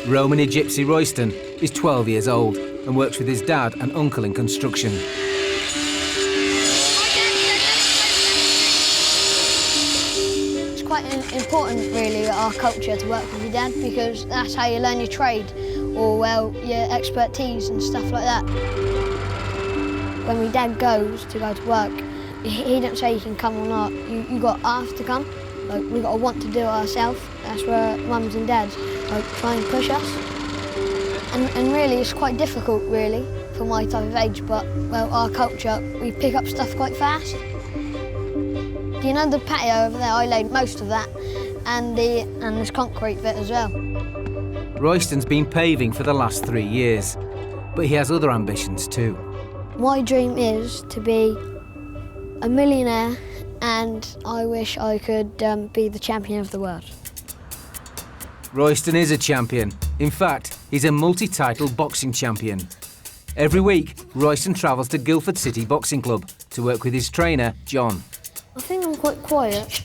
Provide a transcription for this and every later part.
Romany Gypsy Royston is 12 years old and works with his dad and uncle in construction. It's quite important, really, our culture to work with your dad, because that's how you learn your trade, or, well, your expertise and stuff like that. When my dad goes to work, he don't say you can come or not. You got half to come. Like, we got to want to do it ourselves. That's where mums and dads try and push us. And really, it's quite difficult, really, for my type of age. But well, our culture, we pick up stuff quite fast. You know the patio over there? I laid most of that, and this concrete bit as well. Royston's been paving for the last 3 years, but he has other ambitions too. My dream is to be a millionaire, and I wish I could be the champion of the world. Royston is a champion. In fact, he's a multi-title boxing champion. Every week, Royston travels to Guildford City Boxing Club to work with his trainer, John. I think I'm quite quiet,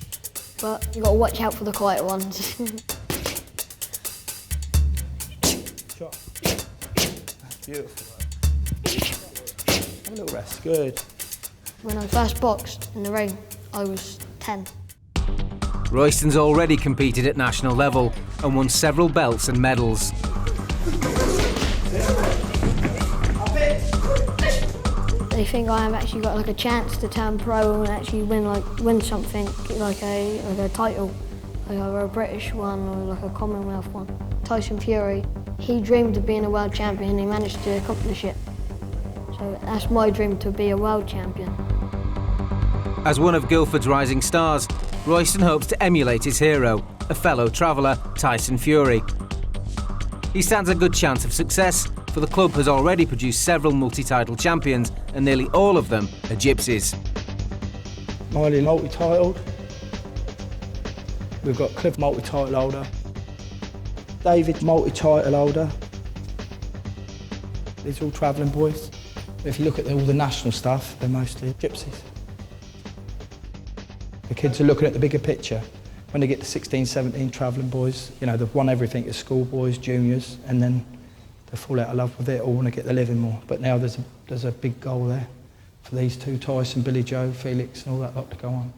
but you've got to watch out for the quiet ones. Shot. That's beautiful. Have a little rest, good. When I first boxed in the ring, I was 10. Royston's already competed at national level and won several belts and medals. They think I have actually got like a chance to turn pro and actually win something like a title, like a British one or like a Commonwealth one. Tyson Fury, he dreamed of being a world champion and he managed to accomplish it. So that's my dream, to be a world champion. As one of Guildford's rising stars, Royston hopes to emulate his hero, a fellow traveller, Tyson Fury. He stands a good chance of success, for the club has already produced several multi-title champions, and nearly all of them are gypsies. Miley multi-titled. We've got Cliff multi-title holder. David multi-title holder. These are all travelling boys. If you look at all the national stuff, they're mostly gypsies. The kids are looking at the bigger picture. When they get to 16, 17 travelling boys, you know, they've won everything as schoolboys, juniors, and then they fall out of love with it or want to get the living more. But now there's a big goal there for these two, Tyson, Billy Joe, Felix, and all that lot to go on.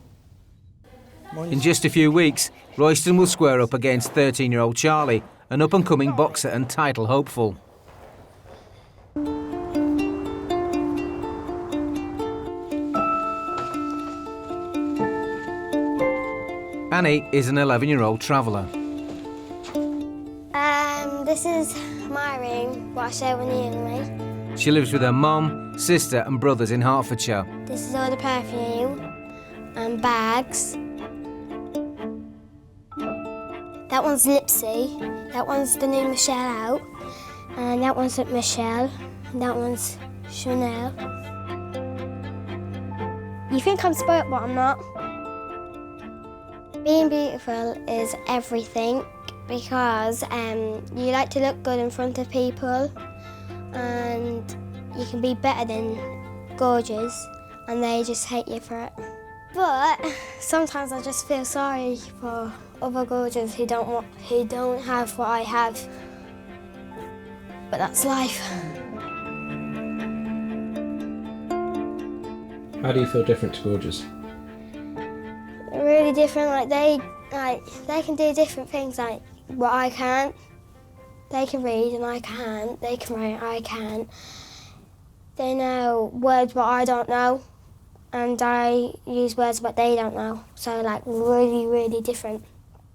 In just a few weeks, Royston will square up against 13-year-old Charlie, an up-and-coming boxer and title hopeful. Annie is an 11-year-old traveller. This is my ring, what I share with you and me. She lives with her mum, sister and brothers in Hertfordshire. This is all the perfume and bags. That one's Gypsy, that one's the new Michelle out, and that one's at Michelle, and that one's Chanel. You think I'm spoilt, but I'm not. Being beautiful is everything, because you like to look good in front of people, and you can be better than gorgeous, and they just hate you for it. But sometimes I just feel sorry for other gorgeous who don't have what I have. But that's life. How do you feel different to gorgeous? Really different. They can do different things, like what I can't. They can read and I can't. They can write, I can't. They know words what I don't know, and I use words what they don't know. So like really, really different.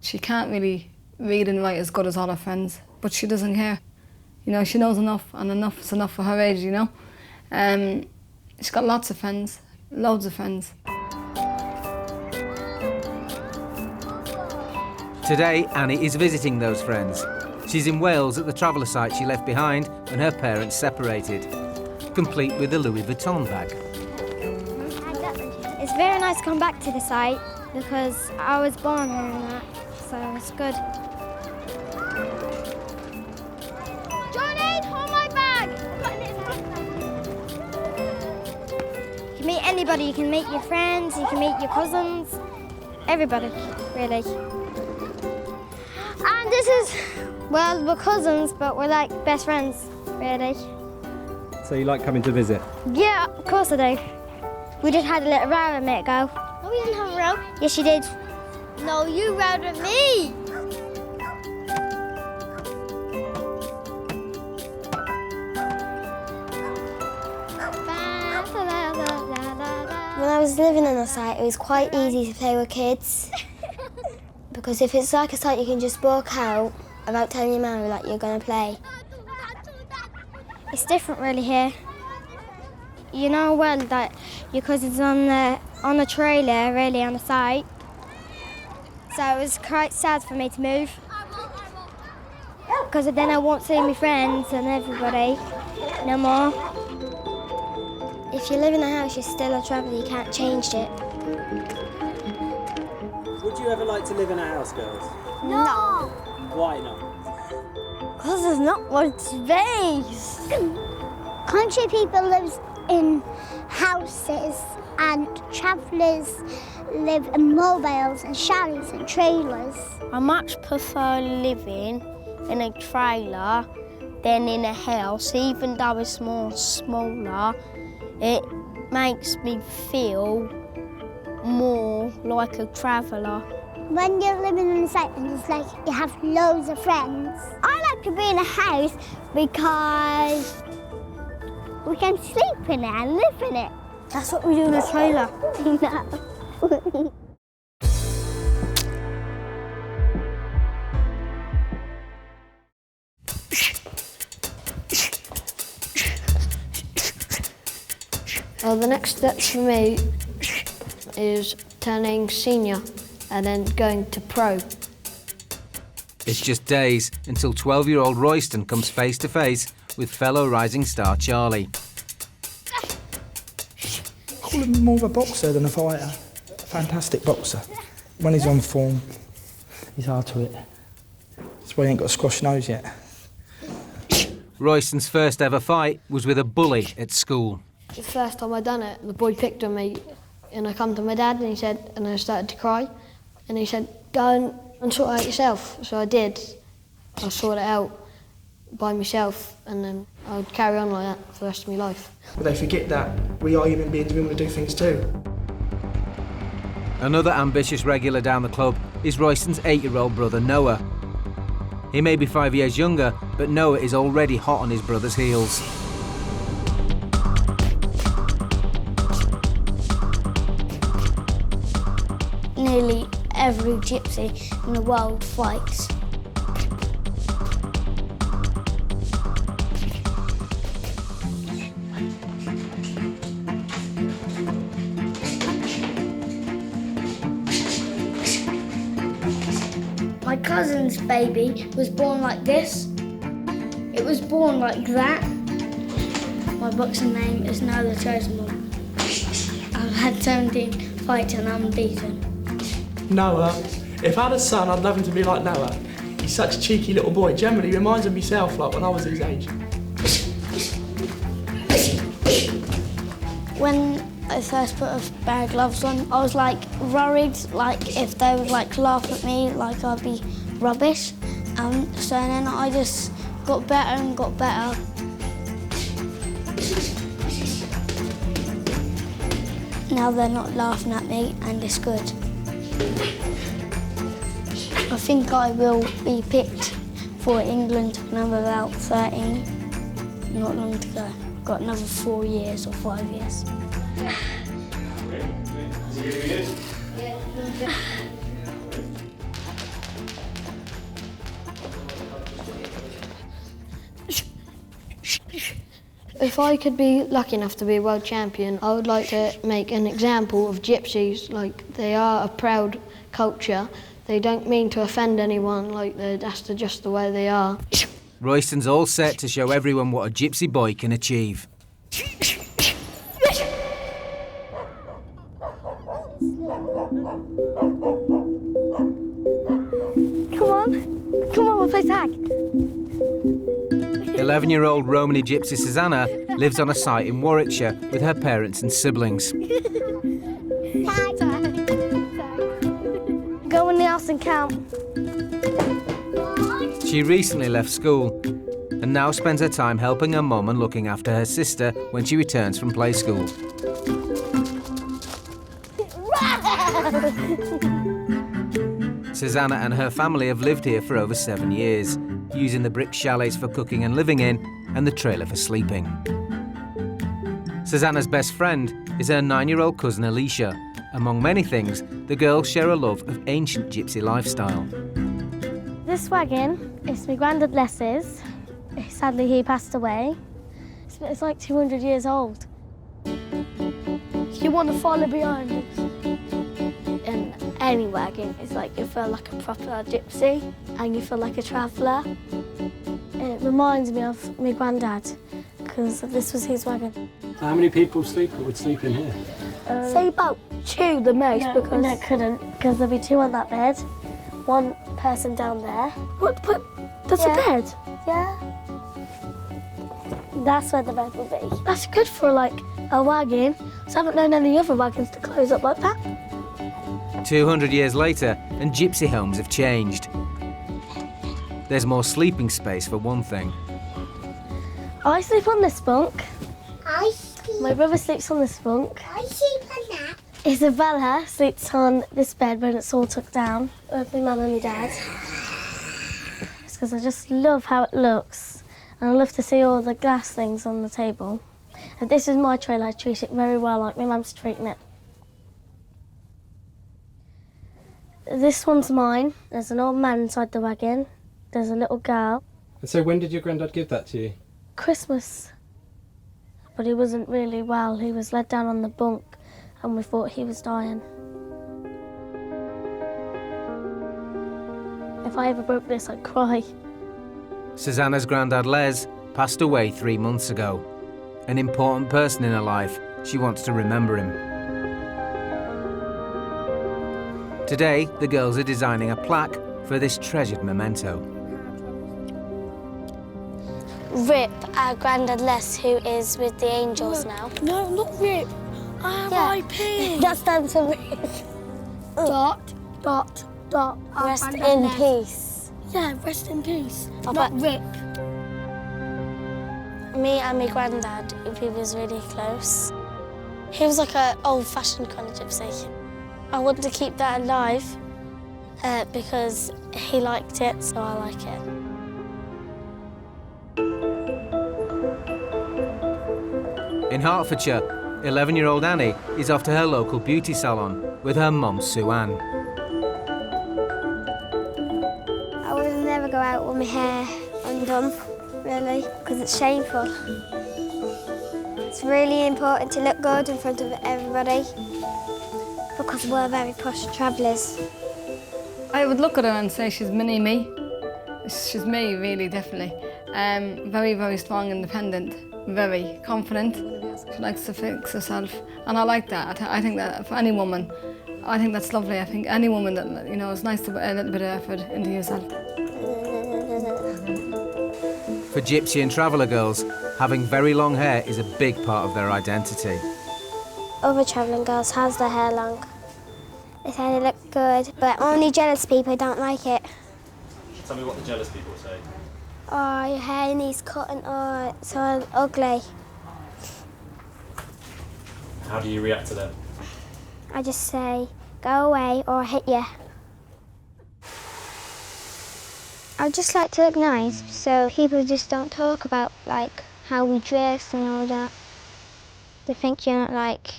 She can't really read and write as good as all her friends, but she doesn't care. You know, she knows enough, and enough is enough for her age, you know. She's got lots of friends, loads of friends. Today, Annie is visiting those friends. She's in Wales at the traveller site she left behind when her parents separated, complete with a Louis Vuitton bag. It's very nice to come back to the site because I was born here and that, so it's good. Johnny, hold my bag! You can meet anybody, you can meet your friends, you can meet your cousins, everybody, really. And this is Well, we're cousins, but we're like best friends, really. So you like coming to visit? Yeah, of course I do. We just had a little row a minute ago. Oh, we didn't have a row? Yes, you did. No, you rowed at me. When I was living on a site, it was quite easy to play with kids. Because if it's like a site, you can just walk out without telling your mum that you're going to play. It's different really here. You know well that your cousin's on the trailer, really on the site. So it was quite sad for me to move. Because then I won't see my friends and everybody no more. If you live in a house, you're still a traveller, you can't change it. Would you ever like to live in a house, girls? No! Why not? Because there's not much space. Country people live in houses and travellers live in mobiles and chalets and trailers. I much prefer living in a trailer than in a house, even though it's smaller. It makes me feel more like a traveller. When you're living in a site and it's like you have loads of friends. I like to be in a house because we can sleep in it and live in it. That's what we do in a trailer. No. Well, the next steps for me is turning senior and then going to pro. It's just days until 12-year-old Royston comes face to face with fellow rising star Charlie. I call him more of a boxer than a fighter. Fantastic boxer. When he's on form, he's hard to hit. That's why he ain't got a squash nose yet. Royston's first ever fight was with a bully at school. The first time I done it, the boy picked on me and I come to my dad and he said, and I started to cry. And he said, go and sort it out yourself. So I did. I sorted it out by myself and then I would carry on like that for the rest of my life. But they forget that we are human beings, we want to do things too. Another ambitious regular down the club is Royston's 8-year-old brother Noah. He may be 5 years younger, but Noah is already hot on his brother's heels. Nearly every gypsy in the world fights. My cousin's baby was born like this. It was born like that. My boxing name is Noah the Chosen One. I've had 17 fights and I'm beaten. Noah, if I had a son, I'd love him to be like Noah. He's such a cheeky little boy. Generally, he reminds me of myself, like when I was his age. When I first put a pair of gloves on, I was like worried, like if they would like laugh at me, like I'd be rubbish. So then I just got better and got better. Now they're not laughing at me and it's good. I think I will be picked for England when I'm about 13. Not long to go. I've got another 4 years or 5 years. If I could be lucky enough to be a world champion, I would like to make an example of gypsies. Like, they are a proud culture. They don't mean to offend anyone, like that's just the way they are. Royston's all set to show everyone what a gypsy boy can achieve. Come on, we'll play tag. 11-year-old Romany gypsy Susanna lives on a site in Warwickshire with her parents and siblings. Go in the house and count. She recently left school and now spends her time helping her mum and looking after her sister when she returns from play school. Susanna and her family have lived here for over 7 years, using the brick chalets for cooking and living in and the trailer for sleeping. Susanna's best friend is her 9-year-old cousin Alicia. Among many things, the girls share a love of ancient gypsy lifestyle. This wagon is my granddad Les's. Sadly, he passed away. It's like 200 years old. You want to follow behind us? In any wagon, it's like you feel like a proper gypsy and you feel like a traveller. It reminds me of my granddad because this was his wagon. How many people would sleep in here? Say about 2 the most, because no, couldn't, because there'd be 2 on that bed, 1 person down there. What? That's a bed? Yeah. That's where the bed will be. That's good for like a wagon. So I haven't known any other wagons to close up like that. 200 years later, and gypsy homes have changed. There's more sleeping space for one thing. I sleep on this bunk. My brother sleeps on this bunk. I sleep on that. Isabella sleeps on this bed when it's all tucked down with my mum and my dad. It's because I just love how it looks. And I love to see all the glass things on the table. If this is my trailer, I treat it very well, like my mum's treating it. This one's mine. There's an old man inside the wagon. There's a little girl. And so when did your granddad give that to you? Christmas. But he wasn't really well. He was led down on the bunk and we thought he was dying. If I ever broke this, I'd cry. Susanna's granddad Les passed away 3 months ago. An important person in her life. She wants to remember him. Today, the girls are designing a plaque for this treasured memento. Rip, our granddad Les, who is with the Angels now. No, not Rip. R.I.P. That stands for Rip. Dot. Rest in peace. Yeah, rest in peace. Oh, not but- Rip. Me and my granddad, he was really close. He was like an old-fashioned kind of gypsy. I wanted to keep that alive because he liked it, so I like it. In Hertfordshire, 11-year-old Annie is off to her local beauty salon with her mum, Sue Ann. I would never go out with my hair undone, really, because it's shameful. It's really important to look good in front of everybody because we're very posh travellers. I would look at her and say she's mini me. She's me, really, definitely. Very, very strong, independent, very confident. She likes to fix herself, and I like that. I think that for any woman, I think that's lovely. I think any woman that, you know, it's nice to put a little bit of effort into yourself. For gypsy and traveller girls, having very long hair is a big part of their identity. Other travelling girls has their hair long. They say they look good, but only jealous people don't like it. Tell me what the jealous people say. Oh, your hair needs cutting, oh, it's so ugly. How do you react to them? I just say, go away or I'll hit you. I just like to look nice, so people just don't talk about like how we dress and all that. They think you're not like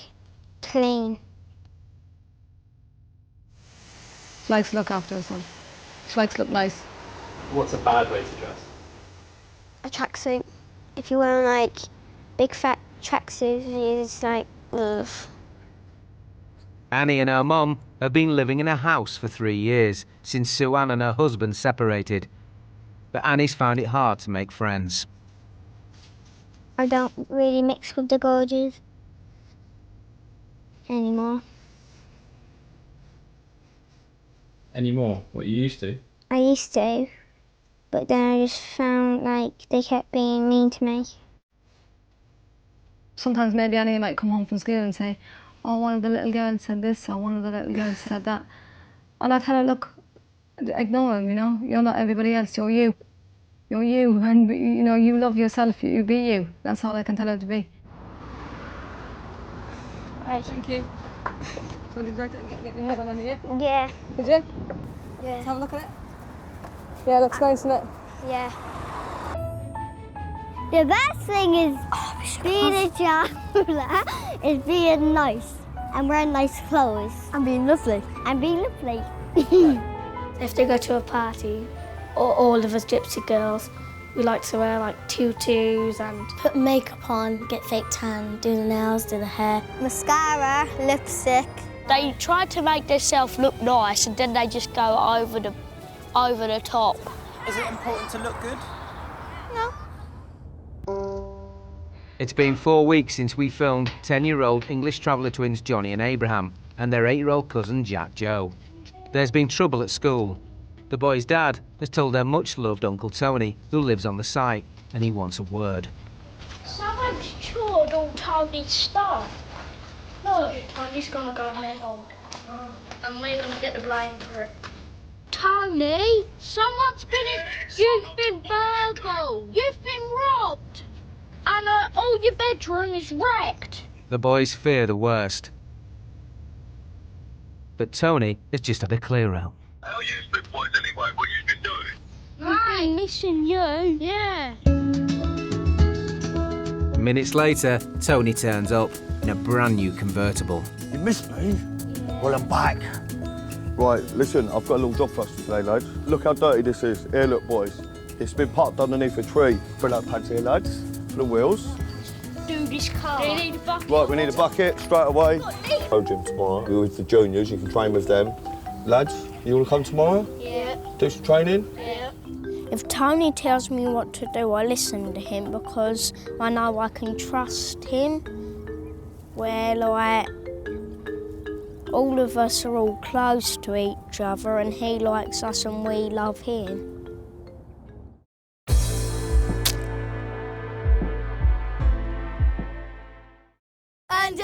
clean. She likes to look after herself. She likes to look nice. What's a bad way to dress? A tracksuit. If you're wearing like big fat tracksuits, you're just like, ugh. Annie and her mum have been living in a house for 3 years since Sue Ann and her husband separated. But Annie's found it hard to make friends. I don't really mix with the gorges anymore. Anymore? What you used to? I used to, but then I just found like they kept being mean to me. Sometimes maybe Annie might come home from school and say, oh, one of the little girls said this, or one of the little girls said that. And I tell her, look, ignore them, you know. You're not everybody else, you're you. You're you, and you know, you love yourself, you be you. That's all I can tell her to be. Right. Thank you. So did you like to get your head on here? Yeah. Did you? Yeah. Let's have a look at it. Yeah, looks nice, isn't it? Yeah. The best thing is being a traveller is being nice and wearing nice clothes. And being lovely. And being lovely. If they go to a party, or all of us gypsy girls, we like to wear like tutus and put makeup on, get fake tan, do the nails, do the hair. Mascara, lipstick. They try to make themselves look nice and then they just go over the top. Is it important to look good? It's been 4 weeks since we filmed 10-year-old English traveller twins Johnny and Abraham and their 8-year-old cousin Jack Joe. There's been trouble at school. The boys' dad has told their much-loved Uncle Tony, who lives on the site, and he wants a word. Someone's chewed all Tony's stuff. Look, Tony's gonna go mental. And we're gonna get the blame for it. Tony, you've been burgled. You've been robbed. And all your bedroom is wrecked. The boys fear the worst. But Tony has just had a clear out. How you big boys anyway? What you been doing? I'm missing you. Yeah. Minutes later, Tony turns up in a brand new convertible. You missed me? Well, I'm back. Right, listen, I've got a little job for us today, lads. Look how dirty this is. Here, look, boys. It's been parked underneath a tree. Fill out pants here, lads. For the wheels. Do this car. Do you need a bucket? Right, we need a bucket straight away. Go gym tomorrow. We're with the juniors. You can train with them. Lads, you want to come tomorrow? Yeah. Do some training? Yeah. If Tony tells me what to do, I listen to him because I know I can trust him. Where, like, all of us are all close to each other and he likes us and we love him. Under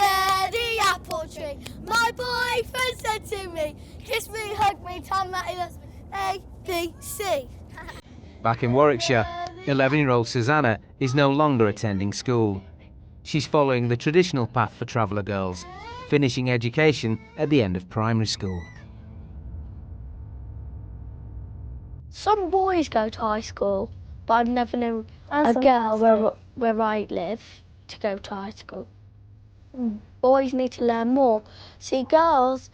the apple tree, my boyfriend said to me, kiss me, hug me, tell me that he loves me, A, B, C. Back in Warwickshire, 11-year-old Susanna is no longer attending school. She's following the traditional path for traveller girls, finishing education at the end of primary school. Some boys go to high school, but I've never known a girl where I live to go to high school. Boys need to learn more. See, girls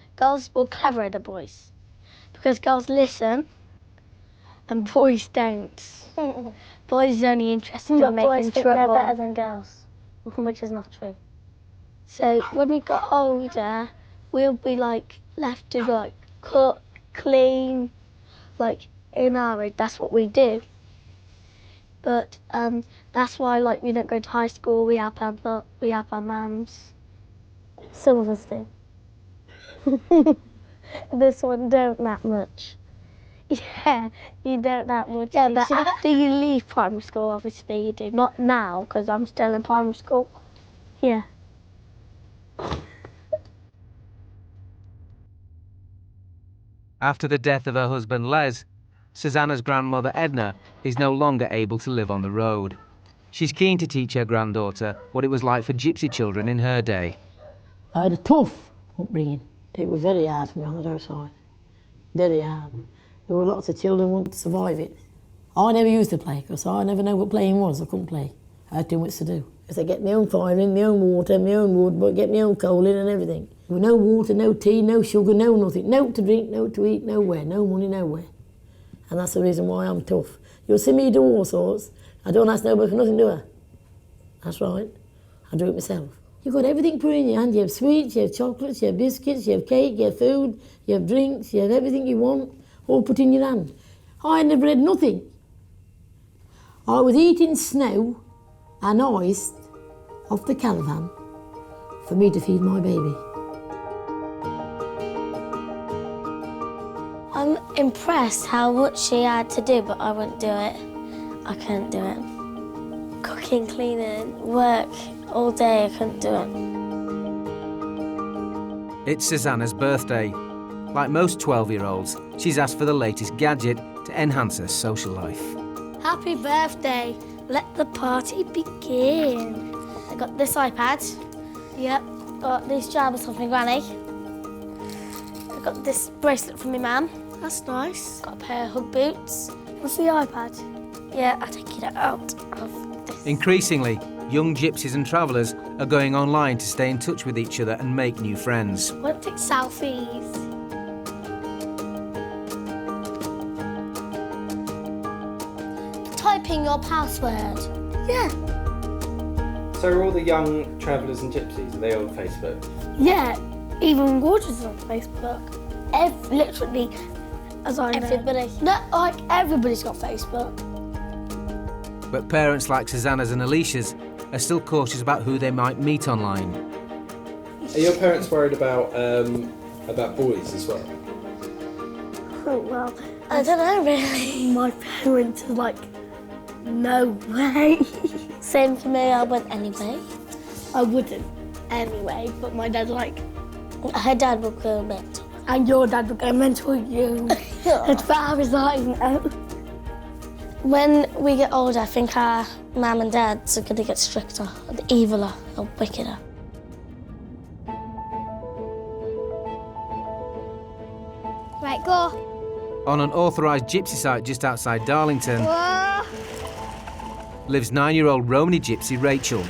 will cleverer than boys. Because girls listen and boys don't. Boys are only interested in making trouble. They're better than girls, which is not true. So when we got older, we'll be like left to like cook, clean, like in our age, that's what we do. But that's why like we don't go to high school. We have our mums. Some of us do. This one don't that much. Yeah, you don't that much. Yeah, but after you leave primary school, obviously you do. Not now, because I'm still in primary school. Yeah. After the death of her husband Les, Susanna's grandmother Edna is no longer able to live on the road. She's keen to teach her granddaughter what it was like for gypsy children in her day. I had a tough upbringing. It was very hard for me on the roadside. Very hard. There were lots of children who wanted to survive it. I never used to play because I never knew what playing was. I couldn't play. I had too much to do. Because I get my own fire in, my own water, my own wood, but get my own coal in and everything. With no water, no tea, no sugar, no nothing. No to drink, no to eat, nowhere. No money, nowhere. And that's the reason why I'm tough. You'll see me do all sorts. I don't ask nobody for nothing, do I? That's right. I do it myself. You've got everything put in your hand. You have sweets, you have chocolates, you have biscuits, you have cake, you have food, you have drinks, you have everything you want, all put in your hand. I never had nothing. I was eating snow and ice off the caravan for me to feed my baby. I'm impressed how much she had to do, but I wouldn't do it. I couldn't do it. Cooking, cleaning, work all day, I couldn't do it. It's Susanna's birthday. Like most 12-year-olds, she's asked for the latest gadget to enhance her social life. Happy birthday. Let the party begin. I got this iPad. Yep. Got these jabbers off my granny. I got this bracelet from my mum. That's nice. Got a pair of Hug boots. What's the iPad? Yeah, I'll take it out of this. Increasingly, young gypsies and travellers are going online to stay in touch with each other and make new friends. I want to take selfies. Type in your password. Yeah. So are all the young travellers and gypsies, are they on Facebook? Yeah, even Gorgeous is on Facebook. Literally, as I know. Everybody. No, like everybody's got Facebook. But parents like Susanna's and Alicia's are still cautious about who they might meet online. Are your parents worried about boys as well? Oh, well, I don't know really. My parents are like, no way. Same for me, I wouldn't anyway. I wouldn't anyway, but my dad's like, her dad would go mental. And your dad would go mental, you. As far as I know. When we get older, I think our mum and dads are going to get stricter, and eviler, and wickeder. Right, go. On an authorised gypsy site just outside Darlington, Whoa. lives 9-year-old Romany gypsy Rachel.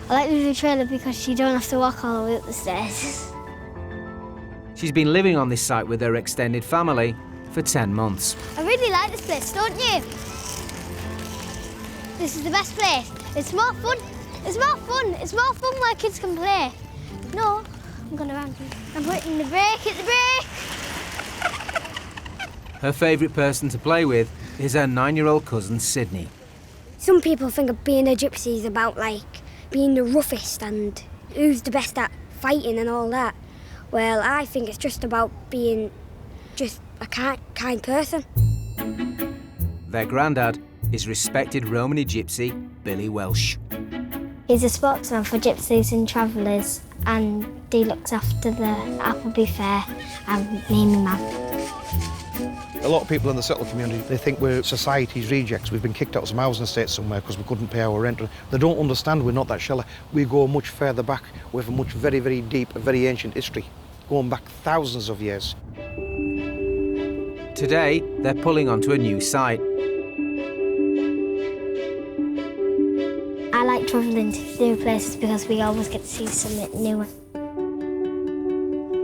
I like the new trailer because you don't have to walk all the way up the stairs. She's been living on this site with her extended family for 10 months. I really like this place, don't you? This is the best place. It's more fun. It's more fun. It's more fun where kids can play. No, I'm going around you. I'm hitting the brake, hit the brake. Her favourite person to play with is her 9-year-old cousin Sydney. Some people think of being a gypsy is about, like, being the roughest and who's the best at fighting and all that. Well, I think it's just about being just a kind person. Their granddad is respected Romany gypsy Billy Welsh. He's a spokesman for gypsies and travellers, and he looks after the Appleby Fair and me and my mum. A lot of people in the settled community, they think we're society's rejects. We've been kicked out of some housing estates somewhere because we couldn't pay our rent. They don't understand we're not that shelter. We go much further back. We have a much very, very deep, very ancient history, going back thousands of years. Today, they're pulling onto a new site. I like travelling to new places because we always get to see something new.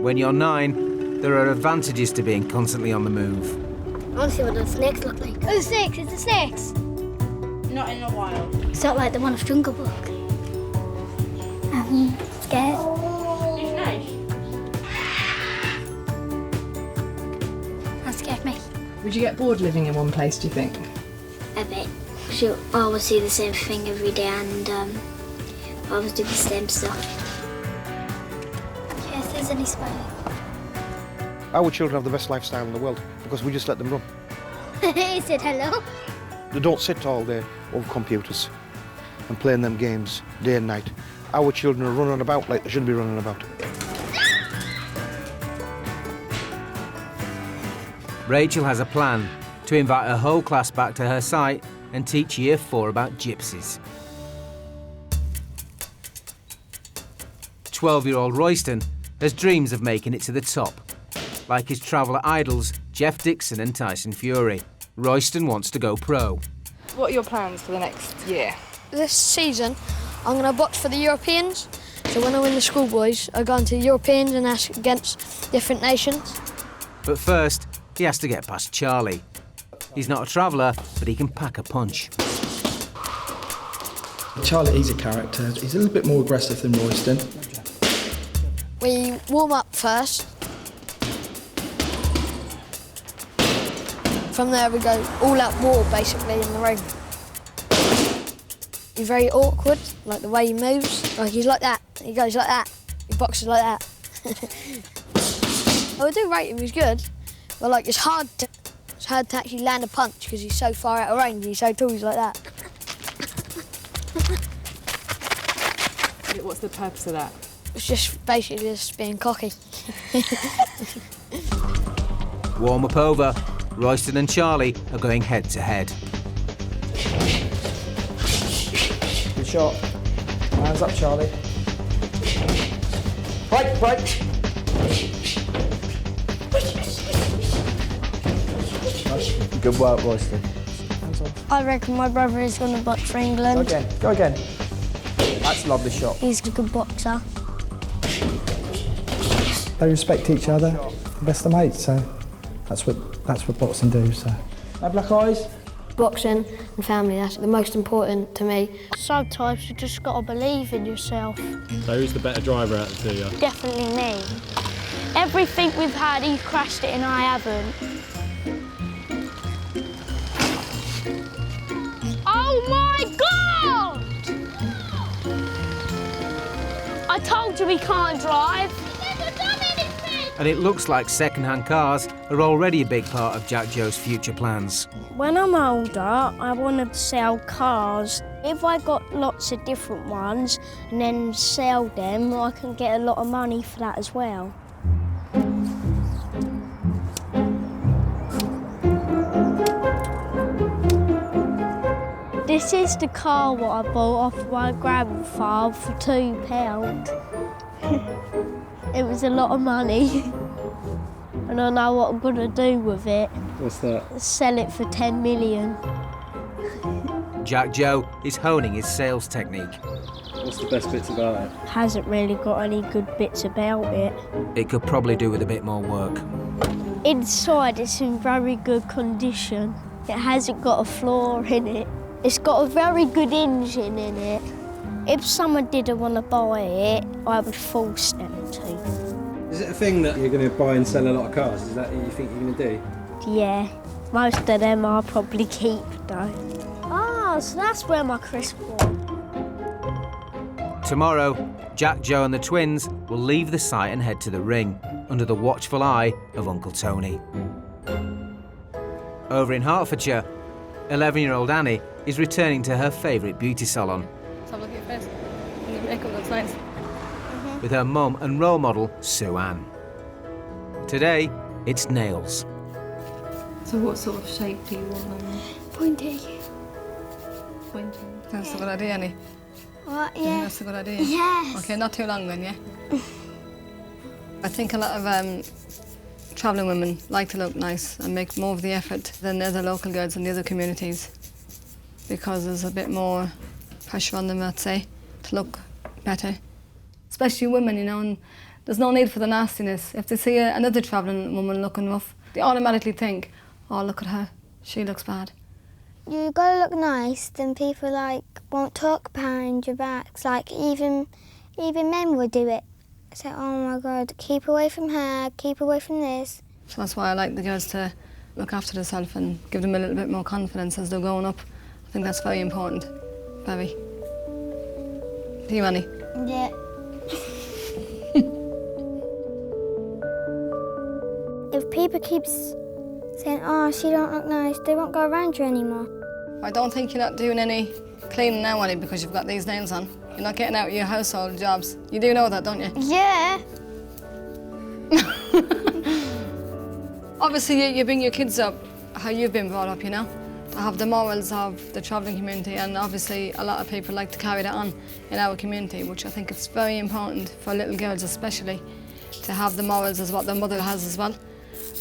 When you're 9, there are advantages to being constantly on the move. I want to see what the snakes look like. Oh, the snakes, it's the snakes. Not in a while. It's not like the one of Jungle Book. I'm scared. It's nice. That scared me. Would you get bored living in one place, do you think? A bit. She'll always see the same thing every day and always do the same stuff. Yeah, if there's any spiders. Our children have the best lifestyle in the world because we just let them run. He said hello. They don't sit all day over computers and playing them games day and night. Our children are running about like they shouldn't be running about. Rachel has a plan to invite her whole class back to her site and teach Year 4 about gypsies. 12-year-old Royston has dreams of making it to the top. Like his traveller idols, Jeff Dixon and Tyson Fury, Royston wants to go pro. What are your plans for the next year? This season, I'm going to box for the Europeans. So when I win the schoolboys, I go into the Europeans and ask against different nations. But first, he has to get past Charlie. He's not a traveller, but he can pack a punch. Charlie, he's a character. He's a little bit more aggressive than Royston. We warm up first. From there we go all-out war, basically, in the ring. He's very awkward, like the way he moves. Like he's like that, he goes like that, he boxes like that. I do rate him, he's good, but like it's hard to actually land a punch because he's so far out of range, he's so tall, he's like that. What's the purpose of that? It's just basically just being cocky. Warm up over, Royston and Charlie are going head to head. Good shot. Hands up, Charlie. Break. Good work, Royston. Hands off. I reckon my brother is going to box for England. Go again. That's a lovely shot. He's a good boxer. They respect each other, best of mates, so that's what boxing do, so. No black eyes? Boxing and family, that's the most important to me. Sometimes you just got to believe in yourself. So who's the better driver out of the two of you? Definitely me. Everything we've had, he's crashed it and I haven't. Oh my God! I told you he can't drive. And it looks like second-hand cars are already a big part of Jack Joe's future plans. When I'm older, I want to sell cars. If I got lots of different ones and then sell them, I can get a lot of money for that as well. This is the car what I bought off my grandfather for £2. It was a lot of money. And I know what I'm going to do with it. What's that? Sell it for 10 million. Jack Joe is honing his sales technique. What's the best bits about it? Hasn't really got any good bits about it. It could probably do with a bit more work. Inside, it's in very good condition. It hasn't got a flaw in it. It's got a very good engine in it. If someone didn't want to buy it, I would force them to. Is it a thing that you're going to buy and sell a lot of cars? Is that what you think you're going to do? Yeah, most of them I'll probably keep though. Ah, so that's where my crisp was. Tomorrow, Jack Joe and the twins will leave the site and head to the ring, under the watchful eye of Uncle Tony. Over in Hertfordshire, 11-year-old Annie is returning to her favourite beauty salon. Let's have a look at your face. Your makeup looks nice. With her mum and role model, Sue Ann. Today, it's nails. So what sort of shape do you want them? Pointy. Pointy. That's a good idea, Annie. What? Do you think Yeah. that's a good idea? Yes. Okay, not too long then, yeah? I think a lot of travelling women like to look nice and make more of the effort than the other local girls in the other communities, because there's a bit more pressure on them, I'd say, to look better. Especially women, you know, and there's no need for the nastiness. If they see another travelling woman looking rough, they automatically think, oh, look at her, she looks bad. You gotta look nice, then people won't talk behind your backs. Even men would do it. Say, oh my God, keep away from her, keep away from this. So that's why I like the girls to look after themselves and give them a little bit more confidence as they're growing up. I think that's very important, very. Do you, Annie? Yeah. If people keep saying, oh, she don't look nice, they won't go around you anymore. I don't think you're not doing any cleaning now, Annie, because you've got these nails on. You're not getting out your household jobs. You do know that, don't you? Yeah. Obviously, you bring your kids up how you've been brought up, you know? To have the morals of the travelling community, and obviously a lot of people like to carry that on in our community, which I think it's very important for little girls especially, to have the morals as what their mother has as well.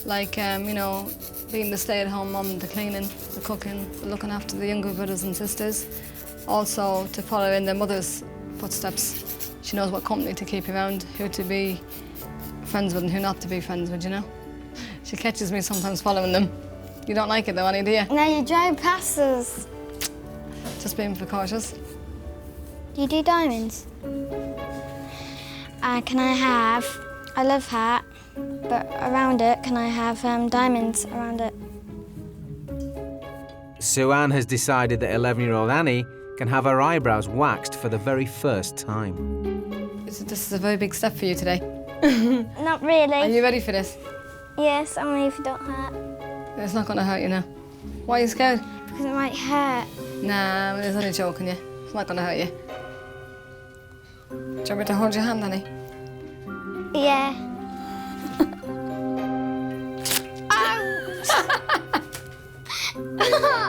Like, you know, being the stay-at-home mum, the cleaning, the cooking, the looking after the younger brothers and sisters. Also to follow in their mother's footsteps. She knows what company to keep around, who to be friends with and who not to be friends with, you know? She catches me sometimes following them. You don't like it though, Annie, do you? No, you drive past us. Just being precautious. Do you do diamonds? I love hat, but around it, can I have diamonds around it? Sue Ann has decided that 11-year-old Annie can have her eyebrows waxed for the very first time. This is a very big step for you today. Not really. Are you ready for this? Yes, only if it don't hurt. It's not going to hurt you now. Why are you scared? Because it might hurt. Nah, it's only joking you. It's not going to hurt you. Do you want me to hold your hand, Annie? Yeah.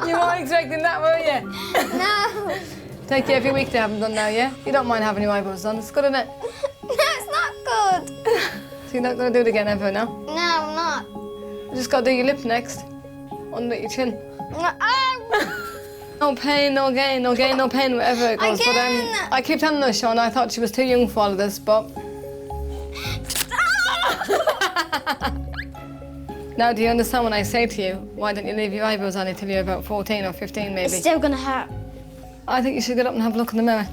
You weren't expecting that, were you? No. Take you every week to have them done now, yeah? You don't mind having your eyebrows done, it's good, isn't it? No, it's not good. So you're not going to do it again ever, no? No, I'm not. You just got to do your lip next, under your chin. No, No pain, no gain, no gain, no pain, whatever it goes. Again. But I keep telling her, Sean, I thought she was too young for all of this, but... Now, do you understand when I say to you, why don't you leave your eyebrows on until you're about 14 or 15, maybe? It's still gonna hurt. I think you should get up and have a look in the mirror.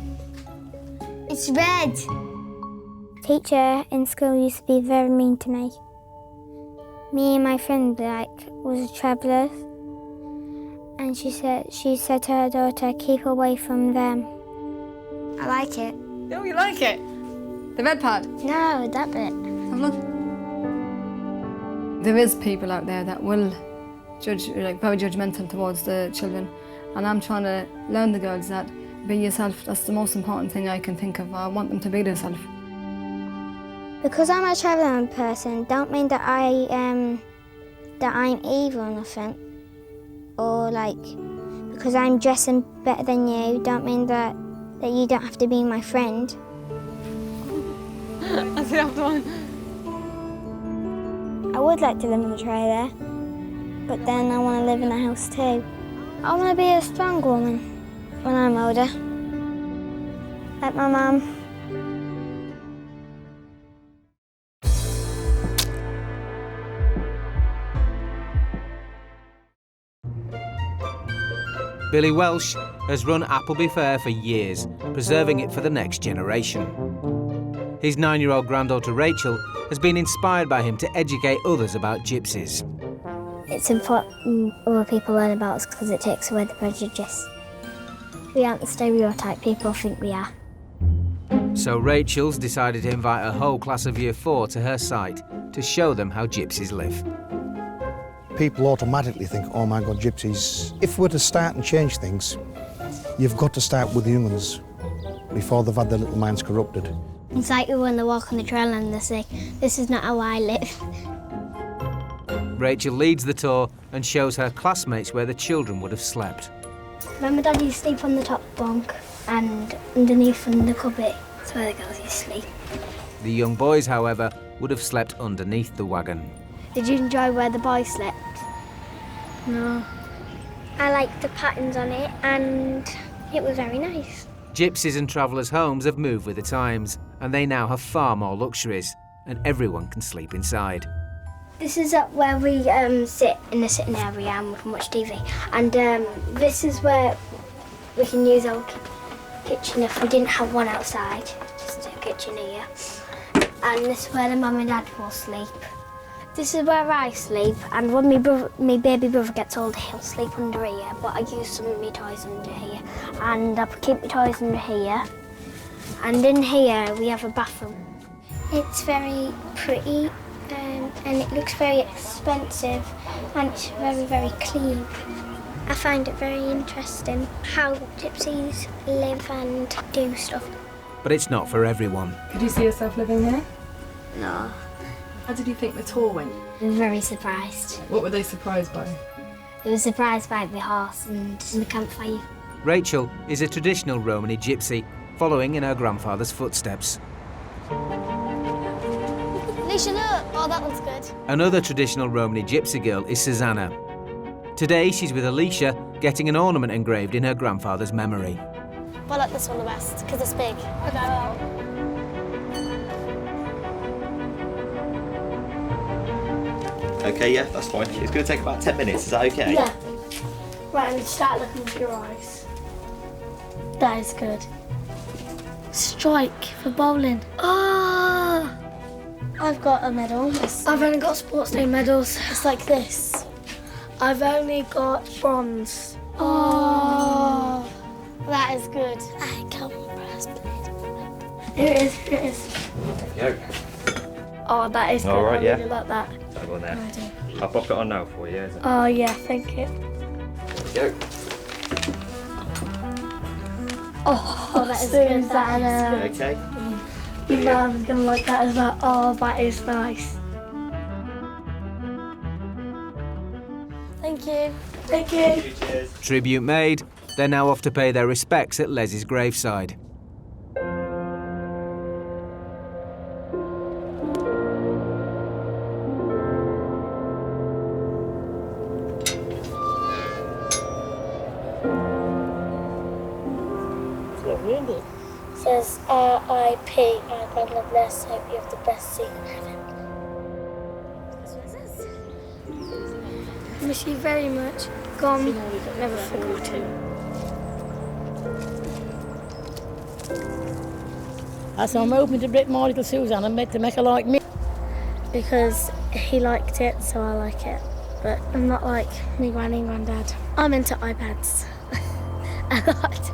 It's red. Teacher in school used to be very mean to me. Me and my friend was travellers, and she said to her daughter, keep away from them. I like it. Oh, you like it? The red part? No, that bit. Have a look. There is people out there that will judge, very judgmental towards the children, and I'm trying to learn the girls that be yourself. That's the most important thing I can think of. I want them to be themselves. Because I'm a travelling person, don't mean that I'm evil or nothing. Or because I'm dressing better than you, don't mean that you don't have to be my friend. That's the other one. I would like to live in a trailer, but then I want to live in a house too. I want to be a strong woman when I'm older, like my mum. Billy Welsh has run Appleby Fair for years, preserving it for the next generation. His 9-year-old granddaughter Rachel has been inspired by him to educate others about gypsies. It's important other people learn about us because it takes away the prejudice. We aren't the stereotype people think we are. So Rachel's decided to invite a whole class of Year 4 to her site to show them how gypsies live. People automatically think, oh my God, gypsies. If we're to start and change things, you've got to start with the young ones before they've had their little minds corrupted. It's like when they walk on the trail and they say, this is not how I live. Rachel leads the tour and shows her classmates where the children would have slept. Remember Dad used to sleep on the top bunk and underneath in the cupboard. That's where the girls used to sleep. The young boys, however, would have slept underneath the wagon. Did you enjoy where the boys slept? No. I liked the patterns on it and it was very nice. Gypsies and travellers' homes have moved with the times, and they now have far more luxuries, and everyone can sleep inside. This is where we sit in the sitting area and we can watch TV. And this is where we can use our kitchen if we didn't have one outside, just a kitchen here. And this is where the mum and dad will sleep. This is where I sleep, and when my baby brother gets older, he'll sleep under here, but I use some of my toys under here. And I keep my toys under here. And in here, we have a bathroom. It's very pretty and it looks very expensive and it's very, very clean. I find it very interesting how gypsies live and do stuff. But it's not for everyone. Could you see yourself living here? No. How did you think the tour went? I was very surprised. What were they surprised by? They were surprised by the horse and the campfire. Rachel is a traditional Romany gypsy, following in her grandfather's footsteps. Alicia, look! Oh, that looks good. Another traditional Romany gypsy girl is Susanna. Today she's with Alicia, getting an ornament engraved in her grandfather's memory. I like this one the best, because it's big. Okay. Okay, yeah, that's fine. It's going to take about 10 minutes, is that okay? Yeah. Right, and start looking at your eyes. That is good. Strike for bowling. Ah! I've got a medal. I've only got sports day medals. It's like this. I've only got bronze. Oh, that is good. I come first place. Here it is, here it is. There you go. Oh, that is good. All right, I really like that. So go on there. I'll pop it on now for you. Oh, yeah, thank you. There you go. Oh, that is good. That is good. Okay. Your mum's gonna like that as well. Oh, that is nice. Thank you. Thank you. Cheers. Tribute made, they're now off to pay their respects at Les's graveside. It says R.I.P. God love Les, hope you have the best seat in heaven. That's what it says. Miss you very much. Gone, never forgotten. So I'm hoping to break my little Susan and to make her like me. Because he liked it, so I like it. But I'm not like my granny and granddad. I'm into iPads a lot.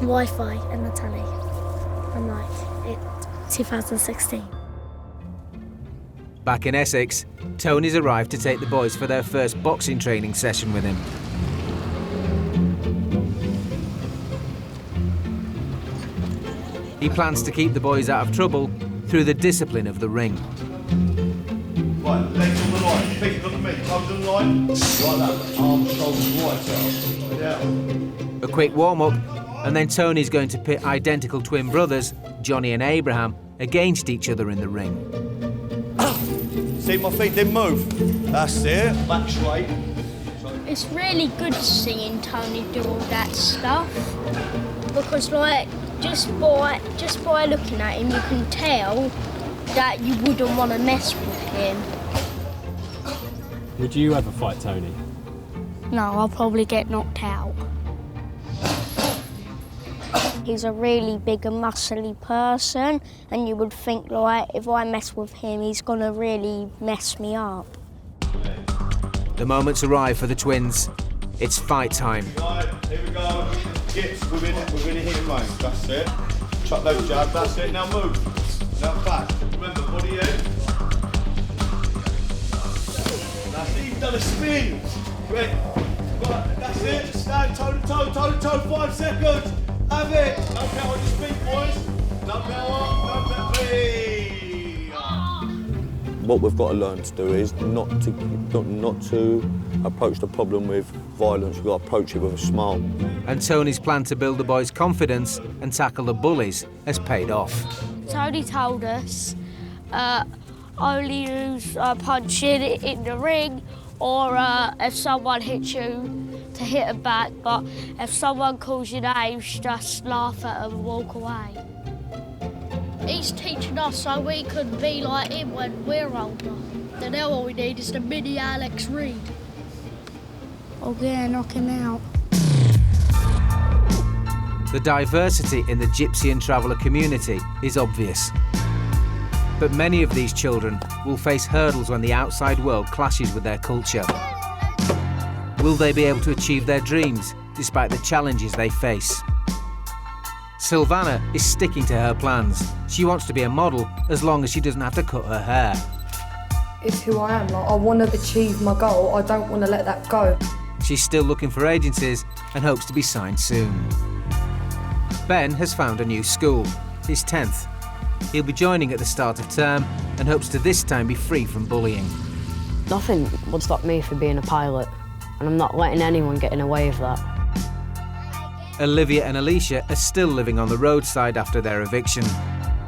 Wi-Fi and the telly. I'm like, it's 2016. Back in Essex, Tony's arrived to take the boys for their first boxing training session with him. He plans to keep the boys out of trouble through the discipline of the ring. Right, legs on the line, feet on the feet, toes on the line. Like that, arms, shoulders, right out. A quick warm-up, and then Tony's going to pit identical twin brothers, Johnny and Abraham, against each other in the ring. See, my feet didn't move. That's it, back straight. It's really good seeing Tony do all that stuff because, like, just by looking at him, you can tell that you wouldn't want to mess with him. Would you ever fight Tony? No, I'll probably get knocked out. He's a really big and muscly person, and you would think, like, if I mess with him, he's gonna really mess me up. The moment's arrived for the twins. It's fight time. Right, here we go. Gyps within a hitting range. That's it. Chuck those jabs. That's it. Now move. Now back. Remember, body in. That's it. You've done a spin. Great. Right, that's it. Stand toe to toe, toe to toe. 5 seconds. Have it. No power on your feet, boys. No power. No power. What we've got to learn to do is not to approach the problem with violence. We've got to approach it with a smile. And Tony's plan to build the boys' confidence and tackle the bullies has paid off. Tony told us only use punching in the ring or if someone hits you to hit them back, but if someone calls your names, just laugh at them and walk away. He's teaching us so we can be like him when we're older. Then now all we need is the mini Alex Reed. Oh yeah, knock him out. The diversity in the Gypsy and Traveller community is obvious. But many of these children will face hurdles when the outside world clashes with their culture. Will they be able to achieve their dreams despite the challenges they face? Sylvana is sticking to her plans. She wants to be a model as long as she doesn't have to cut her hair. It's who I am. Like, I want to achieve my goal. I don't want to let that go. She's still looking for agencies and hopes to be signed soon. Ben has found a new school, his 10th. He'll be joining at the start of term and hopes to this time be free from bullying. Nothing would stop me from being a pilot, and I'm not letting anyone get in the way of that. Olivia and Alicia are still living on the roadside after their eviction.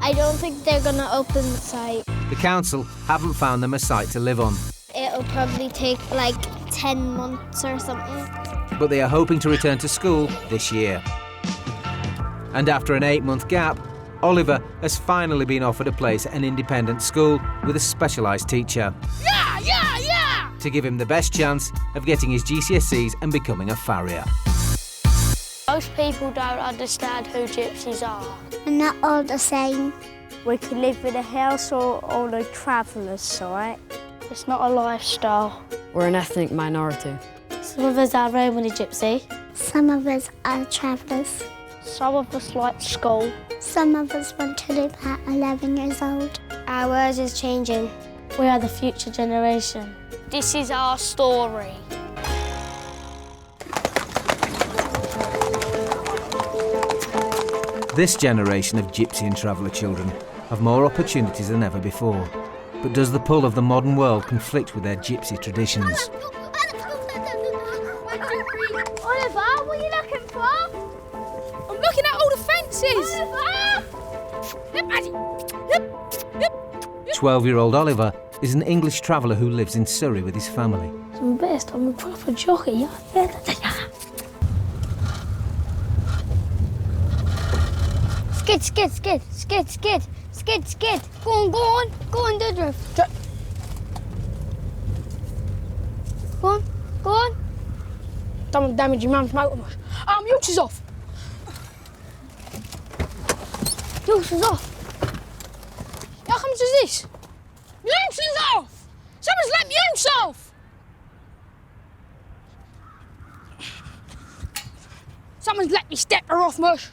I don't think they're going to open the site. The council haven't found them a site to live on. It'll probably take like 10 months or something. But they are hoping to return to school this year. And after an 8-month gap, Oliver has finally been offered a place at an independent school with a specialised teacher. Yeah! To give him the best chance of getting his GCSEs and becoming a farrier. Most people don't understand who gypsies are. We're not all the same. We can live in a house or on a traveller's site. It's not a lifestyle. We're an ethnic minority. Some of us are Romany Gypsy. Some of us are travellers. Some of us like school. Some of us want to live at 11 years old. Our world is changing. We are the future generation. This is our story. This generation of Gypsy and Traveller children have more opportunities than ever before. But does the pull of the modern world conflict with their Gypsy traditions? Oliver, what are you looking for? I'm looking at all the fences. Oliver! 12-year-old Oliver is an English traveller who lives in Surrey with his family. I'm best. I'm a proper jockey. Skid, skid, skid, skid, skid, skid, skid. Go on, go on. Go on, Dudruff. Go on, go on. Don't want to damage your mum's motorbike. Yachts is off. Yachts is off. How comes to this? Yachts is off. Someone's let yachts off. Someone's let me step her off, mush.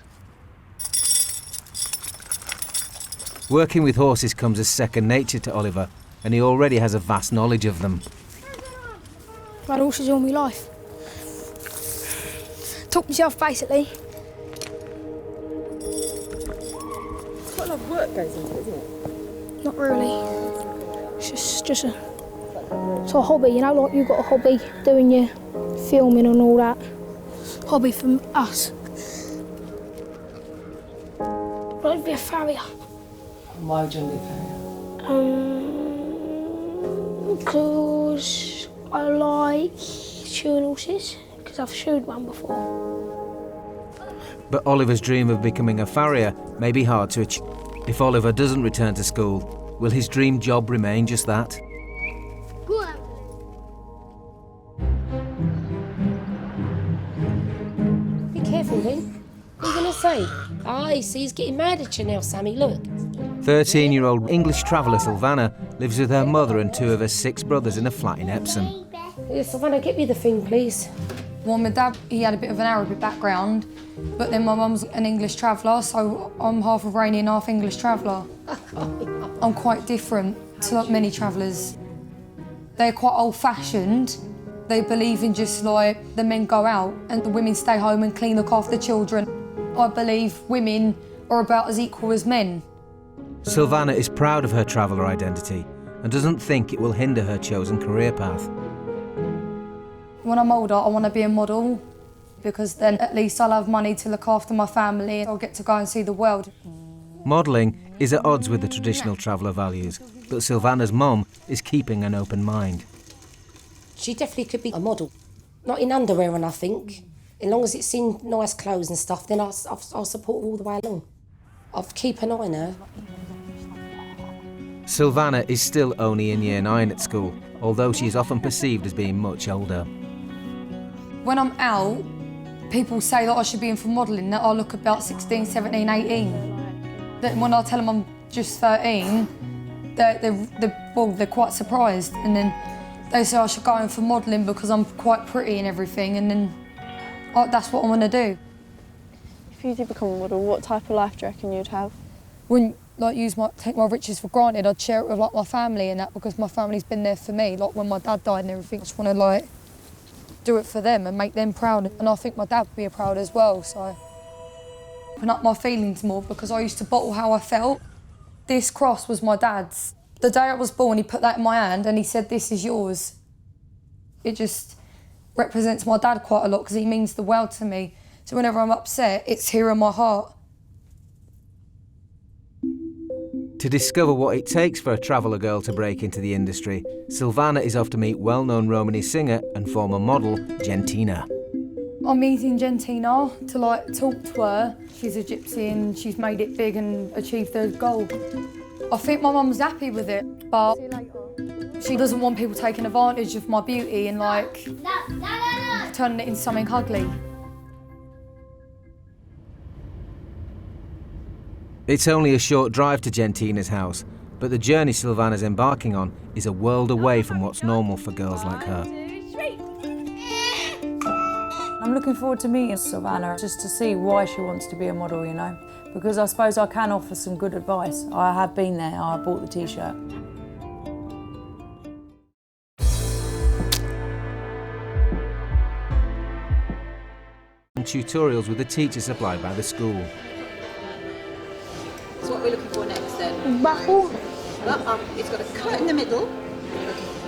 Working with horses comes as second nature to Oliver, and he already has a vast knowledge of them. I've had horses all my life. Taught myself, basically. Quite a lot of work goes into it, isn't it? Not really. It's just a hobby, you know, like you've got a hobby doing your filming and all that. Hobby from us. I'd like to be a farrier. Why would you want to be a farrier? Because I like shoeing horses, because I've shoed one before. But Oliver's dream of becoming a farrier may be hard to achieve. If Oliver doesn't return to school, will his dream job remain just that? Go on. Be careful then. What are you going to say? I see he's getting mad at you now, Sammy, look. 13-year-old English traveller Sylvana lives with her mother and 2 of her 6 brothers in a flat in Epsom. Yeah, Sylvana, get me the thing, please. Well, my dad, he had a bit of an Arabic background, but then my mum's an English traveller, so I'm half Iranian, half English traveller. I'm quite different to like many travellers. They're quite old-fashioned. They believe in just like the men go out and the women stay home and clean, look after the children. I believe women are about as equal as men. Sylvana is proud of her traveller identity and doesn't think it will hinder her chosen career path. When I'm older, I want to be a model because then at least I'll have money to look after my family and I'll get to go and see the world. Modelling is at odds with the traditional traveller values, but Sylvana's mum is keeping an open mind. She definitely could be a model. Not in underwear, and I think. As long as it's in nice clothes and stuff, then I'll support her all the way along. I'll keep an eye on her. Sylvana is still only in Year 9 at school, although she is often perceived as being much older. When I'm out, people say that I should be in for modelling, that I look about 16, 17, 18. Then when I tell them I'm just 13, they're quite surprised. And then they say I should go in for modelling because I'm quite pretty and everything, and then that's what I want to do. If you did become a model, what type of life do you reckon you'd have? Wouldn't take my riches for granted. I'd share it with like my family and that because my family's been there for me. Like when my dad died and everything, I just want to like do it for them and make them proud. And I think my dad would be proud as well. So open up my feelings more because I used to bottle how I felt. This cross was my dad's. The day I was born, he put that in my hand and he said, "This is yours." It just represents my dad quite a lot because he means the world to me. So whenever I'm upset, it's here in my heart. To discover what it takes for a traveller girl to break into the industry, Sylvana is off to meet well-known Romany singer and former model, Gentina. I'm meeting Gentina to like talk to her. She's a gypsy and she's made it big and achieved her goal. I think my mum's happy with it, but she doesn't want people taking advantage of my beauty and like turning it into something ugly. It's only a short drive to Gentina's house, but the journey Sylvana's embarking on is a world away from what's normal for girls like her. I'm looking forward to meeting Sylvana just to see why she wants to be a model, you know, because I suppose I can offer some good advice. I have been there, I bought the t-shirt. Tutorials with the teacher supplied by the school. So what we're looking for next then? Buckle. It's got a cut in the middle.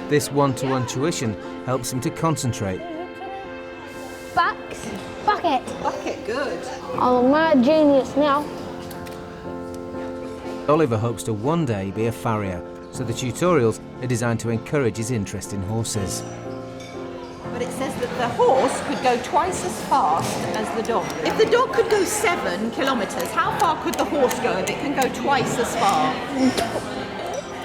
This one-to-one tuition helps him to concentrate. backs. Bucket. Bucket, good. I'm a mad genius now. Oliver hopes to one day be a farrier, so the tutorials are designed to encourage his interest in horses. But it says that the horse could go twice as fast as the dog. If the dog could go 7 kilometres, how far could the horse go if it can go twice as far?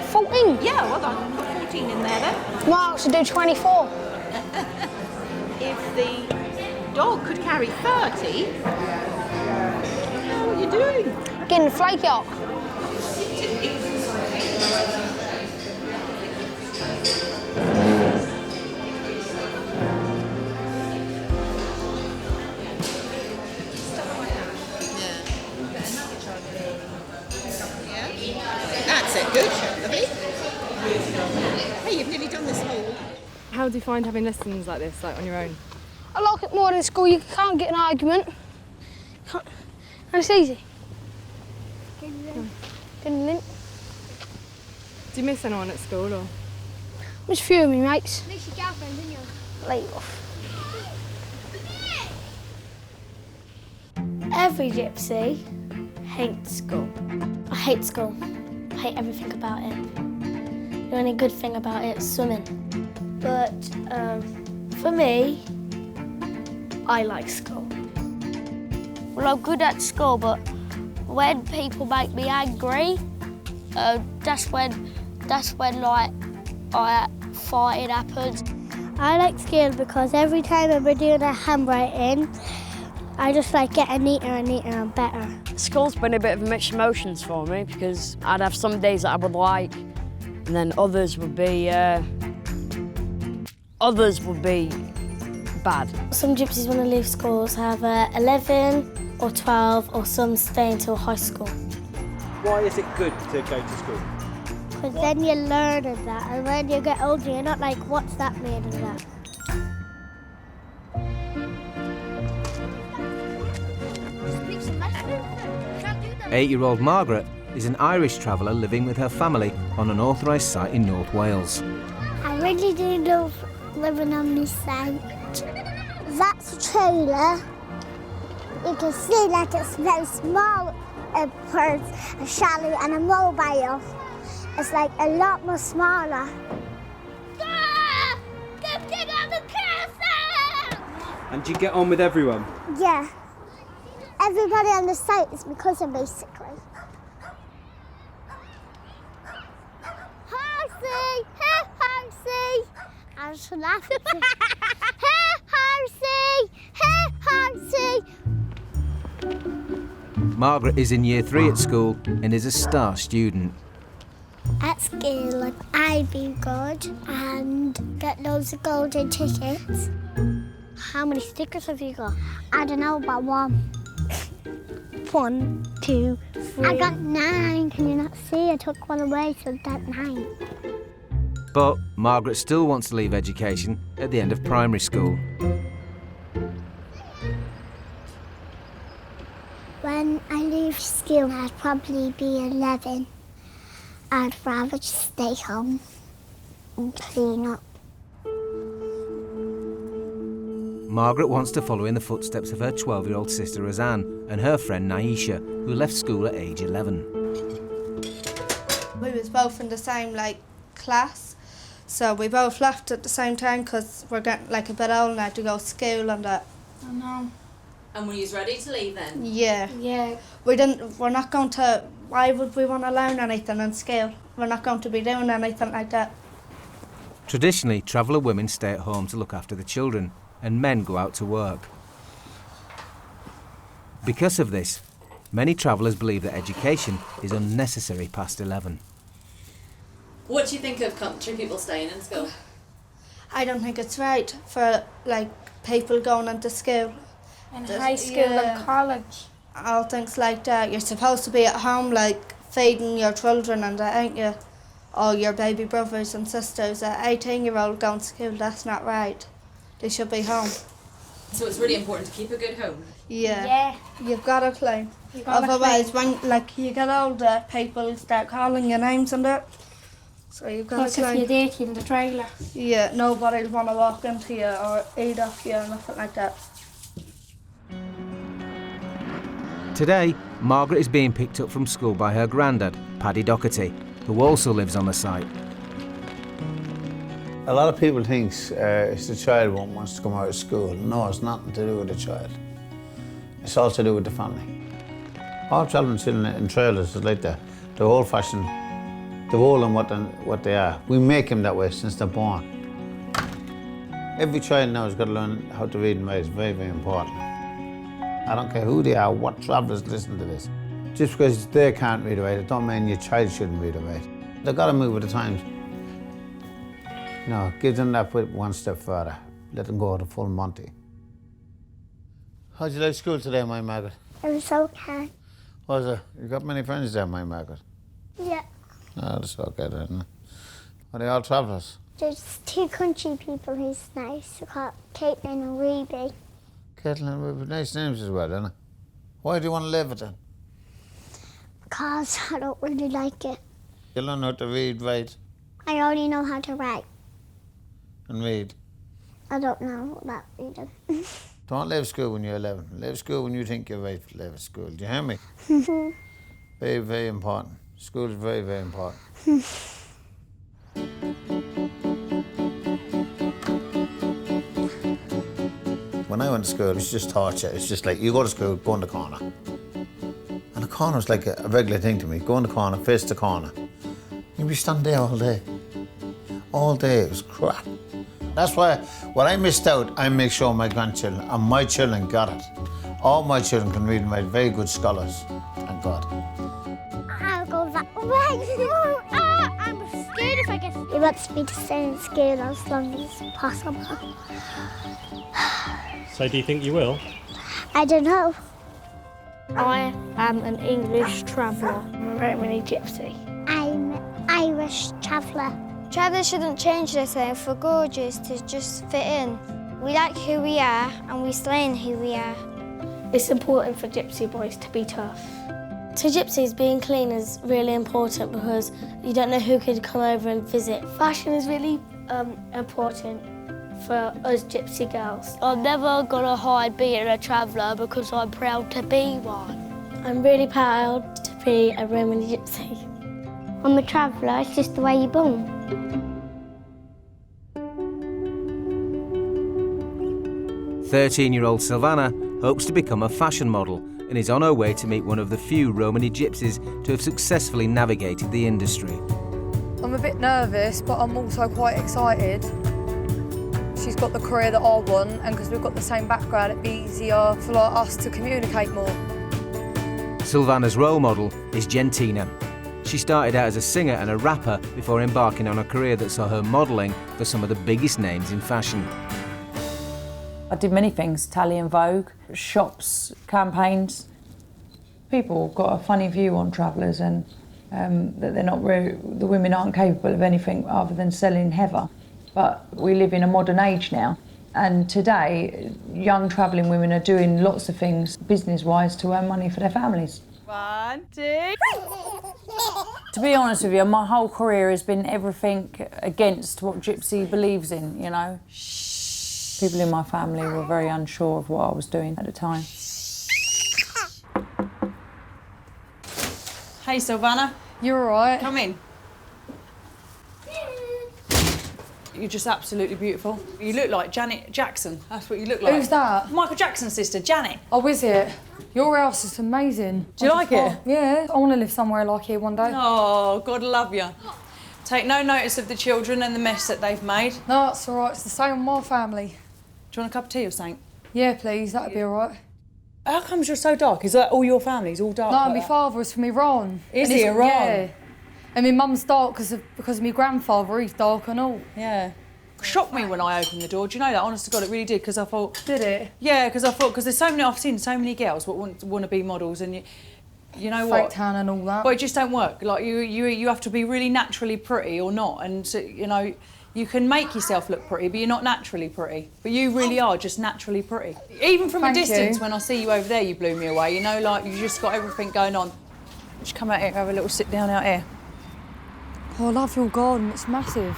14. Yeah, well, I'll put 14 in there then. No, I should do 24. If the dog could carry 30, how are you doing? Getting flaky up. That's it, good, lovely. Hey, you've nearly done this whole. How do you find having lessons like this, like on your own? I like it more than school. You can't get an argument. And it's easy. Getting lint. Do you miss anyone at school or? There's a few of me mates. Miss your girlfriend, didn't you? Late off. Every gypsy hates school. I hate school. I hate everything about it. The only good thing about it is swimming. But for me, I like school. Well, I'm good at school, but when people make me angry, that's when like fighting happens. I like school because every time I'm doing a handwriting, I just like getting neater and neater and better. School's been a bit of mixed emotions for me because I'd have some days that I would like, and then others would be bad. Some gypsies when they leave schools have 11 or 12 or some stay until high school. Why is it good to go to school? Because then you learn of that, and when you get older, you're not like, what's that made of that? 8-year-old Margaret is an Irish traveller living with her family on an authorised site in North Wales. I really do love living on this site. That's a trailer. You can see that it's very small for a chalet and a mobile. It's like a lot more smaller. And do you get on with everyone? Yeah. Everybody on the site is my cousin, basically. Horsey! Hey, Horsey! I was laughing. Hey, Horsey! Hey, Horsey! Margaret is in year 3 at school and is a star student. At school, I'd be good and get loads of golden tickets. How many stickers have you got? I don't know, about 1. 1, 2, 3. I got 9. Can you not see? I took one away, so that's 9. But Margaret still wants to leave education at the end of primary school. When I leave school, I'd probably be 11. I'd rather just stay home and clean up. Margaret wants to follow in the footsteps of her 12-year-old sister Roseanne and her friend Naisha, who left school at age 11. We was both in the same class, so we both left at the same time because we're getting a bit old now to go to school and that. I know. And were you ready to leave then? Yeah. Yeah. We're not going to. Why would we want to learn anything in school? We're not going to be doing anything like that. Traditionally, traveller women stay at home to look after the children, and men go out to work. Because of this, many travellers believe that education is unnecessary past 11. What do you think of country people staying in school? I don't think it's right for people going into school. And high school and college. All things like that. You're supposed to be at home feeding your children and that, ain't you? Or your baby brothers and sisters. An 18-year-old going to school, that's not right. They should be home. So it's really important to keep a good home? Yeah. Yeah. You've got to clean. Otherwise, when you get older, people start calling your names and that. So you've got to clean. If you're dirty in the trailer. Yeah, nobody will want to walk into you or eat off you or nothing like that. Today, Margaret is being picked up from school by her granddad, Paddy Doherty, who also lives on the site. A lot of people think it's the child who wants to come out of school. No, it's nothing to do with the child. It's all to do with the family. All children sitting in trailers is like that. The old-fashioned, the old and what they are. We make them that way since they're born. Every child now has got to learn how to read and write. It's very, very important. I don't care who they are, what travellers listen to this. Just because they can't read or write, it don't mean your child shouldn't read or write. They've got to move with the times. No, give them that one step further. Let them go to full Monty. How'd you like school today, my Margaret? It was okay. Was it? You got many friends there, my Margaret? Yeah. No, that's okay then, isn't it? Are they all travellers? There's 2 country people who's nice. We've got Caitlin and Ruby. Caitlin and Ruby, nice names as well, isn't it? Why do you want to live with them? Because I don't really like it. You learn how to read, write, I only know how to write. and read. I don't know about reading. Don't leave school when you're 11. Leave school when you think you're right to leave school. Do you hear me? Very, very important. School is very, very important. When I went to school, it was just torture. It's just like, you go to school, go in the corner. And the corner was like a regular thing to me. Go in the corner, face the corner. You'd be standing there all day. All day, it was crap. That's why, when I missed out, I make sure my grandchildren and my children got it. All my children can read and write, very good scholars, thank God. I'll go that way. I'm scared if I get... He wants me to stay in school as long as possible. So do you think you will? I don't know. I am an English traveller. I'm a Romany Gypsy. I'm an Irish traveller. Travellers shouldn't change their thing for gorgeous to just fit in. We like who we are and we stay in who we are. It's important for Gypsy boys to be tough. To gypsies, being clean is really important because you don't know who could come over and visit. Fashion is really important for us Gypsy girls. I'm never gonna hide being a traveller because I'm proud to be one. I'm really proud to be a Romany Gypsy. I'm a traveller, it's just the way you're born. 13-year-old Silvana hopes to become a fashion model and is on her way to meet one of the few Romany gypsies to have successfully navigated the industry. I'm a bit nervous, but I'm also quite excited. She's got the career that I want, and because we've got the same background, it'd be easier for us to communicate more. Silvana's role model is Gentina. She started out as a singer and a rapper before embarking on a career that saw her modelling for some of the biggest names in fashion. I did many things, Italian Vogue, shops, campaigns. People have got a funny view on travellers and that they're not really, the women aren't capable of anything other than selling heather. But we live in a modern age now, and today young travelling women are doing lots of things business-wise to earn money for their families. 1, 2. To be honest with you, my whole career has been everything against what Gypsy believes in, you know. People in my family were very unsure of what I was doing at the time. Hey, Silvana. You're all right. Come in. You're just absolutely beautiful. You look like Janet Jackson. That's what you look like. Who's that? Michael Jackson's sister, Janet. Oh, is it? Your house is amazing. Do you like it? Yeah. I want to live somewhere like here one day. Oh, God love you. Take no notice of the children and the mess that they've made. No, it's all right. It's the same with my family. Do you want a cup of tea or something? Yeah, please. That'd be all right. How comes you're so dark? Is that all your family's all dark? No, like my that? father was from Iran. Is And he he's- Iran? Yeah. And my mum's dark because of my grandfather. He's dark and all. Yeah. Shocked me when I opened the door. Do you know that? Honest to God, it really did. Because I thought. Did it? Yeah, because I thought because there's so many. I've seen so many girls that want to be models, and you know Fake what? tan and all that. But it just don't work. Like you have to be really naturally pretty or not, and so, you know. You can make yourself look pretty, but you're not naturally pretty. But you really are just naturally pretty. Even from Thank a distance, you. when I see you over there, you blew me away. You know, like you've just got everything going on. Just come out here, have a little sit down out here. Oh, I love your garden. It's massive.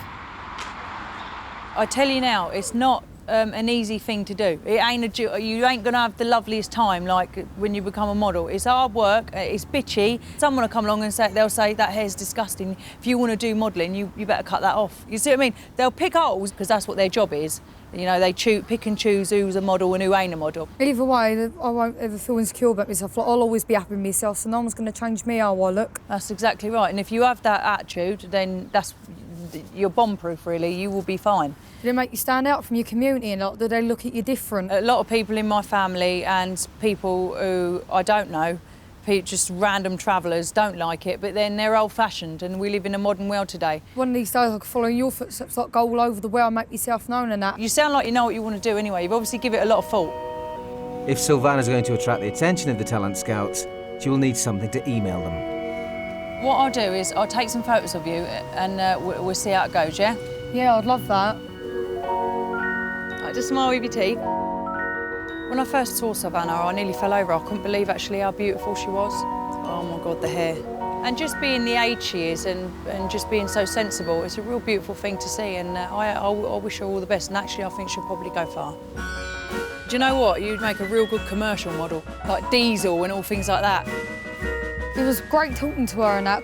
I tell you now, it's not an easy thing to do. You ain't going to have the loveliest time like when you become a model. It's hard work, it's bitchy. Someone will come along and they'll say, that hair's disgusting. If you want to do modelling, you better cut that off. You see what I mean? They'll pick holes because that's what their job is. You know, they pick and choose who's a model and who ain't a model. Either way, I won't ever feel insecure about myself. Like, I'll always be happy with myself, so no one's going to change me how I look. That's exactly right. And if you have that attitude, then you're bomb-proof, really. You will be fine. Do they make you stand out from your community and do they look at you different? A lot of people in my family and people who I don't know, just random travellers, don't like it, but then they're old-fashioned and we live in a modern world today. One of these days I could follow in your footsteps, like go all over the world, make yourself known and that. You sound like you know what you want to do anyway. You've obviously given it a lot of thought. If Sylvana's going to attract the attention of the talent scouts, she will need something to email them. What I'll do is I'll take some photos of you and we'll see how it goes, yeah? Yeah, I'd love that. Right, just smile with your teeth. When I first saw Savannah, I nearly fell over. I couldn't believe actually how beautiful she was. Oh my God, the hair. And just being the age she is and just being so sensible, it's a real beautiful thing to see, and I wish her all the best, and actually I think she'll probably go far. Do you know what? You'd make a real good commercial model, like Diesel and all things like that. It was great talking to her and that.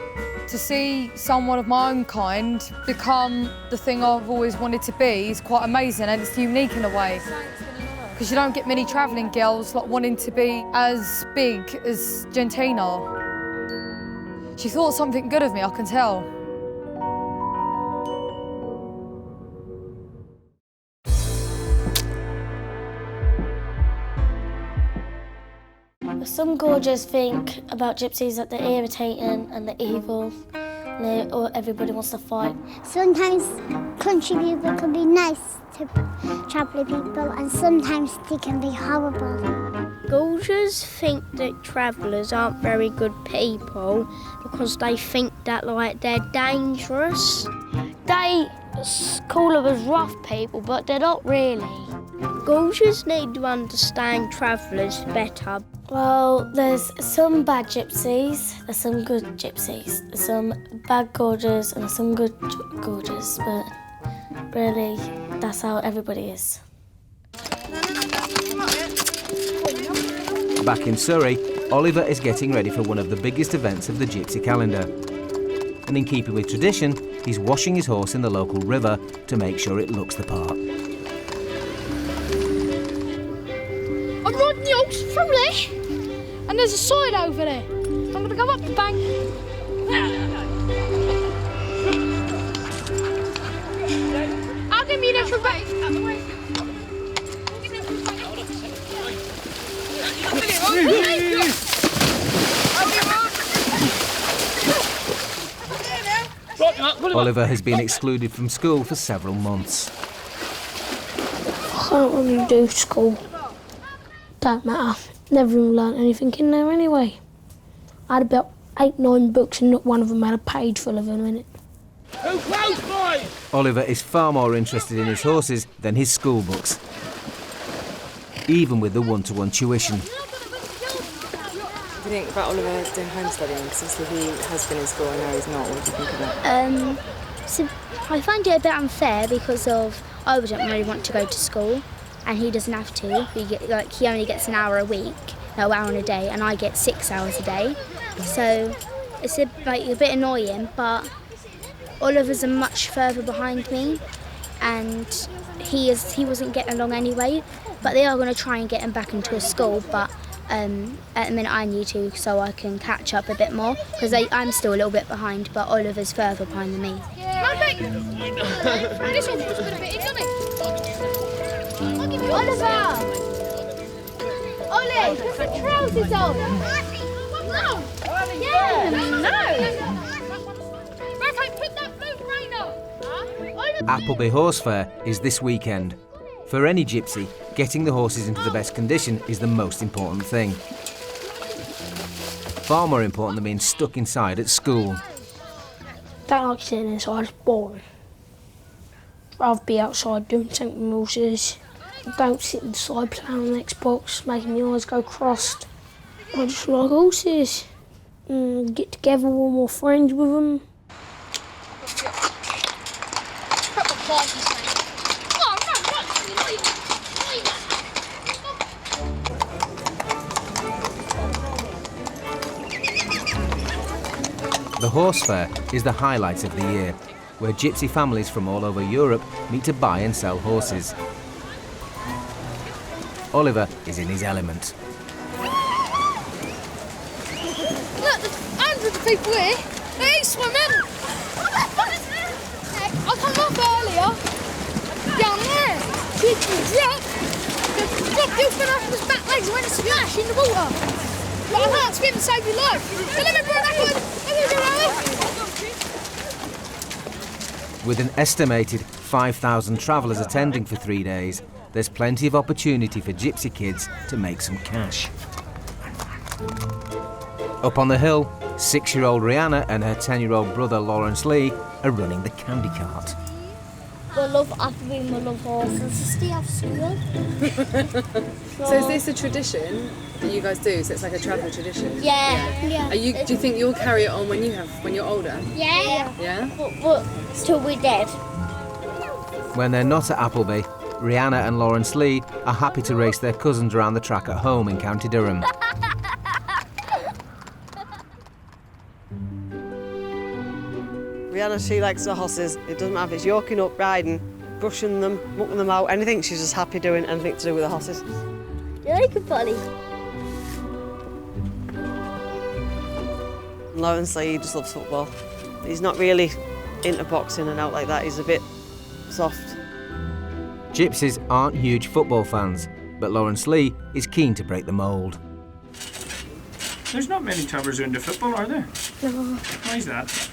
To see someone of my own kind become the thing I've always wanted to be is quite amazing, and it's unique in a way. Because you don't get many travelling girls like wanting to be as big as Gentina. She thought something good of me, I can tell. Some gorgeous think about gypsies that they're irritating and they're evil, or everybody wants to fight. Sometimes country people can be nice to travelling people, and sometimes they can be horrible. Gorgeous think that travellers aren't very good people because they think that they're dangerous. They call them as rough people, but they're not really. Gorgeous need to understand travellers better. Well, there's some bad gypsies, there's some good gypsies. There's some bad gorges and there's some good gorges, but really, that's how everybody is. Back in Surrey, Oliver is getting ready for one of the biggest events of the Gypsy calendar. And in keeping with tradition, he's washing his horse in the local river to make sure it looks the part. I'm riding the horse from there, and there's a side over there. I'm going to go up the bank. I'll give you the extra bait. Out the way. Oliver has been excluded from school for several months. I don't really do school. Don't matter. Never even learnt anything in there anyway. I had about 8-9 books and not one of them had a page full of them in it. Oliver is far more interested in his horses than his school books, even with the one-to-one tuition. What do you think about Oliver doing home studying? Because obviously he has been in school and now he's not. What do you think of that? So I find it a bit unfair because I don't really want to go to school, and he doesn't have to. He only gets an hour a week, no, hour in a day, and I get 6 hours a day. So it's a bit annoying, but Oliver's much further behind me, and he wasn't getting along anyway. But they are going to try and get him back into a school, but at the minute I need to, so I can catch up a bit more, because I'm still a little bit behind, but Oliver's further behind than me. This one was a bit in, doesn't it? I'll give you Oliver! Ollie, put the trousers on! No! Yeah! No! Okay, put that blue rain on! Appleby Horse Fair is this weekend. For any gypsy, getting the horses into the best condition is the most important thing. Far more important than being stuck inside at school. Don't like sitting inside, it's boring. I'd rather be outside doing something with horses. Don't sit inside playing on the Xbox, making your eyes go crossed. I just like horses. Get together with more friends with them. The horse fair is the highlight of the year, where gypsy families from all over Europe meet to buy and sell horses. Oliver is in his element. Look, there's hundreds of people here. They're swimming. I come up earlier. Down there. People dropped. The open up his back legs and went to splash in the water. But I can't swim to save your life. So let me bring that one. With an estimated 5,000 travellers attending for 3 days, there's plenty of opportunity for gypsy kids to make some cash. Up on the hill, 6-year-old Rihanna and her 10-year-old brother Lawrence Lee are running the candy cart. I love Appleby, I love horses. To stay off school. So is this a tradition that you guys do? So it's like a travel tradition? Yeah. Do you think you'll carry it on when you're older? Yeah. Yeah? But till we're dead. When they're not at Appleby, Rihanna and Lawrence Lee are happy to race their cousins around the track at home in County Durham. Rihanna, she likes the horses. It doesn't matter if it's yoking up, riding, brushing them, mucking them out, anything. She's just happy doing anything to do with the horses. You like it, Polly? Lawrence Lee, he just loves football. He's not really into boxing and out like that. He's a bit soft. Gypsies aren't huge football fans, but Lawrence Lee is keen to break the mould. There's not many travellers who are into football, are there? No. Why is that?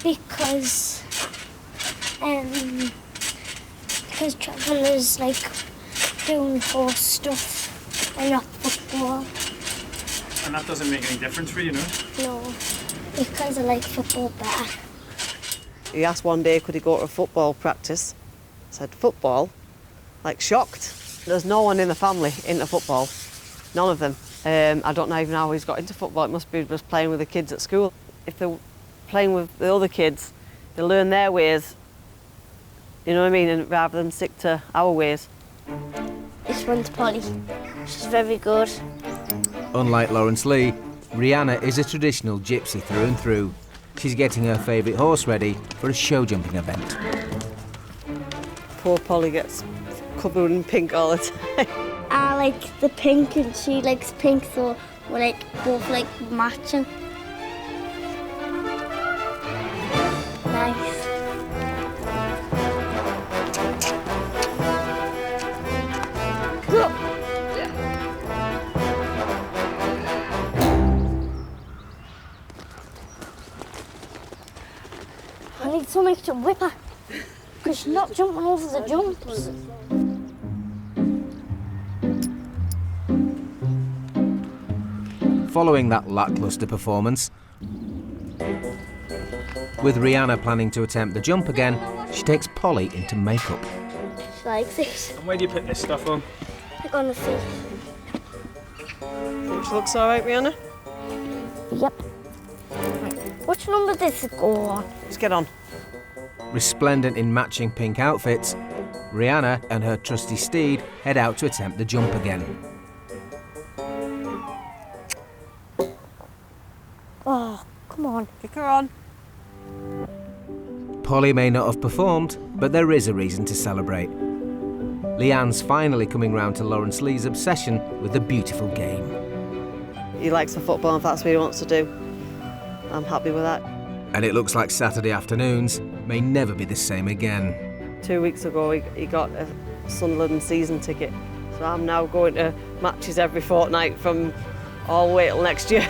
Because travellers like doing horse stuff and not football. And that doesn't make any difference for you, no? No, because I like football better. He asked one day, could he go to a football practice? I said, football? Like, shocked. There's no one in the family into football. None of them. I don't know even how he's got into football. It must be just playing with the kids at school. If they're playing with the other kids, they learn their ways, you know what I mean, and rather than stick to our ways. This one's Polly. She's very good. Unlike Lawrence Lee, Rihanna is a traditional gypsy through and through. She's getting her favourite horse ready for a show jumping event. Poor Polly gets covered in pink all the time. I like the pink and she likes pink, so we're like both like matching. Nice. Go. I need something to whip her, because she's not jumping over the jumps. Following that lacklustre performance, with Rihanna planning to attempt the jump again, she takes Polly into makeup. She likes it. And where do you put this stuff on? Like on the face. Think she looks all right, Rihanna? Yep. Which number does it go on? Just get on. Resplendent in matching pink outfits, Rihanna and her trusty steed head out to attempt the jump again. Oh, come on. Kick her on. Polly may not have performed, but there is a reason to celebrate. Leanne's finally coming round to Lawrence Lee's obsession with the beautiful game. He likes the football, if that's what he wants to do. I'm happy with that. And it looks like Saturday afternoons may never be the same again. 2 weeks ago, he got a Sunderland season ticket. So I'm now going to matches every fortnight from all the way till next year.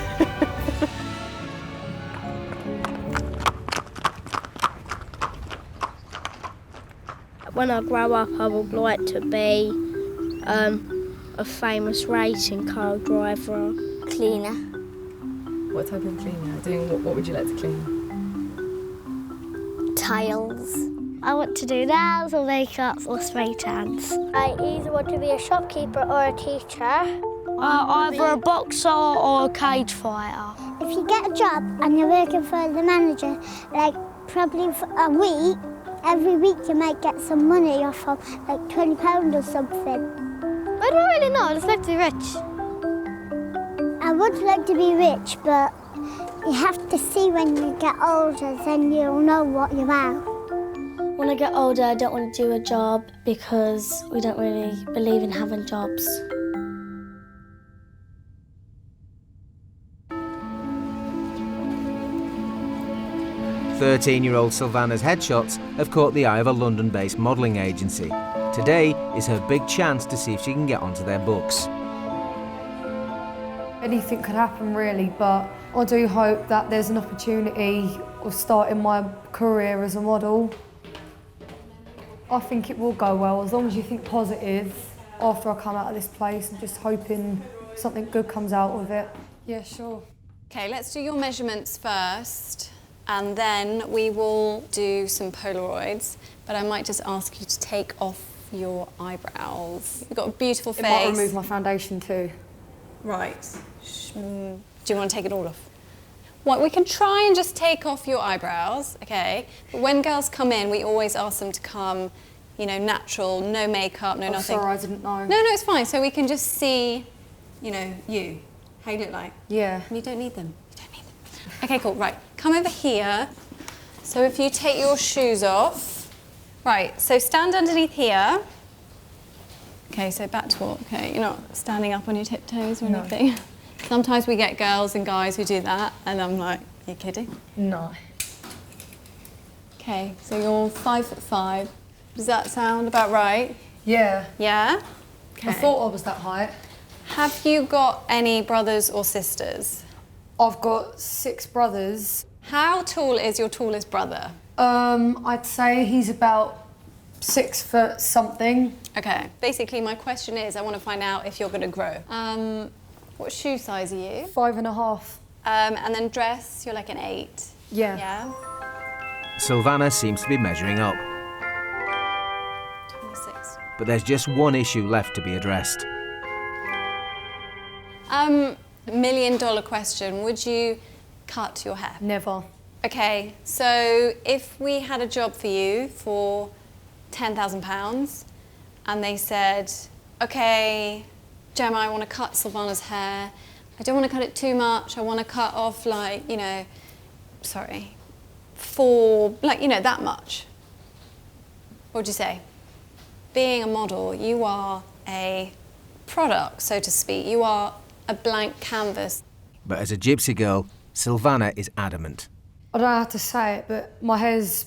When I grow up, I would like to be a famous racing car driver. Cleaner. What type of cleaner? What would you like to clean? Tiles. I want to do nails or makeup or spray tans. I either want to be a shopkeeper or a teacher. Either a boxer or a cage fighter. If you get a job and you're working for the manager, like probably for a week, every week you might get some money off of like £20 or something. I don't really know, I'd just like to be rich. I would like to be rich, but You have to see when you get older, then you'll know what you are. When I get older, I don't want to do a job because we don't really believe in having jobs. "13-year-old Sylvana's headshots have caught the eye of a London-based modelling agency. Today is her big chance to see if she can get onto their books. Anything could happen really, but I do hope that there's an opportunity of starting my career as a model. I think it will go well, as long as you think positive after I come out of this place. I'm just hoping something good comes out of it. Yeah, sure. Okay, let's do your measurements first, and then we will do some Polaroids, but I might just ask you to take off your eyebrows. You've got a beautiful face. It might remove my foundation too. Right. Do you want to take it all off? Well, we can try and just take off your eyebrows, okay? But when girls come in, we always ask them to come, you know, natural, no makeup, no nothing. Sorry, I didn't know. No, it's fine. So we can just see, you know, you, how you look like. Yeah. You don't need them. You don't need them. Okay, cool. Right, come over here. So if you take your shoes off. Right, so stand underneath here. Okay, so back to what? Okay, you're not standing up on your tiptoes or anything? Sometimes we get girls and guys who do that, and I'm like, are you kidding? No. Okay, so you're 5'5". Does that sound about right? Yeah. Yeah? Okay. I thought I was that height. Have you got any brothers or sisters? I've got 6 brothers. How tall is your tallest brother? I'd say he's about 6 foot something. Okay. Basically, my question is, I want to find out if you're going to grow. What shoe size are you? 5.5. And then dress, you're like an 8. Yeah. Yeah? Sylvana seems to be measuring up. 26. But there's just one issue left to be addressed. $1 million question. Would you cut your hair? Never. Okay, so if we had a job for you for £10,000 and they said, okay, Gemma, I want to cut Sylvana's hair. I don't want to cut it too much. I want to cut off like, you know, sorry, 4, like, you know, that much. What would you say? Being a model, you are a product, so to speak. You are a blank canvas. But as a gypsy girl, Sylvana is adamant. I don't know how to say it, but my hair's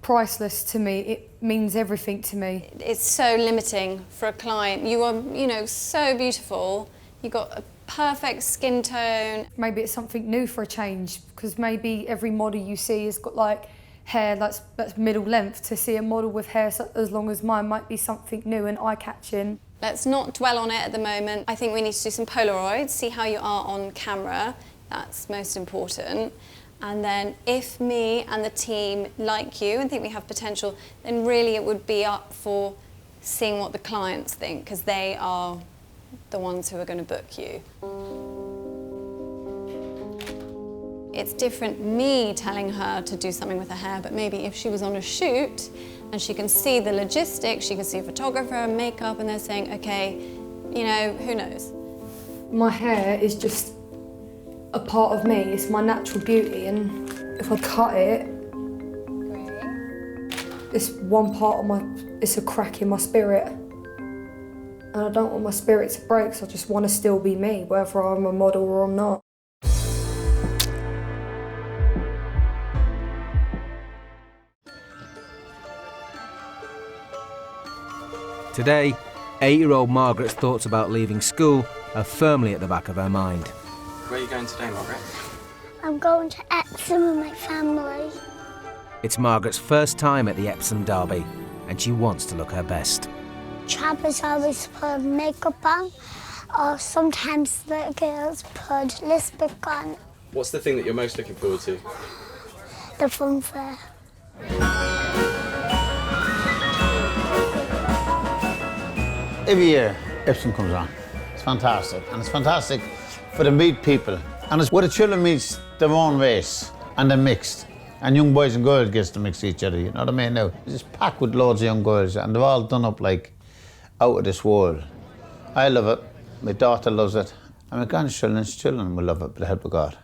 priceless to me. It means everything to me. It's so limiting for a client. You are, you know, so beautiful. You've got a perfect skin tone. Maybe it's something new for a change, because maybe every model you see has got like hair that's middle length. To see a model with hair as long as mine might be something new and eye-catching. Let's not dwell on it at the moment. I think we need to do some Polaroids, see how you are on camera. That's most important. And then if me and the team like you and think we have potential, then really it would be up for seeing what the clients think, because they are the ones who are going to book you. It's different me telling her to do something with her hair, but maybe if she was on a shoot and she can see the logistics, she can see a photographer and makeup, and they're saying, okay, you know, who knows? My hair is just a part of me. It's my natural beauty, and if I cut it, it's one part of my, it's a crack in my spirit. And I don't want my spirit to break, so I just want to still be me, whether I'm a model or I'm not. Today, 8-year-old Margaret's thoughts about leaving school are firmly at the back of her mind. Where are you going today, Margaret? I'm going to Epsom with my family. It's Margaret's first time at the Epsom Derby, and she wants to look her best. Trappers always put makeup on, or sometimes the girls put lipstick on. What's the thing that you're most looking forward to? The fun fair. Every year, Epsom comes on. It's fantastic, and it's fantastic for to meet people. And it's where the children meet their own race, and they're mixed. And young boys and girls get to mix each other, you know what I mean? Now, it's just packed with loads of young girls, and they're all done up like out of this world. I love it, my daughter loves it, and my grandchildren's children will love it with the help of God.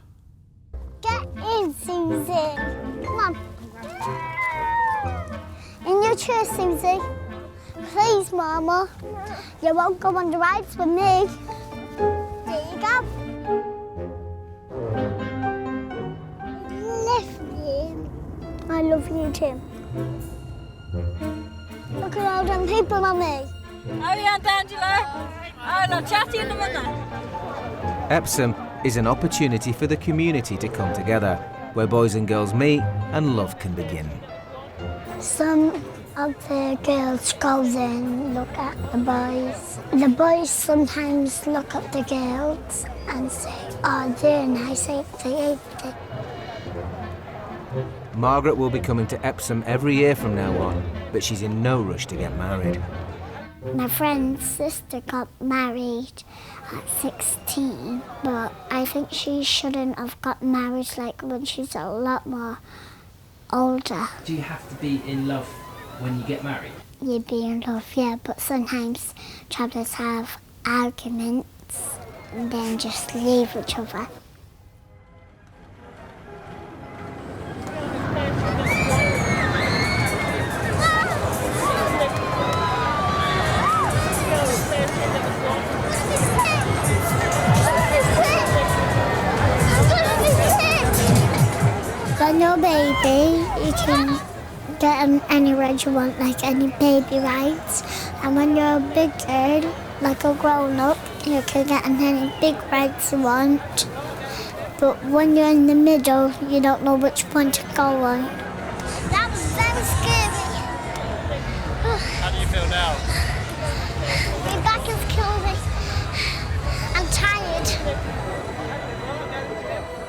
wheelchair, Susie. Please, Mama. You won't go on the rides with me. There you go. Lift you. I love you too. Look at all them people on me. How are you, Aunt Angela? I'll chat to you in a minute. Epsom is an opportunity for the community to come together, where boys and girls meet and love can begin. Some of the girls go and look at the boys. The boys sometimes look at the girls and say, oh, they're nice, ain't they? Margaret will be coming to Epsom every year from now on, but she's in no rush to get married. My friend's sister got married at 16, but I think she shouldn't have got married like when she's a lot more older. Do you have to be in love when you get married? You'd be in love, yeah, but sometimes travellers have arguments and then just leave each other. When you're a baby, you can get on any ride you want, like any baby rides. And when you're a big girl, like a grown-up, you can get on any big rides you want. But when you're in the middle, you don't know which one to go on. That was very scary. How do you feel now? My back is killing me. I'm tired.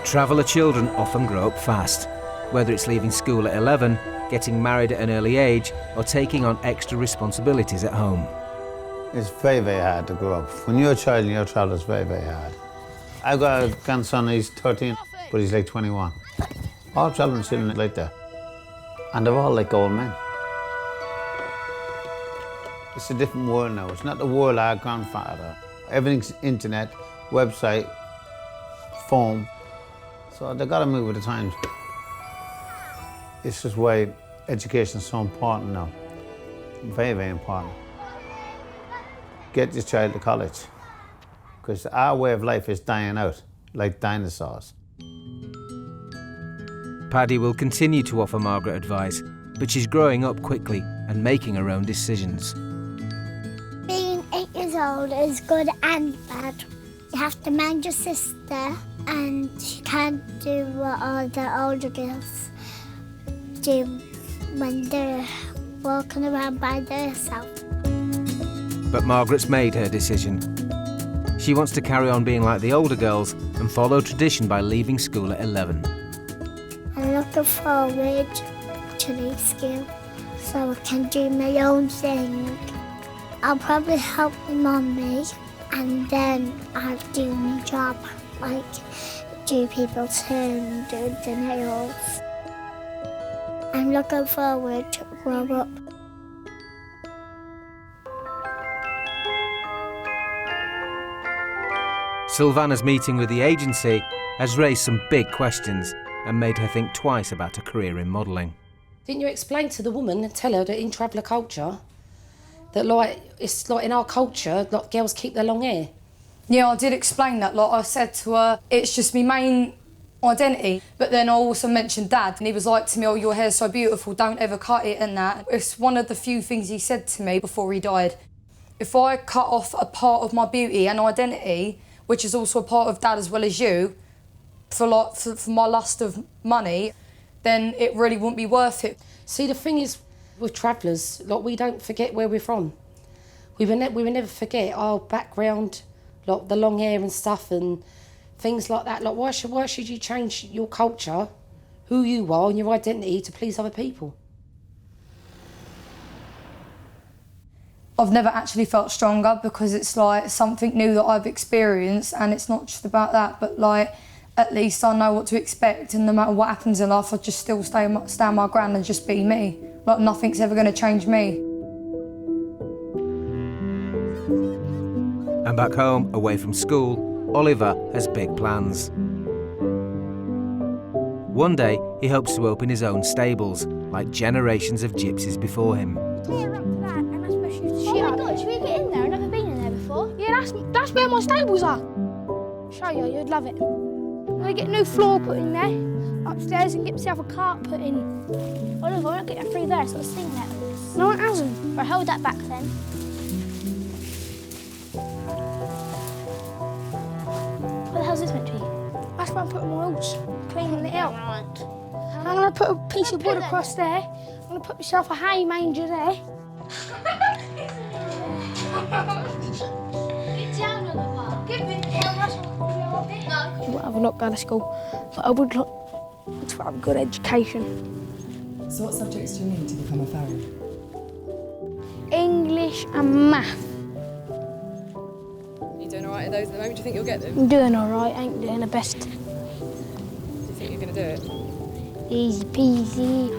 Traveller children often grow up fast, whether it's leaving school at 11, getting married at an early age, or taking on extra responsibilities at home. It's very, very hard to grow up. When you're a child and you're a traveller, it's very, very hard. I've got a grandson, he's 13, but he's like 21. All children children like that. And they're all like old men. It's a different world now. It's not the world our grandfather. Everything's internet, website, phone. So they've got to move with the times. This is why education is so important now. Very, very important. Get your child to college, because our way of life is dying out, like dinosaurs. Paddy will continue to offer Margaret advice, but she's growing up quickly and making her own decisions. Being 8 years old is good and bad. You have to mind your sister, and you can't do what all the older girls do when they're walking around by themselves. But Margaret's made her decision. She wants to carry on being like the older girls and follow tradition by leaving school at 11. I'm looking forward to leave school so I can do my own thing. I'll probably help my mummy, and then I'll do my job, like do people's hair and do the nails. I'm looking forward to grow up. Sylvana's meeting with the agency has raised some big questions and made her think twice about a career in modelling. Didn't you explain to the woman and tell her that in traveller culture, that like it's like in our culture, like girls keep their long hair? Yeah, I did explain that. Like I said to her, it's just my main identity. But then I also mentioned Dad, and he was like to me, oh, your hair's so beautiful, don't ever cut it and that. It's one of the few things he said to me before he died. If I cut off a part of my beauty and identity, which is also a part of Dad as well as you, for my lust of money, then it really wouldn't be worth it. See, the thing is, with travellers, like we don't forget where we're from. We would never forget our background, like the long hair and stuff and things like that. Like why should you change your culture, who you are and your identity to please other people? I've never actually felt stronger because it's like something new that I've experienced, and it's not just about that, but like at least I know what to expect, and no matter what happens in life, I just still stand my ground and just be me. Like nothing's ever going to change me. And back home, away from school, Oliver has big plans. One day, he hopes to open his own stables, like generations of gypsies before him. Shit up. Should we get in there? I've never been in there before. Yeah, that's where my stables are. Show you, you'd love it. I get a new floor put in there, upstairs, and get myself a cart put in. Oh look, I won't get a free there, so I'll sing that. No, it hasn't. Right, hold that back then. What the hell's this meant to be? That's where I'm putting my horse, cleaning it out. Right. I'm going to put a piece of wood across there. I'm going to put myself a hay manger there. I've not gone to school, but I would like to have a good education. So what subjects do you need to become a farrier? English and math. You doing all right at those at the moment? Do you think you'll get them? I'm doing all right, ain't doing the best. Do you think you're going to do it? Easy peasy.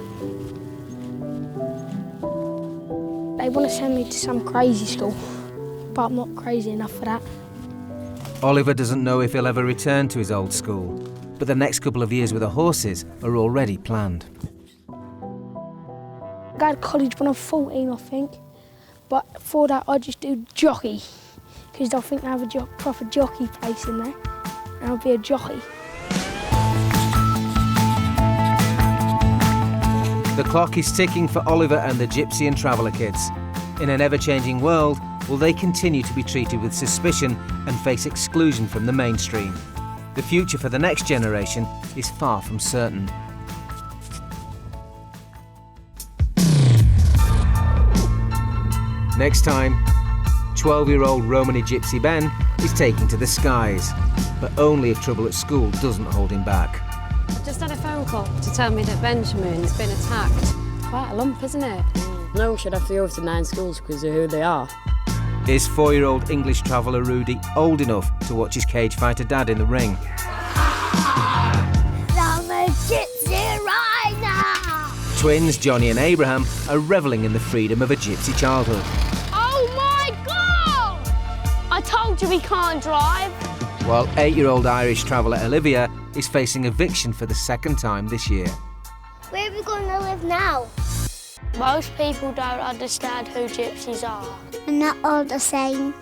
They want to send me to some crazy school, but I'm not crazy enough for that. Oliver doesn't know if he'll ever return to his old school, but the next couple of years with the horses are already planned. I go to college when I'm 14, I think, but for that I just do jockey, because I think they have a proper jockey place in there, and I'll be a jockey. The clock is ticking for Oliver and the Gypsy and Traveller kids. In an ever-changing world, will they continue to be treated with suspicion and face exclusion from the mainstream? The future for the next generation is far from certain. Next time, 12-year-old Romany Gypsy Ben is taken to the skies, but only if trouble at school doesn't hold him back. I just had a phone call to tell me that Benjamin's been attacked. Quite a lump, isn't it? No one should have to go to 9 schools because of who they are. Is 4-year-old English traveller Rudy old enough to watch his cage fighter dad in the ring? I'm a gypsy right now! Twins Johnny and Abraham are revelling in the freedom of a gypsy childhood. Oh my God! I told you we can't drive. While 8-year-old Irish traveller Olivia is facing eviction for the second time this year. Where are we going to live now? Most people don't understand who gypsies are. We're not all the same.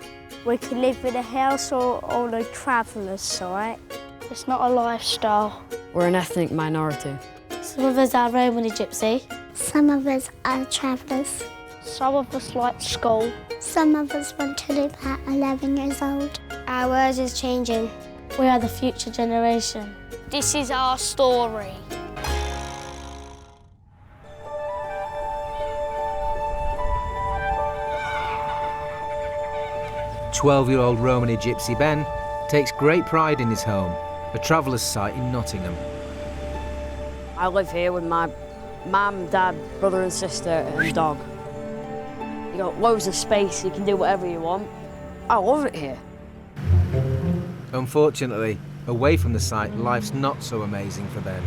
We can live in a house or on a traveller's site. It's not a lifestyle. We're an ethnic minority. Some of us are Romany Gypsy. Some of us are travellers. Some of us like school. Some of us want to live at 11 years old. Our world is changing. We are the future generation. This is our story. "12-year-old Romany Gypsy Ben takes great pride in his home, a traveller's site in Nottingham. I live here with my mum, dad, brother and sister and dog. You got loads of space, you can do whatever you want. I love it here. Unfortunately, away from the site, life's not so amazing for Ben.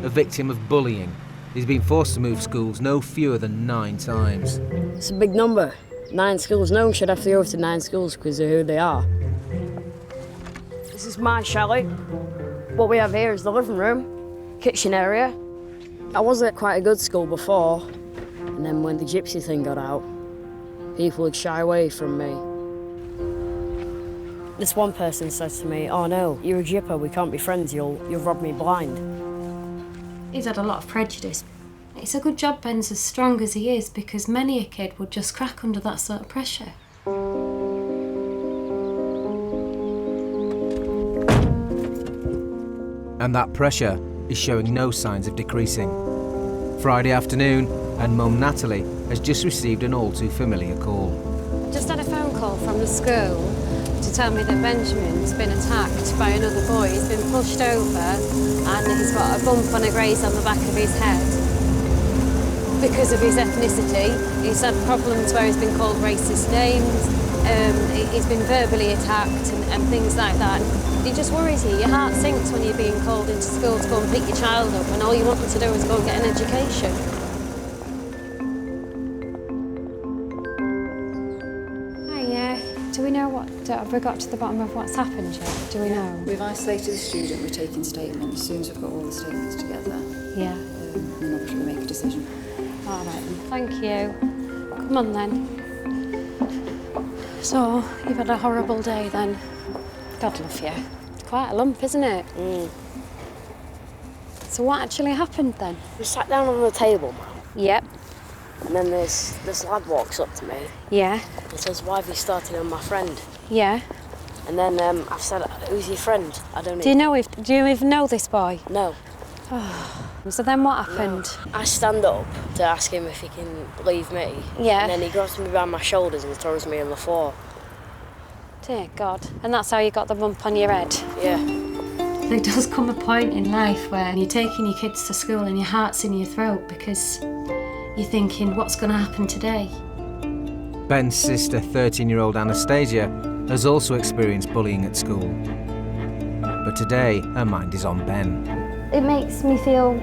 A victim of bullying, he's been forced to move schools no fewer than 9 times. It's a big number. 9 schools. No one should have to go to 9 schools because of who they are. This is my chalet. What we have here is the living room, kitchen area. I was at quite a good school before, and then when the gypsy thing got out, people would shy away from me. This one person said to me, "Oh no, you're a gypper, we can't be friends, you'll rob me blind." He's had a lot of prejudice. It's a good job Ben's as strong as he is, because many a kid would just crack under that sort of pressure. And that pressure is showing no signs of decreasing. Friday afternoon, and Mum Natalie has just received an all too familiar call. Just had a phone call from the school to tell me that Benjamin's been attacked by another boy. He's been pushed over and he's got a bump and a graze on the back of his head. Because of his ethnicity, he's had problems where he's been called racist names, he's been verbally attacked and things like that. It just worries you. Your heart sinks when you're being called into school to go and pick your child up and all you want them to do is go and get an education. Do we know what, have we got to the bottom of what's happened yet? Do we know? We've isolated the student, we're taking statements. As soon as we've got all the statements together, Yeah. and then obviously make a decision. All right then. Thank you. Come on then. So, you've had a horrible day then. God love you. It's quite a lump, isn't it? So what actually happened then? We sat down on the table, Mum. Yep. And then this lad walks up to me. Yeah. And says, "Why have you started on my friend?" Yeah. And then I've said, "Who's your friend?" I don't Do you even know this boy? No. So then what happened? I stand up to ask him if he can leave me. Yeah. And then he grabs me by my shoulders and throws me on the floor. Dear God. And that's how you got the bump on your head? Yeah. There does come a point in life where you're taking your kids to school and your heart's in your throat because you're thinking, what's going to happen today? Ben's sister, 13-year-old Anastasia, has also experienced bullying at school. But today, her mind is on Ben. It makes me feel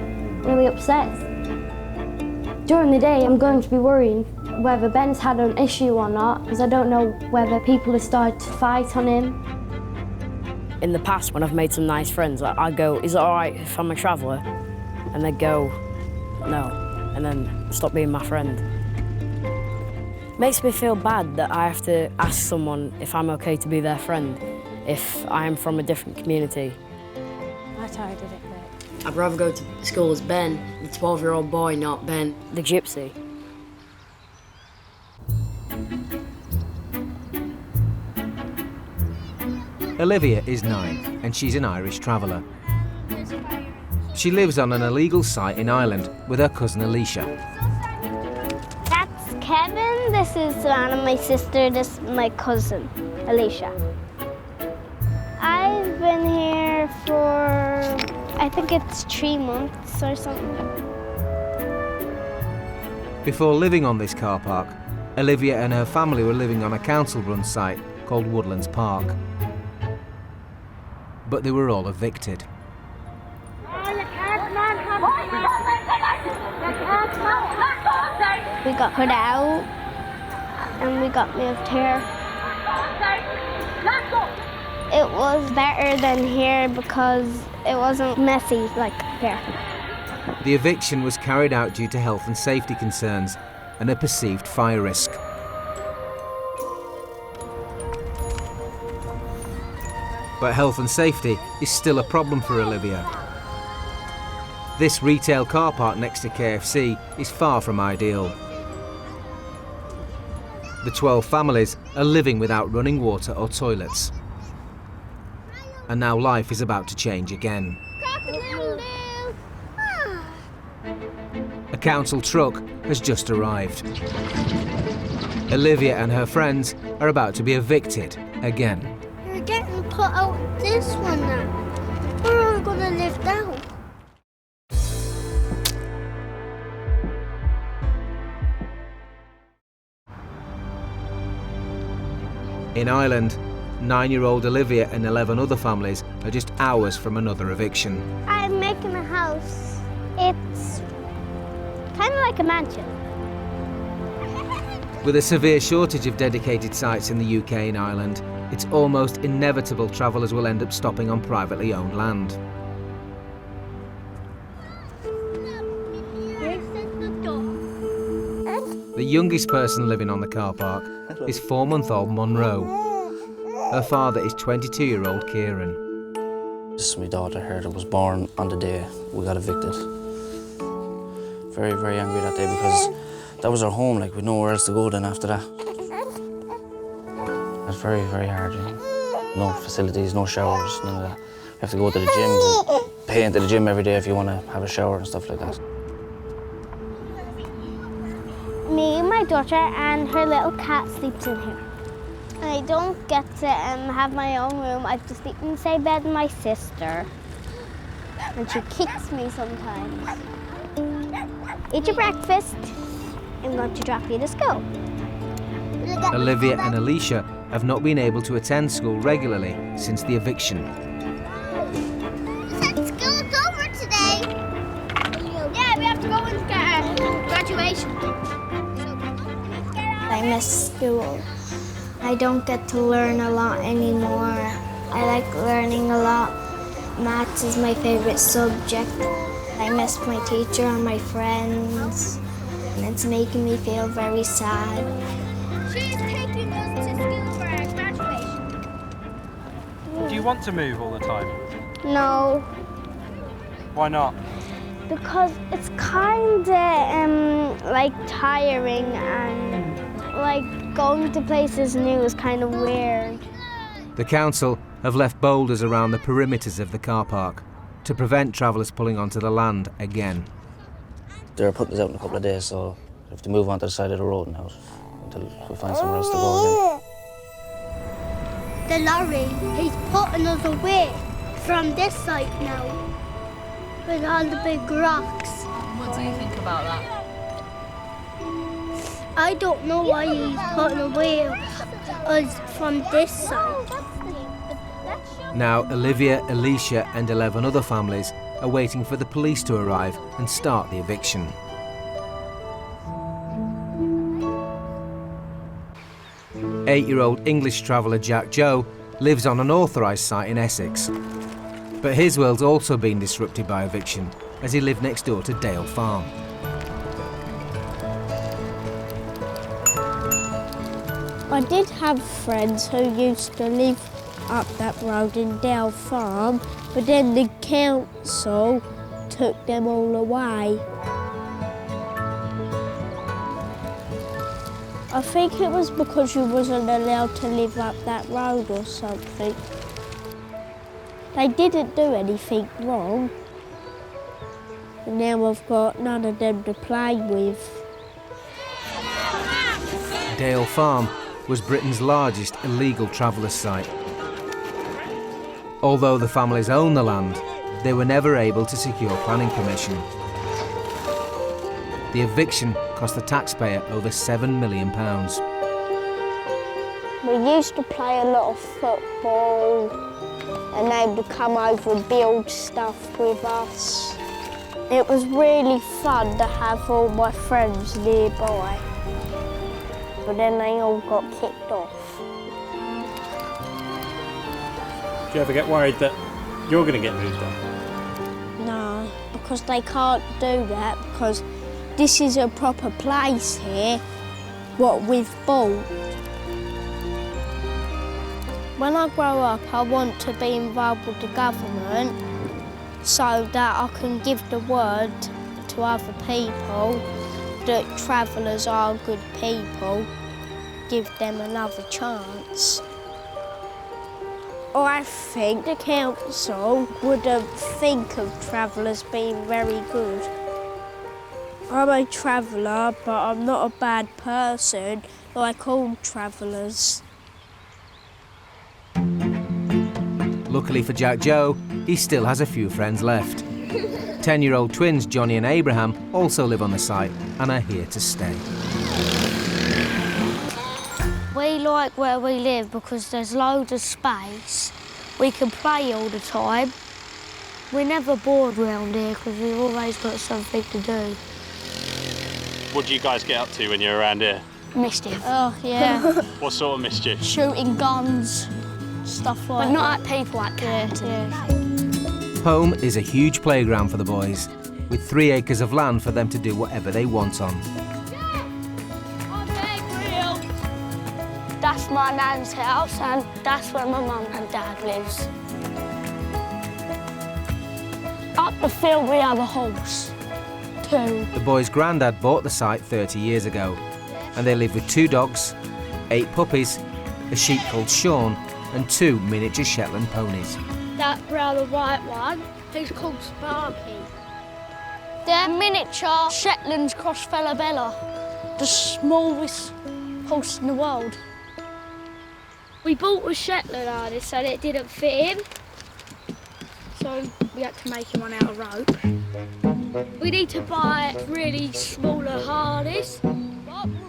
really upset. During the day, I'm going to be worrying whether Ben's had an issue or not, because I don't know whether people have started to fight on him. In the past, when I've made some nice friends, I go, "Is it all right if I'm a traveller?" And they go, "No," and then stop being my friend. Makes me feel bad that I have to ask someone if I'm okay to be their friend, if I am from a different community. That's how I did it, babe. I'd rather go to school as Ben, the 12-year-old boy, not Ben, the Gypsy. Olivia is 9 and she's an Irish traveller. She lives on an illegal site in Ireland with her cousin Alicia. That's Kevin, this is Savannah, my sister, this is my cousin, Alicia. I've been here for, I think it's 3 months or something. Before living on this car park, Olivia and her family were living on a council-run site called Woodlands Park. But they were all evicted. We got put out and we got moved here. It was better than here because it wasn't messy like here. The eviction was carried out due to health and safety concerns and a perceived fire risk. But health and safety is still a problem for Olivia. This retail car park next to KFC is far from ideal. The 12 families are living without running water or toilets. And now life is about to change again. A council truck has just arrived. Olivia and her friends are about to be evicted again. You're getting put out this one now. Where are we going to live now? In Ireland, 9-year-old Olivia and 11 other families are just hours from another eviction. I'm making a house. It's kind of like a mansion. With a severe shortage of dedicated sites in the UK and Ireland, it's almost inevitable travellers will end up stopping on privately owned land. The youngest person living on the car park is 4-month-old Monroe. Her father is 22-year-old Kieran. This is my daughter here that was born on the day we got evicted. Very, very angry that day because that was our home, like, with nowhere else to go then after that. It's very, very hard, you know. No facilities, no showers, none of that. You have to go to the gyms and pay into the gym every day if you want to have a shower and stuff like that. Me, my daughter, and her little cat sleeps in here. I don't get to have my own room. I have to sleep in the same bed with my sister. And she kicks me sometimes. Eat your breakfast. I'm going to drop you to school. Olivia and Alicia have not been able to attend school regularly since the eviction. School's over today. Yeah, we have to go and get graduation. I miss school. I don't get to learn a lot anymore. I like learning a lot. Maths is my favorite subject. I miss my teacher and my friends, and it's making me feel very sad. She's taking us to school for our graduation. Do you want to move all the time? No, Why not? because it's kinda like tiring, and like going to places new is kind of weird. The council have left boulders around the perimeters of the car park to prevent travellers pulling onto the land again. They're putting us out in a couple of days, so we have to move on to the side of the road now until we find somewhere else to go again. The lorry, he's putting us away from this site now, with all the big rocks. What do you think about that? I don't know why he's putting away us from this side. Now Olivia, Alicia and 11 other families are waiting for the police to arrive and start the eviction. Eight-year-old English traveller Jack Joe lives on an authorised site in Essex. But his world's also been disrupted by eviction as he lived next door to Dale Farm. I did have friends who used to live up that road in Dale Farm, but then the council took them all away. I think it was because you wasn't allowed to live up that road or something. They didn't do anything wrong. And now I've got none of them to play with. Dale Farm was Britain's largest illegal travellers' site. Although the families own the land, they were never able to secure planning permission. The eviction cost the taxpayer over £7 million. We used to play a lot of football, and they would come over and build stuff with us. It was really fun to have all my friends nearby, but then they all got kicked off. Do you ever get worried that you're going to get moved on? No, because they can't do that, because this is a proper place here, what we've bought. When I grow up, I want to be involved with the government so that I can give the word to other people that travellers are good people, give them another chance. I think the council wouldn't think of travellers being very good. I'm a traveller, but I'm not a bad person like all travellers. Luckily for Jack Joe, he still has a few friends left. 10-year-old twins Johnny and Abraham also live on the site and are here to stay. We like where we live because there's loads of space. We can play all the time. We're never bored round here because we've always got something to do. What do you guys get up to when you're around here? Mischief. Oh, yeah. What sort of mischief? Shooting guns, stuff like that. But not at people at camp. Yeah. Home is a huge playground for the boys, with 3 acres of land for them to do whatever they want on. That's my nan's house and that's where my mum and dad lives. Up the field we have a horse, too. The boys' granddad bought the site 30 years ago, and they live with 2 dogs, 8 puppies, a sheep called Sean, and 2 miniature Shetland ponies. That rather white one, he's called Sparky. They're miniature Shetland cross Bella, the smallest horse in the world. We bought a Shetland harness and it didn't fit him, so we had to make him one out of rope. We need to buy a really smaller harness.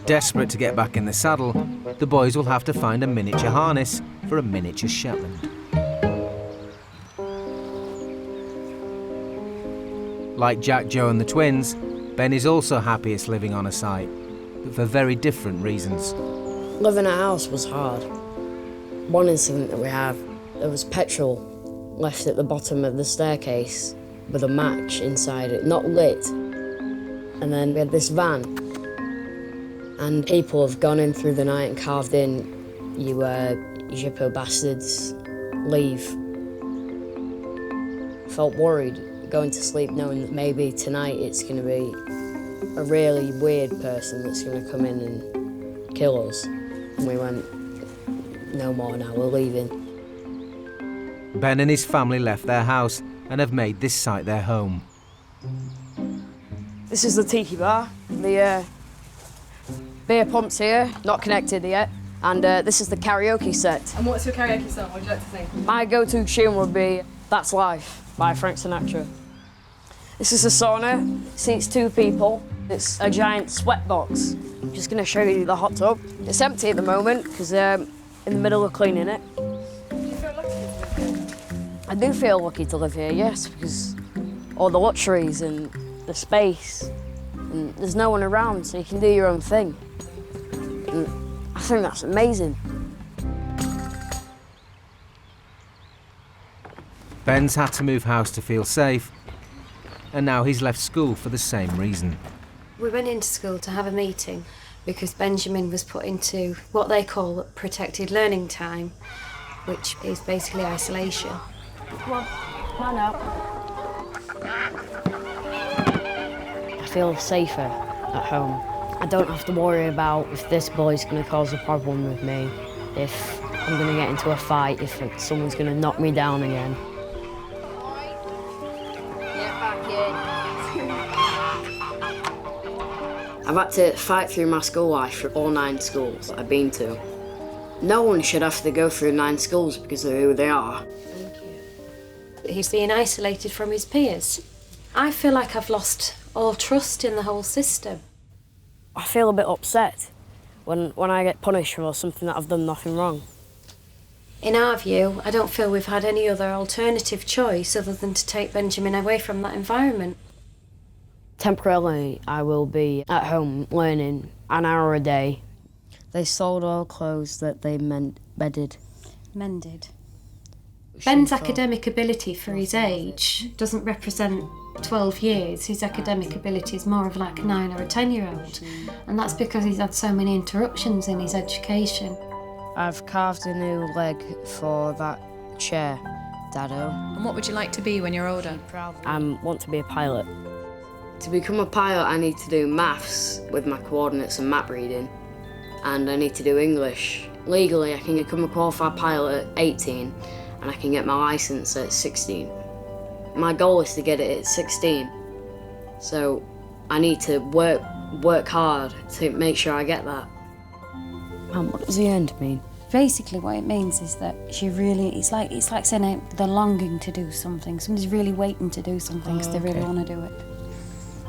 Desperate to get back in the saddle, the boys will have to find a miniature harness for a miniature Shetland. Like Jack, Joe and the twins, Ben is also happiest living on a site, but for very different reasons. Living in a house was hard. One incident that we had, there was petrol left at the bottom of the staircase, with a match inside it, not lit. And then we had this van, and people have gone in through the night and carved in, "You Gypsy bastards, leave." Felt worried going to sleep knowing that maybe tonight it's going to be a really weird person that's going to come in and kill us. And we went, "No more now, we're leaving." Ben and his family left their house and have made this site their home. This is the tiki bar. The beer pump's here, not connected yet. And this is the karaoke set. And what's your karaoke song? What would you like to sing? My go-to tune would be "That's Life" by Frank Sinatra. This is a sauna, seats 2 people. It's a giant sweat box. I'm just gonna show you the hot tub. It's empty at the moment because they're in the middle of cleaning it. Do you feel lucky to live here? I do feel lucky to live here, yes, because all the luxuries and the space, and there's no one around, so you can do your own thing. And I think that's amazing. Ben's had to move house to feel safe, and now he's left school for the same reason. We went into school to have a meeting because Benjamin was put into what they call protected learning time, which is basically isolation. Come on, come on out. I feel safer at home. I don't have to worry about if this boy's going to cause a problem with me, if I'm going to get into a fight, if someone's going to knock me down again. I've had to fight through my school life for all 9 schools I've been to. No one should have to go through 9 schools because of who they are. He's being isolated from his peers. I feel like I've lost all trust in the whole system. I feel a bit upset when I get punished for something that I've done nothing wrong. In our view, I don't feel we've had any other alternative choice other than to take Benjamin away from that environment. Temporarily, I will be at home learning an hour a day. They sold all clothes that they mended. Ben's academic ability for his age doesn't represent 12 years. His academic ability is more of like a 9 or a 10-year-old. And that's because he's had so many interruptions in his education. I've carved a new leg for that chair, Dado. And what would you like to be when you're older? I want to be a pilot. To become a pilot, I need to do maths with my coordinates and map reading, and I need to do English. Legally, I can become a qualified pilot at 18, and I can get my licence at 16. My goal is to get it at 16, so I need to work hard to make sure I get that. And what does the end mean? Basically what it means is that it's like saying they're longing to do something. Somebody's really waiting to do something because they really want to do it.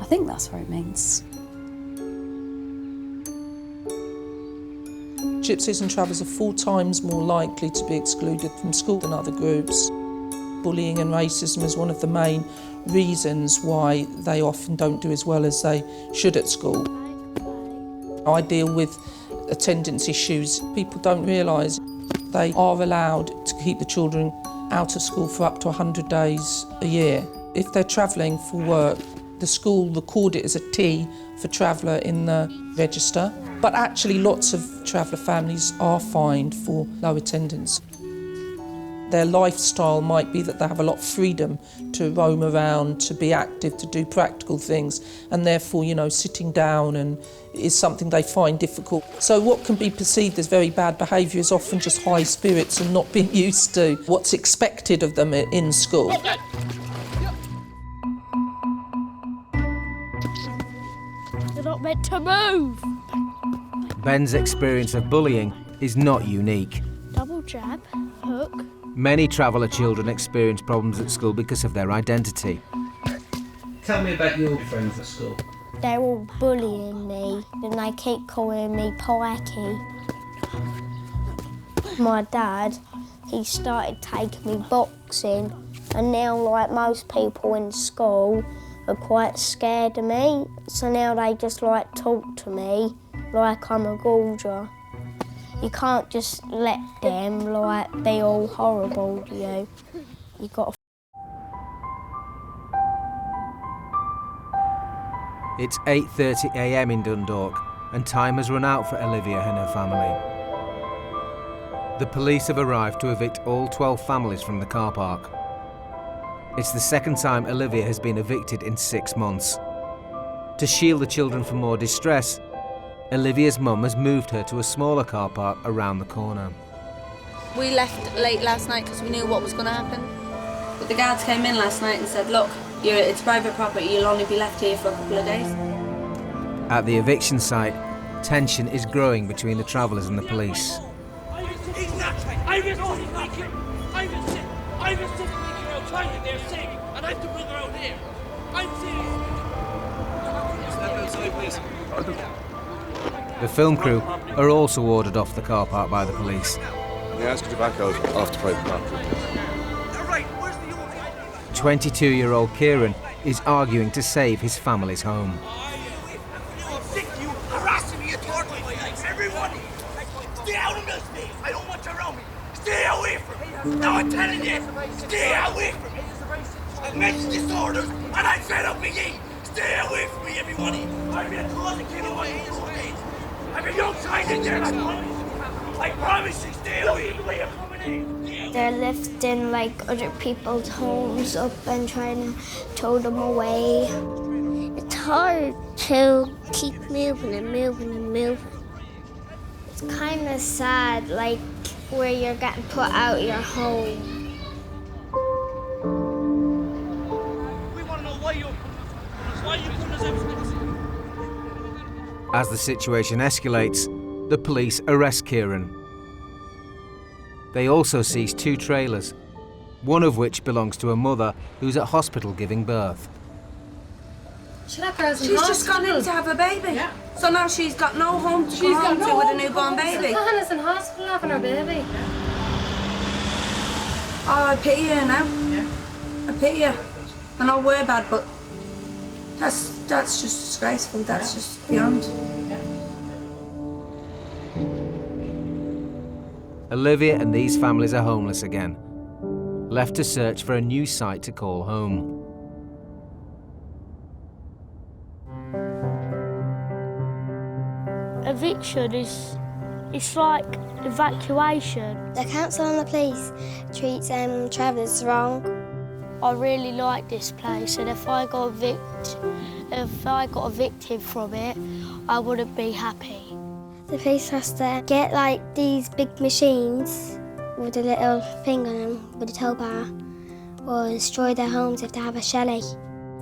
I think that's what it means. Gypsies and travellers are 4 times more likely to be excluded from school than other groups. Bullying and racism is one of the main reasons why they often don't do as well as they should at school. I deal with attendance issues. People don't realise they are allowed to keep the children out of school for up to 100 days a year. If they're travelling for work, the school record it as a T for traveller in the register, but actually lots of traveller families are fined for low attendance. Their lifestyle might be that they have a lot of freedom to roam around, to be active, to do practical things, and therefore, sitting down is something they find difficult. So what can be perceived as very bad behaviour is often just high spirits and not being used to what's expected of them in school. You're not meant to move. Ben's experience of bullying is not unique. Double jab, hook. Many traveller children experience problems at school because of their identity. Tell me about your friends at school. They're all bullying me and they keep calling me Pikey. My dad, he started taking me boxing, and now, like most people in school, are quite scared of me. So now they just talk to me like I'm a gorger. You can't just let them be all horrible to you. You got to. It's 8:30 a.m. in Dundalk, and time has run out for Olivia and her family. The police have arrived to evict all 12 families from the car park. It's the second time Olivia has been evicted in 6 months. To shield the children from more distress, Olivia's mum has moved her to a smaller car park around the corner. We left late last night because we knew what was going to happen. But the guards came in last night and said, look, it's private property, you'll only be left here for a couple of days. At the eviction site, tension is growing between the travellers and the police. I was sitting around trying and they're sick, and I have to bring her out here. I'm serious. Step outside, please. The film crew are also ordered off the car park by the police. Can I ask you to back out off the private property, please? 22-year-old Kieran is arguing to save his family's home. I'm sick of you harassing me, you torturing me. Everyone, stay out of this space. I don't want you around me. Stay away from me. Now I'm telling you, stay away from me. I've mental disorders and I'm fed up with you. Stay away from me, everybody. I've been a closet kid all my age. I've a young child in there, I promise. I promise you, stay away from me. They're lifting like other people's homes up and trying to tow them away. It's hard to keep moving and moving and moving. It's kind of sad, like where you're getting put out of your home. We want to know why you put us out. As the situation escalates, the police arrest Kieran. They also seize 2 trailers, one of which belongs to a mother who's at hospital giving birth. She's just gone in to have a baby. Yeah. So now she's got no home to come home to with a newborn baby. Hannah's in hospital having her baby. Oh, I pity her now. Yeah. I pity her. I know we're bad, but that's just disgraceful. That's just beyond. Olivia and these families are homeless again, left to search for a new site to call home. Eviction it's like evacuation. The council and the police treats travellers wrong. I really like this place, and if I got evicted from it, I wouldn't be happy. The police has to get like these big machines with a little thing on them with a tow bar, or destroy their homes if they have a chalet.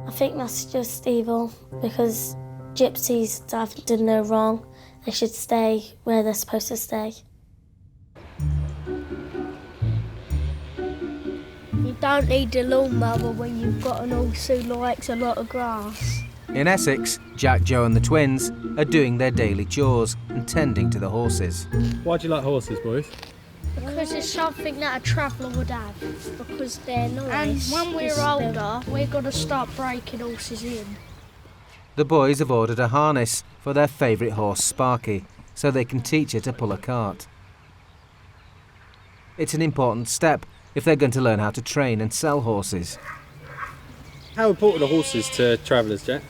I think that's just evil because gypsies have done no wrong. They should stay where they're supposed to stay. You don't need a lawnmower when you've got an horse who likes a lot of grass. In Essex, Jack, Joe and the twins are doing their daily chores and tending to the horses. Why do you like horses, boys? Because it's something that a traveller would have, because they're nice. And when we're older, we're going to start breaking horses in. The boys have ordered a harness for their favourite horse, Sparky, so they can teach her to pull a cart. It's an important step if they're going to learn how to train and sell horses. How important are horses to travellers, Jack?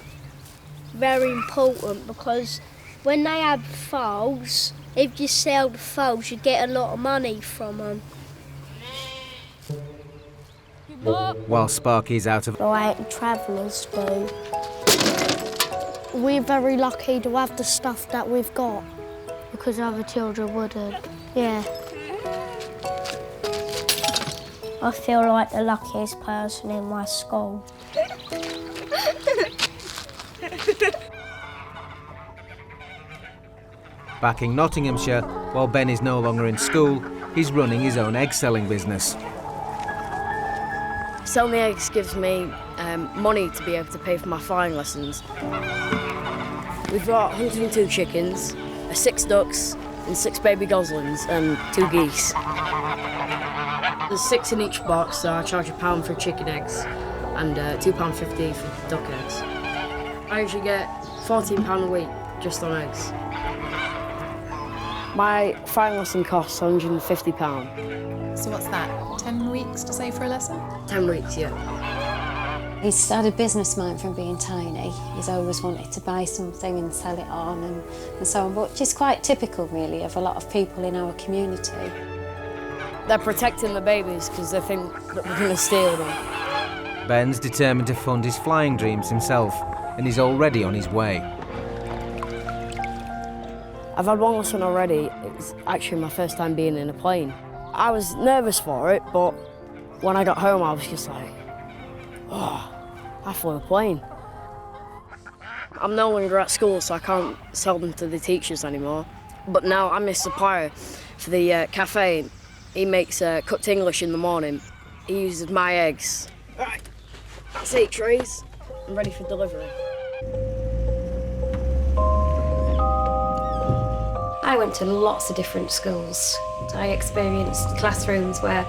Very important, because when they have foals, if you sell the foals, you get a lot of money from them. While Sparky's out of Like travellers do. We're very lucky to have the stuff that we've got, because other children wouldn't. Yeah. I feel like the luckiest person in my school. Back in Nottinghamshire, while Ben is no longer in school, he's running his own egg-selling business. Selling the eggs gives me money to be able to pay for my flying lessons. We've got 102 chickens, 6 ducks, and 6 baby goslings, and 2 geese. There's 6 in each box, so I charge £1 for chicken eggs and £2.50 for duck eggs. I usually get £14 a week just on eggs. My flying lesson costs £150. So what's that, 10 weeks to say for a lesson? 10 weeks, yeah. He's had a business mind from being tiny. He's always wanted to buy something and sell it on and so on, which is quite typical, really, of a lot of people in our community. They're protecting the babies because they think that we're going to steal them. Ben's determined to fund his flying dreams himself, and he's already on his way. I've had one lesson already. It's actually my first time being in a plane. I was nervous for it, but when I got home, I was just like, oh, I flew a plane. I'm no longer at school, so I can't sell them to the teachers anymore. But now I'm a supplier for the cafe. He makes cooked English in the morning. He uses my eggs. Right, that's 8 trays. I'm ready for delivery. I went to lots of different schools. I experienced classrooms where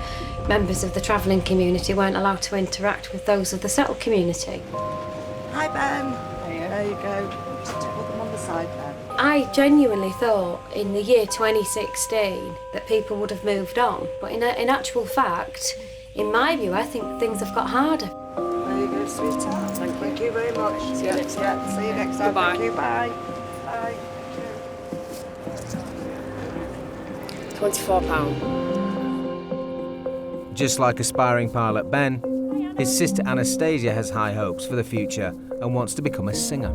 members of the travelling community weren't allowed to interact with those of the settled community. Hi, Ben. There you go. Just put them on the side, Ben. I genuinely thought in the year 2016 that people would have moved on, but in actual fact, in my view, I think things have got harder. There you go, sweetheart. Thank you very much. See you next time. See you next time. Goodbye. Thank you. Bye. Bye. £24. Just like aspiring pilot Ben, his sister Anastasia has high hopes for the future and wants to become a singer.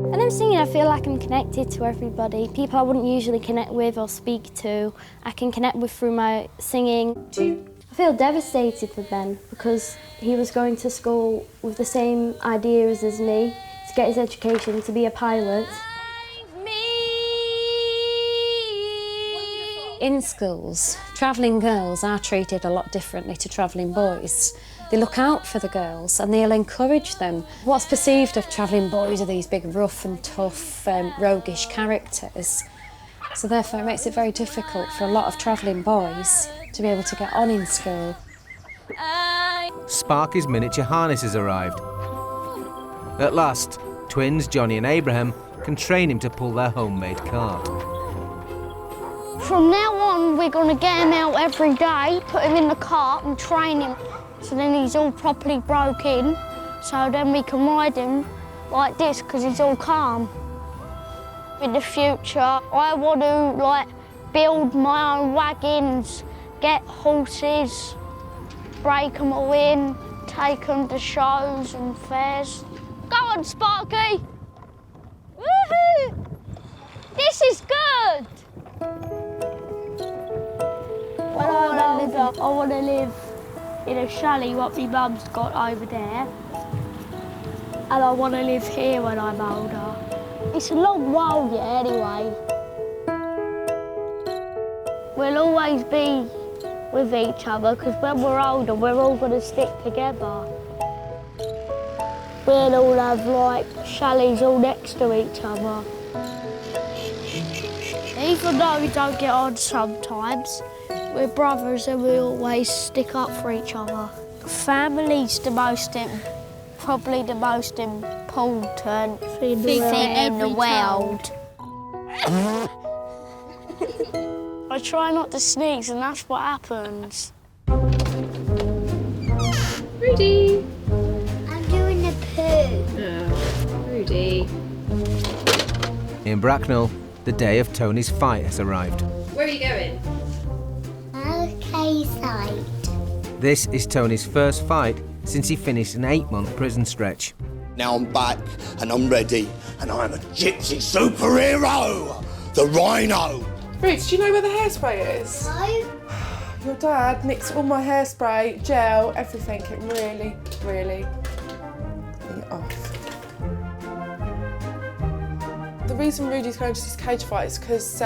When I'm singing, I feel like I'm connected to everybody. People I wouldn't usually connect with or speak to, I can connect with through my singing. I feel devastated for Ben because he was going to school with the same ideas as me, to get his education, to be a pilot. In schools, travelling girls are treated a lot differently to travelling boys. They look out for the girls and they'll encourage them. What's perceived of travelling boys are these big, rough and tough, roguish characters. So therefore it makes it very difficult for a lot of travelling boys to be able to get on in school. Sparky's miniature harness has arrived. At last, twins Johnny and Abraham can train him to pull their homemade cart. From now on, we're going to get him out every day, put him in the cart and train him. So then he's all properly broke in, so then we can ride him like this because he's all calm. In the future, I want to build my own wagons, get horses, break them all in, take them to shows and fairs. Go on, Sparky! Woohoo! This is good! When I'm older, I want to live in a chalet what my mum's got over there. And I want to live here when I'm older. It's a long while yet anyway. We'll always be with each other because when we're older, we're all going to stick together. We'll all have chalets all next to each other. Even though we don't get on sometimes, we're brothers and we always stick up for each other. Family's probably the most important thing in the world. I try not to sneeze and that's what happens. Rudy! I'm doing a poo. Oh, Rudy. In Bracknell, the day of Tony's fight has arrived. Where are you going? Okay, side. This is Tony's first fight since he finished an 8-month prison stretch. Now I'm back and I'm ready and I'm a gypsy superhero, the Rhino. Roots, do you know where the hairspray is? No. Your dad nicked all my hairspray, gel, everything. It really thing off. The reason Rudy's going to this cage fight is because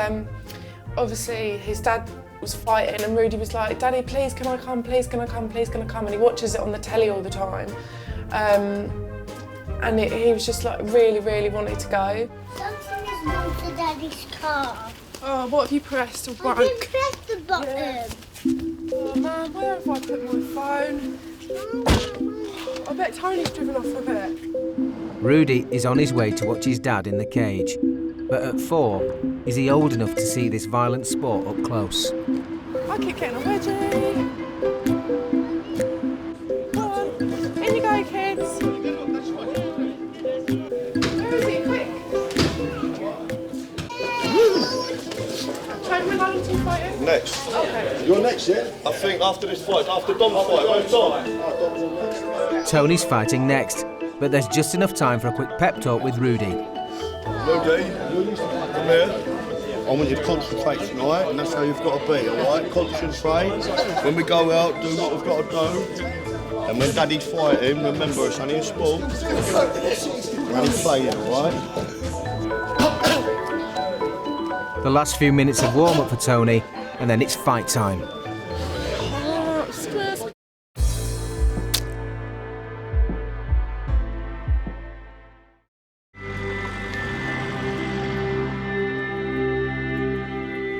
obviously his dad was fighting and Rudy was like, Daddy, please can I come, please can I come, please can I come? And he watches it on the telly all the time. And he was just really wanted to go. Something is wrong with Daddy's car. Oh, what have you pressed or broke? I didn't press the button. Yeah. Oh man, where have I put my phone? I bet Tony's driven off a bit. Rudy is on his way to watch his dad in the cage. But at 4, is he old enough to see this violent sport up close? I keep getting a wedgie. Come on, in you go, kid. I think after this fight, after Dom's fight, where's Dom? Tony's fighting next, but there's just enough time for a quick pep talk with Rudy. Rudy, come here. I want you to concentrate tonight, and that's how you've got to be, all right? Concentrate. When we go out, do what we've got to do. And when Daddy's fighting, remember it's only a sport. We're only playing, all right? The last few minutes of warm-up for Tony, and then it's fight time.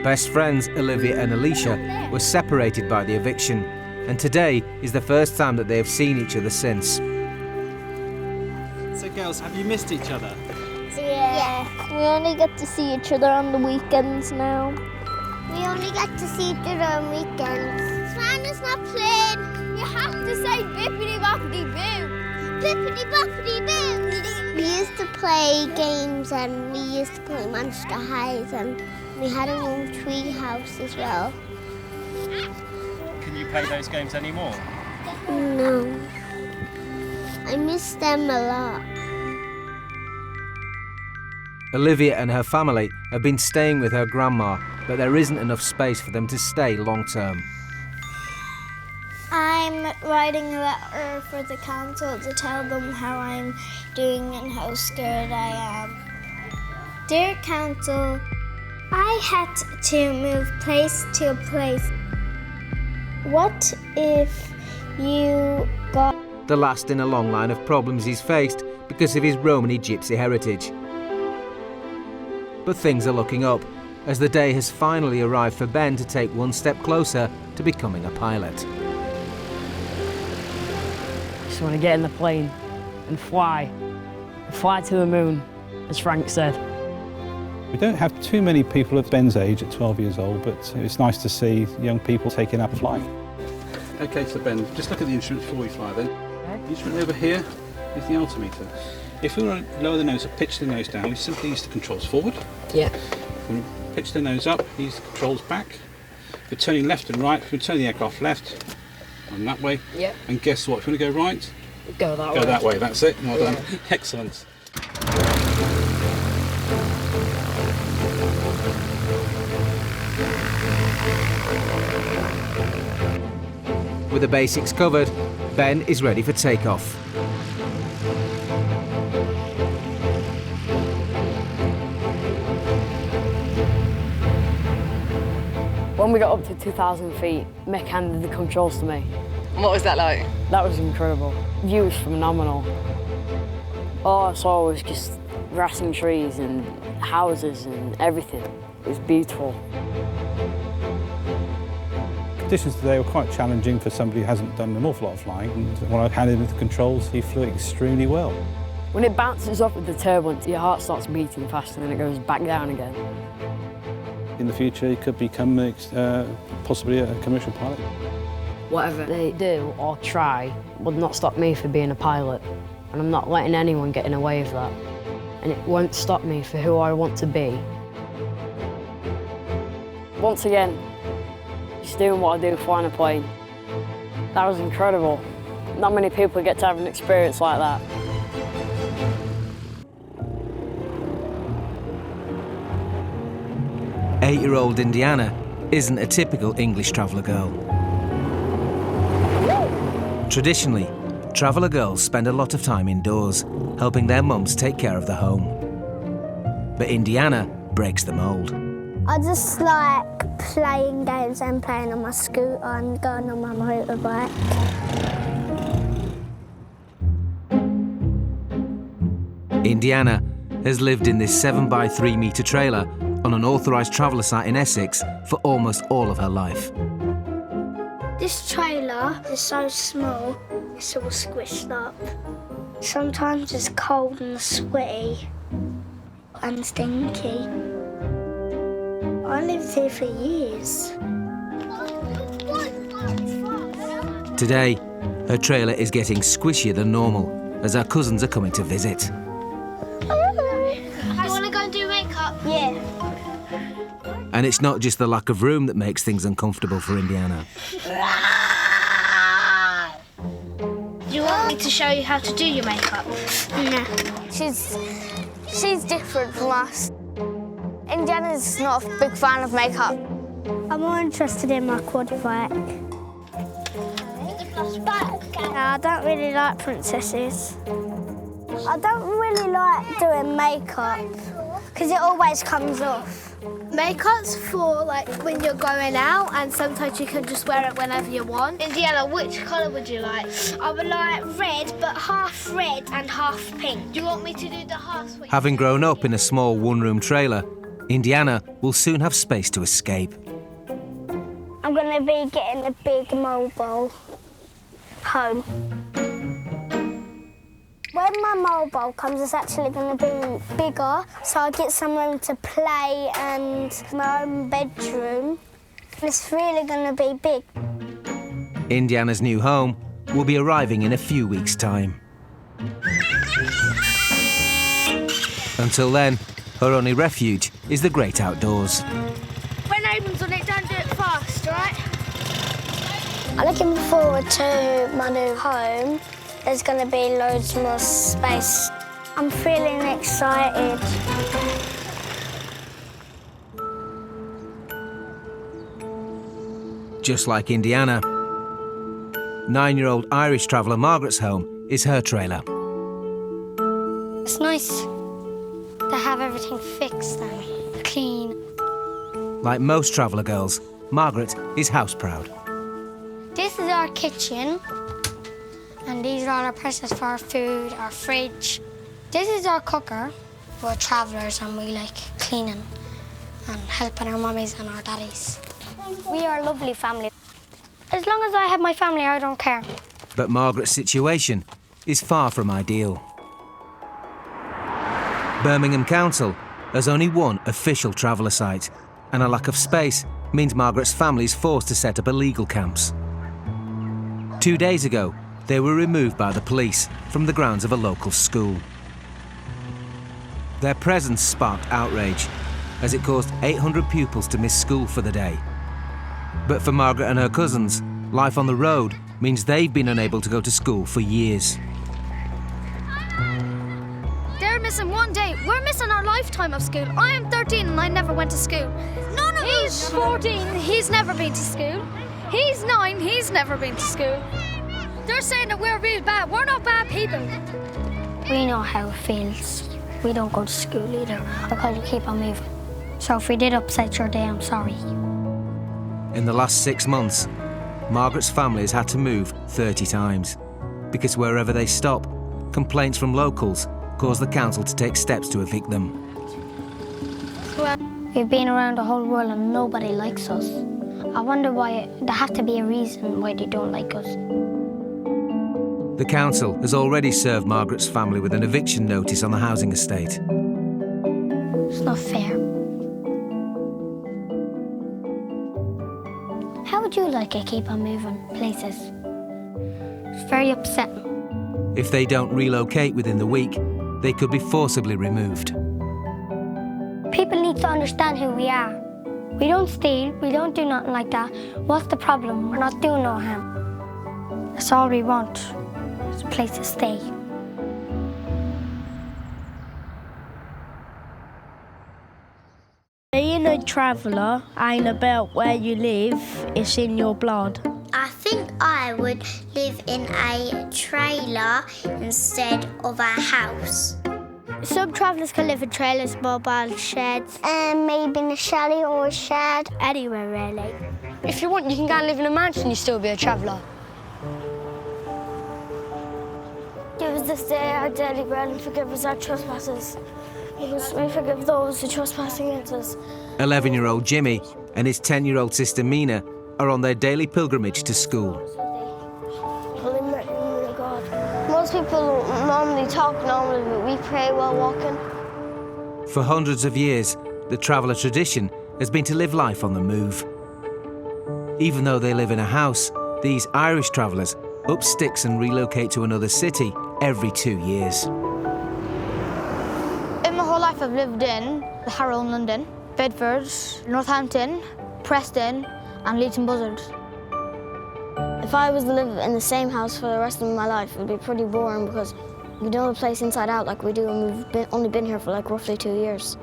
Best friends Olivia and Alicia were separated by the eviction, and today is the first time that they have seen each other since. So girls, have you missed each other? Yeah. We only get to see each other on the weekends now. We only get to see each other on weekends. Swan's not playing. You have to say bippity boppity boo. Bippity boppity boo. We used to play games and we used to play Monster Highs and we had our own tree house as well. Can you play those games anymore? No. I miss them a lot. Olivia and her family have been staying with her grandma, but there isn't enough space for them to stay long term. I'm writing a letter for the council to tell them how I'm doing and how scared I am. Dear council, I had to move place to place. What if you got... The last in a long line of problems he's faced because of his Romany Gypsy heritage. But things are looking up, as the day has finally arrived for Ben to take one step closer to becoming a pilot. Just want to get in the plane and fly to the moon, as Frank said. We don't have too many people of Ben's age at 12 years old, but it's nice to see young people taking up flying. OK, so Ben, just look at the instrument before we fly then. The instrument over here is the altimeter. If we want to lower the nose or pitch the nose down, we simply use the controls forward. Yeah. If we pitch the nose up, use the controls back. If we're turning left and right, if we turn the aircraft left and that way. Yeah. And guess what? If you want to go right, go that way. Go that way, that's it. Well done. Excellent. With the basics covered, Ben is ready for takeoff. When we got up to 2,000 feet, Mick handed the controls to me. And what was that like? That was incredible. The view was phenomenal. All I saw was just grass and trees and houses and everything. It was beautiful. Conditions today were quite challenging for somebody who hasn't done an awful lot of flying. And when I handed him the controls, he flew extremely well. When it bounces up with the turbulence, your heart starts beating faster and then it goes back down again. In the future, he could become possibly a commercial pilot. Whatever they do or try will not stop me from being a pilot. And I'm not letting anyone get in the way of that. And it won't stop me for who I want to be. Once again, just doing what I do, flying a plane. That was incredible. Not many people get to have an experience like that. Eight-year-old Indiana isn't a typical English traveller girl. Traditionally, traveller girls spend a lot of time indoors, helping their mums take care of the home. But Indiana breaks the mould. I just like playing games and playing on my scooter and going on my motorbike. Indiana has lived in this 7x3 metre trailer on an authorised traveller site in Essex for almost all of her life. This trailer is so small, it's all squished up. Sometimes it's cold and sweaty and stinky. I lived here for years. Today, her trailer is getting squishier than normal as her cousins are coming to visit. I want to go and do makeup. Yeah. And it's not just the lack of room that makes things uncomfortable for Indiana. Do you want me to show you how to do your makeup? No. She's different from us. Indiana's not a big fan of makeup. I'm more interested in my quad bike. I don't really like princesses. I don't really like doing makeup because it always comes off. Makeup's for like when you're going out, and sometimes you can just wear it whenever you want. Indiana, which colour would you like? I would like red, but half red and half pink. Do you want me to do the half? Having grown up in a small one-room trailer, Indiana will soon have space to escape. I'm going to be getting a big mobile home. When my mobile comes, it's actually going to be bigger, so I'll get some room to play and my own bedroom. It's really going to be big. Indiana's new home will be arriving in a few weeks' time. Until then, her only refuge is the great outdoors. When Aiden's on it, don't do it fast, right? I'm looking forward to my new home. There's going to be loads more space. I'm feeling excited. Just like Indiana, 9-year-old Irish traveller Margaret's home is her trailer. It's nice to have everything fixed and clean. Like most traveller girls, Margaret is house-proud. This is our kitchen, and these are all our presses for our food, our fridge. This is our cooker. We're travellers and we like cleaning and helping our mummies and our daddies. We are a lovely family. As long as I have my family, I don't care. But Margaret's situation is far from ideal. Birmingham Council has only one official traveller site, and a lack of space means Margaret's family is forced to set up illegal camps. 2 days ago, they were removed by the police from the grounds of a local school. Their presence sparked outrage, as it caused 800 pupils to miss school for the day. But for Margaret and her cousins, life on the road means they've been unable to go to school for years. They're missing one day. We're missing our lifetime of school. I am 13 and I never went to school. None of us. He's 14. He's never been to school. He's 9. He's never been to school. They're saying that we're real bad. We're not bad people. We know how it feels. We don't go to school either because you keep on moving. So if we did upset your day, I'm sorry. In the last 6 months, Margaret's family has had to move 30 times because wherever they stop, complaints from locals cause the council to take steps to evict them. We've been around the whole world and nobody likes us. I wonder why. There has to be a reason why they don't like us. The council has already served Margaret's family with an eviction notice on the housing estate. It's not fair. How would you like it keep on moving places? It's very upsetting. If they don't relocate within the week, they could be forcibly removed. People need to understand who we are. We don't steal, we don't do nothing like that. What's the problem? We're not doing no harm. That's all we want. It's a place to stay. Being a traveller ain't about where you live, it's in your blood. I think I would live in a trailer instead of a house. Some travellers can live in trailers, mobile sheds, and maybe in a chalet or a shed. Anywhere, really. If you want, you can go and live in a mansion, you still be a traveller. Give us this day our daily bread and forgive us our trespasses, because we forgive those who trespass against us. 11-year-old Jimmy and his 10-year-old sister Mina are on their daily pilgrimage to school. Most people normally talk normally, but we pray while walking. For hundreds of years, the traveller tradition has been to live life on the move. Even though they live in a house, these Irish travellers up sticks and relocate to another city every 2 years. In my whole life I've lived in Harrow in London. Bedford, Northampton, Preston and Leighton Buzzard. If I was to live in the same house for the rest of my life, it would be pretty boring because we know the place inside out like we do, and we've only been here for like roughly 2 years.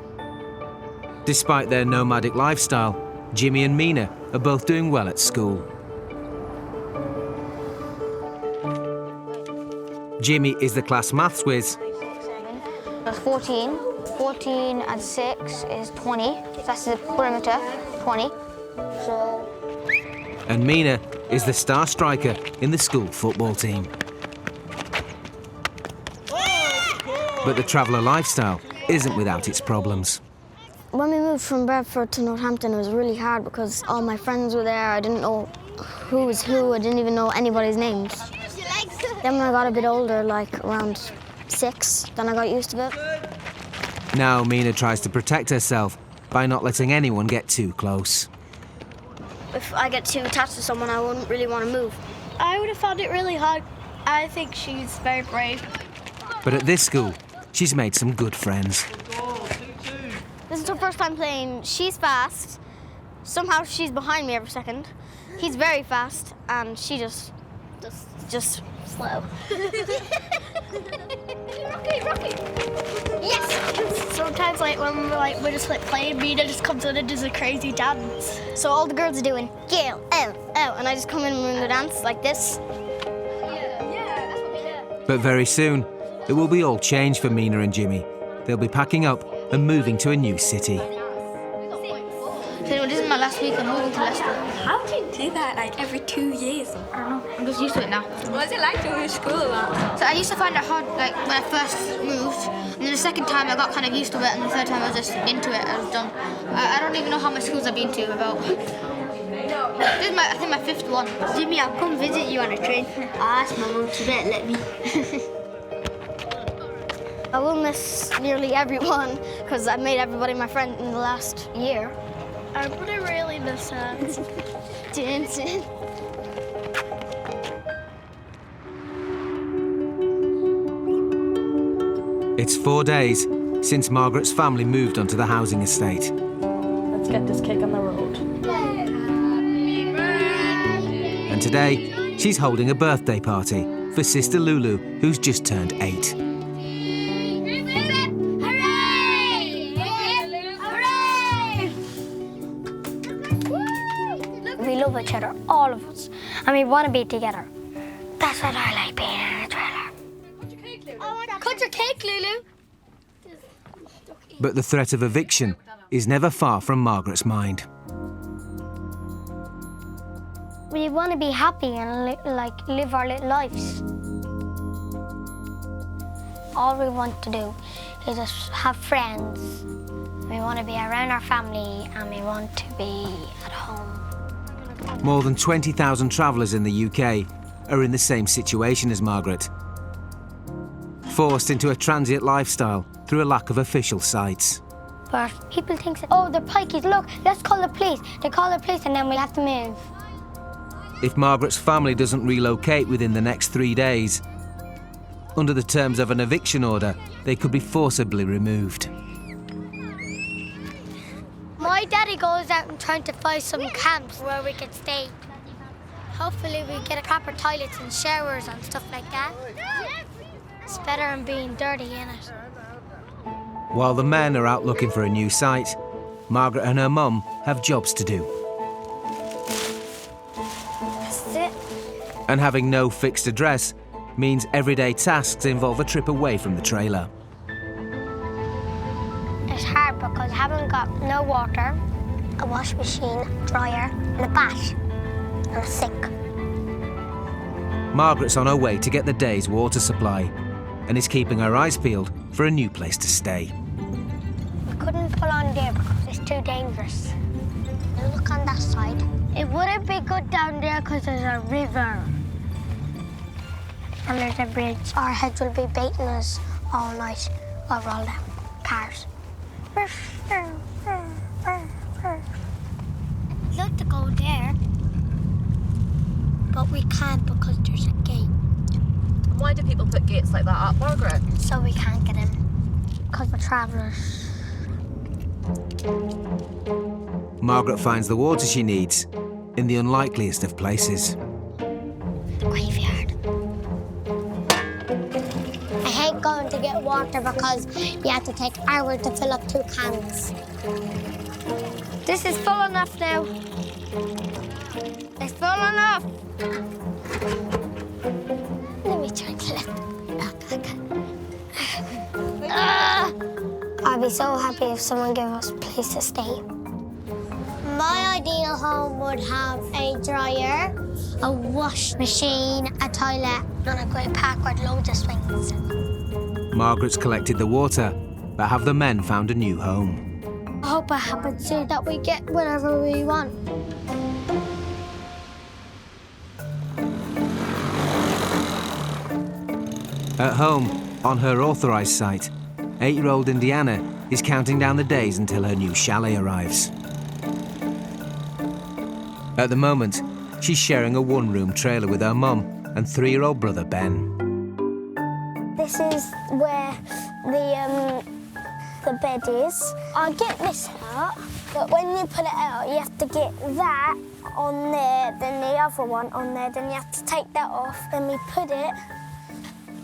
Despite their nomadic lifestyle, Jimmy and Mina are both doing well at school. Jimmy is the class maths whiz. That's 14. 14 and 6 is 20. That's the perimeter, 20. So. And Mina is the star striker in the school football team. But the traveller lifestyle isn't without its problems. When we moved from Bedford to Northampton, it was really hard because all my friends were there. I didn't know who was who. I didn't even know anybody's names. Then when I got a bit older, like around 6, then I got used to it. Now Mina tries to protect herself by not letting anyone get too close. If I get too attached to someone, I wouldn't really want to move. I would have found it really hard. I think she's very brave. But at this school, she's made some good friends. This is her first time playing. She's fast. Somehow she's behind me every second. He's very fast, and she just slow. Rocky. Yes. Sometimes, like when we're just like playing, Mina just comes in and does a crazy dance. So all the girls are doing Gail, L, and I just come in and do the dance like this. But very soon, it will be all changed for Mina and Jimmy. They'll be packing up and moving to a new city. So this is my last week of moving to Leicester. How do you do that like every 2 years? I don't know. I'm just used to it now. What's it like to school about? So I used to find it hard like when I first moved, and then the second time I got kind of used to it, and the third time I was just into it. I was done. I don't even know how many schools I've been to. About this is I think my 5th one. Jimmy, I'll come visit you on a train. I asked my mum to let me. I will miss nearly everyone because I've made everybody my friend in the last year. I would really miss her. Dancing. It's 4 days since Margaret's family moved onto the housing estate. Let's get this cake on the road. And today, she's holding a birthday party for sister Lulu, who's just turned 8. We love each other, all of us, and we want to be together. That's what I like being in a trailer. Cut your cake, Lulu. But the threat of eviction is never far from Margaret's mind. We want to be happy and live our little lives. All we want to do is just have friends. We want to be around our family and we want to be at home. More than 20,000 travellers in the UK are in the same situation as Margaret. Forced into a transient lifestyle through a lack of official sites. But people think, oh, they're pikeys, look, let's call the police. They call the police and then we have to move. If Margaret's family doesn't relocate within the next 3 days, under the terms of an eviction order, they could be forcibly removed. My daddy goes out and trying to find some camps where we can stay. Hopefully we get proper toilets and showers and stuff like that. It's better than being dirty, innit? While the men are out looking for a new site, Margaret and her mum have jobs to do. That's it. And having no fixed address means everyday tasks involve a trip away from the trailer. It's hard because I haven't got no water, a wash machine, dryer, and a bath, and a sink. Margaret's on her way to get the day's water supply and is keeping her eyes peeled for a new place to stay. We couldn't pull on there because it's too dangerous. Look on that side. It wouldn't be good down there because there's a river. And there's a bridge. Our heads will be baiting us all night while we're all down cars. We'd love to go there, but we can't because there's a gate. Why do people put gates like that up, Margaret? So we can't get in, because we're travellers. Margaret finds the water she needs in the unlikeliest of places. The graveyard. I hate going to get water because you have to take hours to fill up 2 cans. This is full enough now. It's full enough. Let me try to lift it up. I'd be so happy if someone gave us a place to stay. My ideal home would have a dryer, a wash machine, a toilet, and a great park with loads of swings. Margaret's collected the water, but have the men found a new home? I hope it happens so that we get whatever we want. At home, on her authorised site, 8-year-old Indiana is counting down the days until her new chalet arrives. At the moment, she's sharing a 1-room trailer with her mum and 3-year-old brother Ben. This is where the bed is. I get this out, but when you put it out, you have to get that on there, then the other one on there, then you have to take that off, then we put it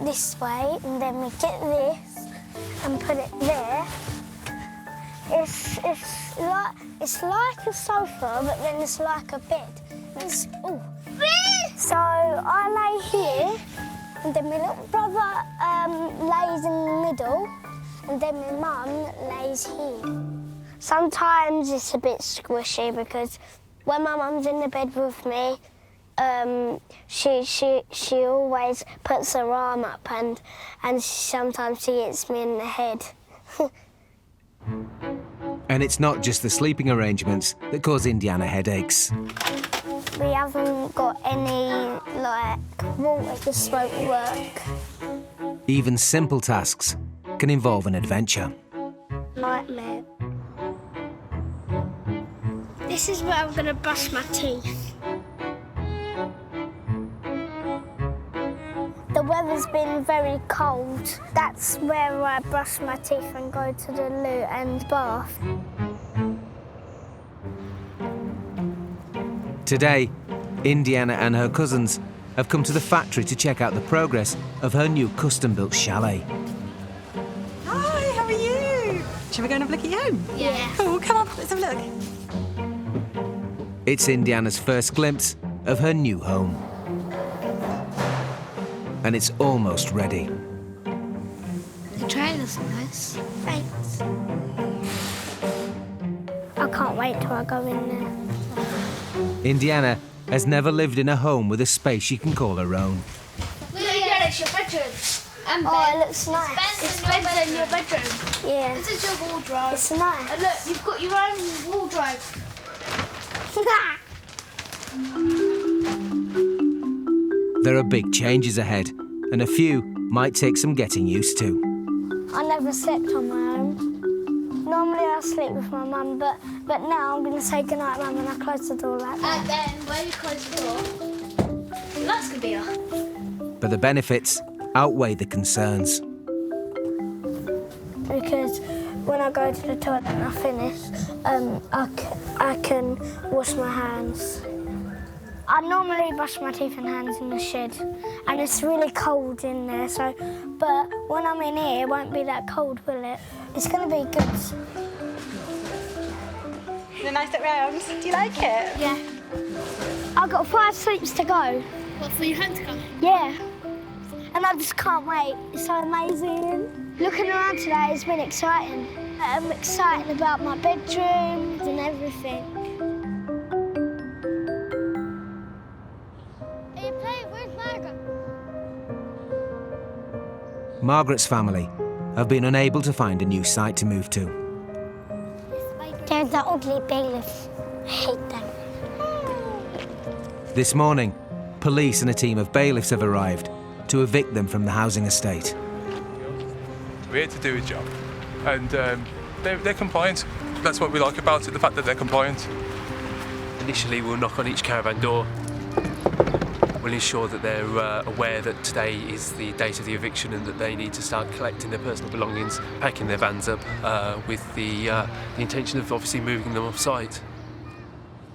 this way, and then we get this and put it there. It's like a sofa, but then it's like a bed. So I lay here, and then my little brother lays in the middle, and then my mum lays here. Sometimes it's a bit squishy because when my mum's in the bed with me, she always puts her arm up, and sometimes she hits me in the head. And it's not just the sleeping arrangements that cause Indiana headaches. We haven't got any, water, just won't work. Even simple tasks can involve an adventure. Nightmare. This is where I'm going to brush my teeth. The weather's been very cold. That's where I brush my teeth and go to the loo and bath. Today, Indiana and her cousins have come to the factory to check out the progress of her new custom-built chalet. Hi, how are you? Shall we go and have a look at your home? Yeah. Cool, come on, let's have a look. It's Indiana's first glimpse of her new home. And it's almost ready. The trailer's nice. Thanks. I can't wait till I go in there. Indiana has never lived in a home with a space she can call her own. Look, it's your bedroom. And it looks nice. It's better than your bedroom. Yeah. This is your wardrobe. It's nice. And look, you've got your own wardrobe. There are big changes ahead, and a few might take some getting used to. I never slept on my own. Normally I sleep with my mum, but now I'm going to say goodnight, Mum, and I close the door like that. And then when you close the door, the lights can be off. But the benefits outweigh the concerns. Because when I go to the toilet and I finish, I can wash my hands. I normally brush my teeth and hands in the shed, and it's really cold in there, but when I'm in here, it won't be that cold, will it? It's going to be good. A nice look round. Do you like it? Yeah. I've got 5 sleeps to go. What, for your home to go? Yeah. And I just can't wait. It's so amazing. Looking around today has been exciting. I'm excited about my bedrooms and everything. Where's Margaret? Margaret's family have been unable to find a new site to move to. There's the ugly bailiffs. I hate them. This morning, police and a team of bailiffs have arrived to evict them from the housing estate. We're here to do a job, and they're compliant. That's what we like about it, the fact that they're compliant. Initially, we'll knock on each caravan door. We'll We'll ensure that they're aware that today is the date of the eviction and that they need to start collecting their personal belongings, packing their vans up with the intention of obviously moving them off-site.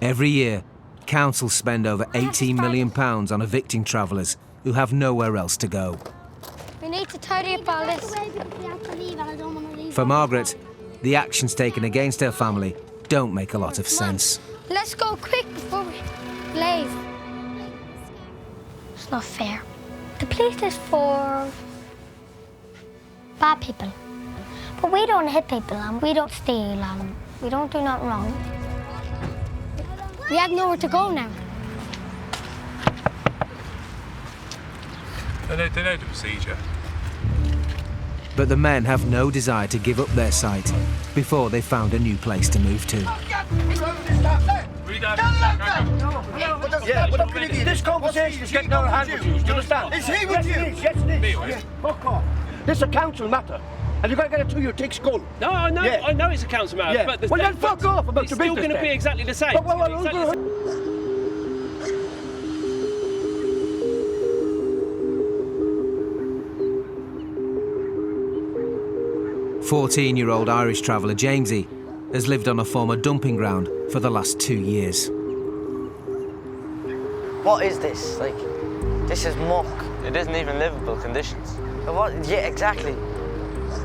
Every year, councils spend over £18 million on evicting travellers who have nowhere else to go. We need to tidy up all this. For Margaret, the actions taken against her family don't make a lot of sense. Let's go quick before we leave. It's not fair. The police is for bad people. But we don't hit people and we don't steal and we don't do nothing wrong. We have nowhere to go now. They know the procedure. But the men have no desire to give up their site before they've found a new place to move to. Yeah, what can you do? This conversation is getting out of hand with you. Do you understand? Is he with you? Yes, it is. Yeah. Fuck off. This is a council matter. And you've got to get it through your thick skull. No, I know. Yeah. I know it's a council matter. Yeah. But well, then fuck off about your business. It's still going to be exactly the same. 14-year-old Irish traveller Gypsy has lived on a former dumping ground for the last 2 years. What is this? Like, this is muck. It isn't even livable conditions. What? Yeah, exactly.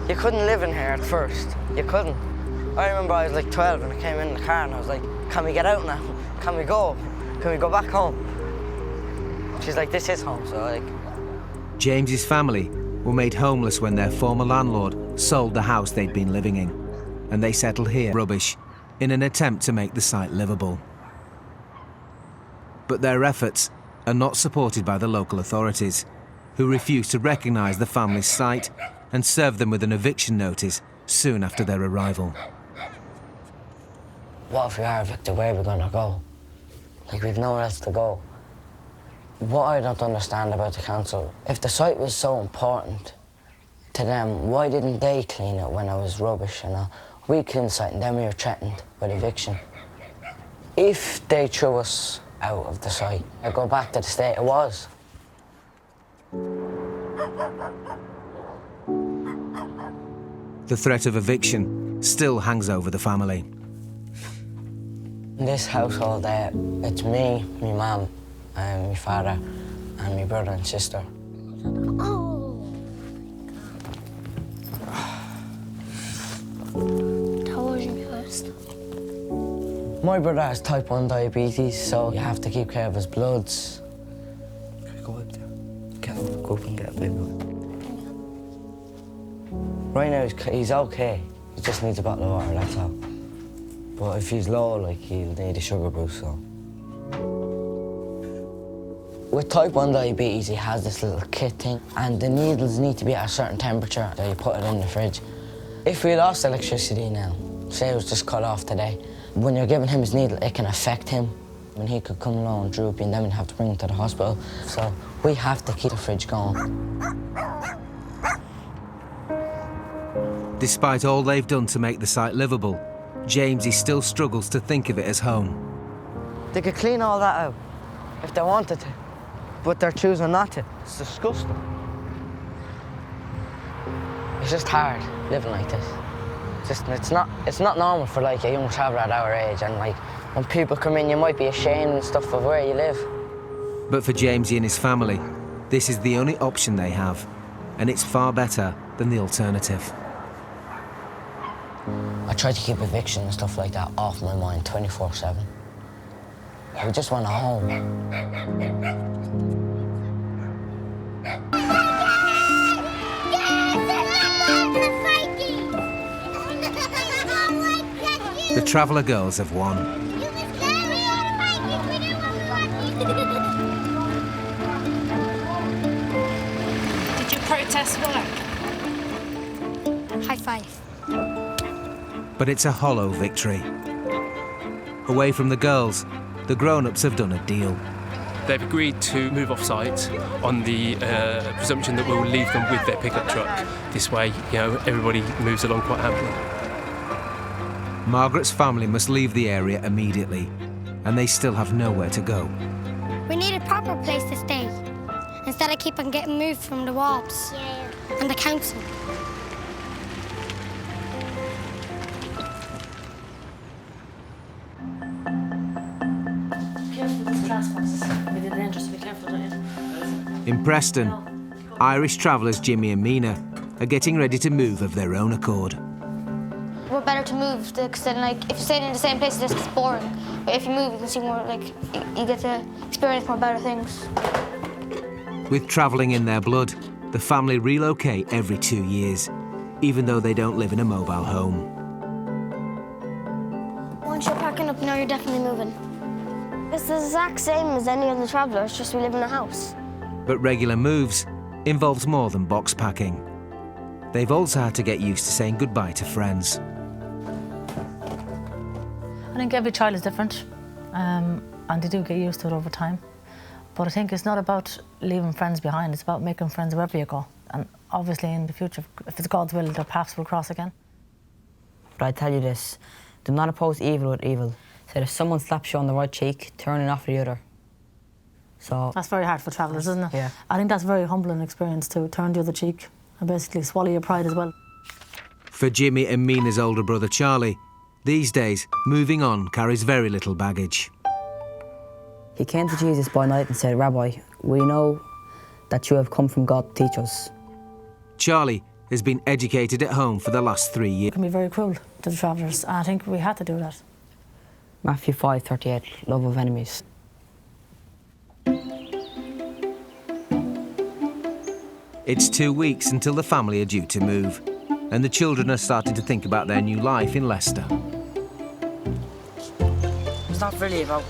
You couldn't live in here at first. You couldn't. I remember I was like 12 and I came in the car and I was like, can we get out now? Can we go? Can we go back home? She's like, this is home, so like... James's family were made homeless when their former landlord sold the house they'd been living in, and they settled here, rubbish, in an attempt to make the site livable. But their efforts are not supported by the local authorities, who refuse to recognise the family's site and serve them with an eviction notice soon after their arrival. What if we are evicted? Where are we going to go? Like, we've nowhere else to go. What I don't understand about the council, if the site was so important to them, why didn't they clean it when it was rubbish and all? We cleaned the site and then we were threatened with eviction. If they threw us out of the site, I'd go back to the state it was. The threat of eviction still hangs over the family. In this household, it's me, my mum, and my father, and my brother and sister. How was you first? My brother has type 1 diabetes, so you have to keep care of his bloods. Can we go up there? Go up and get a big one. Right now, he's okay. He just needs a bottle of water, that's all. But if he's low, like, he'll need a sugar boost, so. With type 1 diabetes, he has this little kit thing, and the needles need to be at a certain temperature, so you put it in the fridge. If we lost electricity now, say it was just cut off today, when you're giving him his needle, it can affect him. When he could come along droopy, and then we'd have to bring him to the hospital. So we have to keep the fridge going. Despite all they've done to make the site livable, Gypsy still struggles to think of it as home. They could clean all that out if they wanted to, but they're choosing not to. It's disgusting. It's just hard living like this. It's not normal for like a young traveller at our age, and like when people come in, you might be ashamed and stuff of where you live. But for Gypsy and his family, this is the only option they have, and it's far better than the alternative. I try to keep eviction and stuff like that off my mind 24/7. We just want a home. The Traveller girls have won. Did your protest work? High five. But it's a hollow victory. Away from the girls, the grown-ups have done a deal. They've agreed to move off-site on the presumption that we'll leave them with their pickup truck. This way, you know, everybody moves along quite happily. Margaret's family must leave the area immediately, and they still have nowhere to go. We need a proper place to stay, instead of keep on getting moved from the wards and the council. In Preston, Irish travellers Jimmy and Mina are getting ready to move of their own accord. We're better to move because then, like, if you stay in the same place, it's just boring. But if you move, you can see more, like, you get to experience more better things. With travelling in their blood, the family relocate every 2 years, even though they don't live in a mobile home. Once you're packing up, now you're definitely moving. It's the exact same as any other traveller, it's just we live in a house. But regular moves involves more than box packing. They've also had to get used to saying goodbye to friends. I think every child is different, and they do get used to it over time. But I think it's not about leaving friends behind, it's about making friends wherever you go. And obviously in the future, if it's God's will, their paths will cross again. But I tell you this, do not oppose evil with evil. So if someone slaps you on the right cheek, turn it off the other. So that's very hard for travellers, isn't it? Yeah. I think that's a very humbling experience to turn the other cheek and basically swallow your pride as well. For Jimmy and Mina's older brother Charlie, these days, moving on carries very little baggage. He came to Jesus by night and said, Rabbi, we know that you have come from God to teach us. Charlie has been educated at home for the last 3 years. It can be very cruel to the travellers, and I think we had to do that. Matthew 5:38, love of enemies. It's 2 weeks until the family are due to move, and the children are starting to think about their new life in Leicester. It's not really about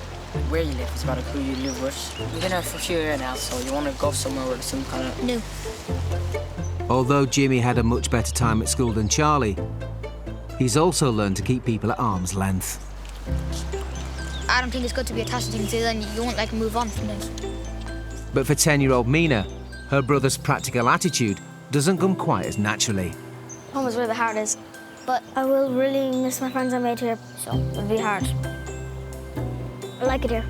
where you live, it's about who you live with. You've been here for a few years now, so you want to go somewhere where there's some kind of new. Although Jimmy had a much better time at school than Charlie, he's also learned to keep people at arm's length. I don't think it's good to be attached to things, then you won't, like, move on from things. But for 10-year-old Mina, her brother's practical attitude doesn't come quite as naturally. Home is where the heart is. But I will really miss my friends I made here, so it'll be hard. I like it here.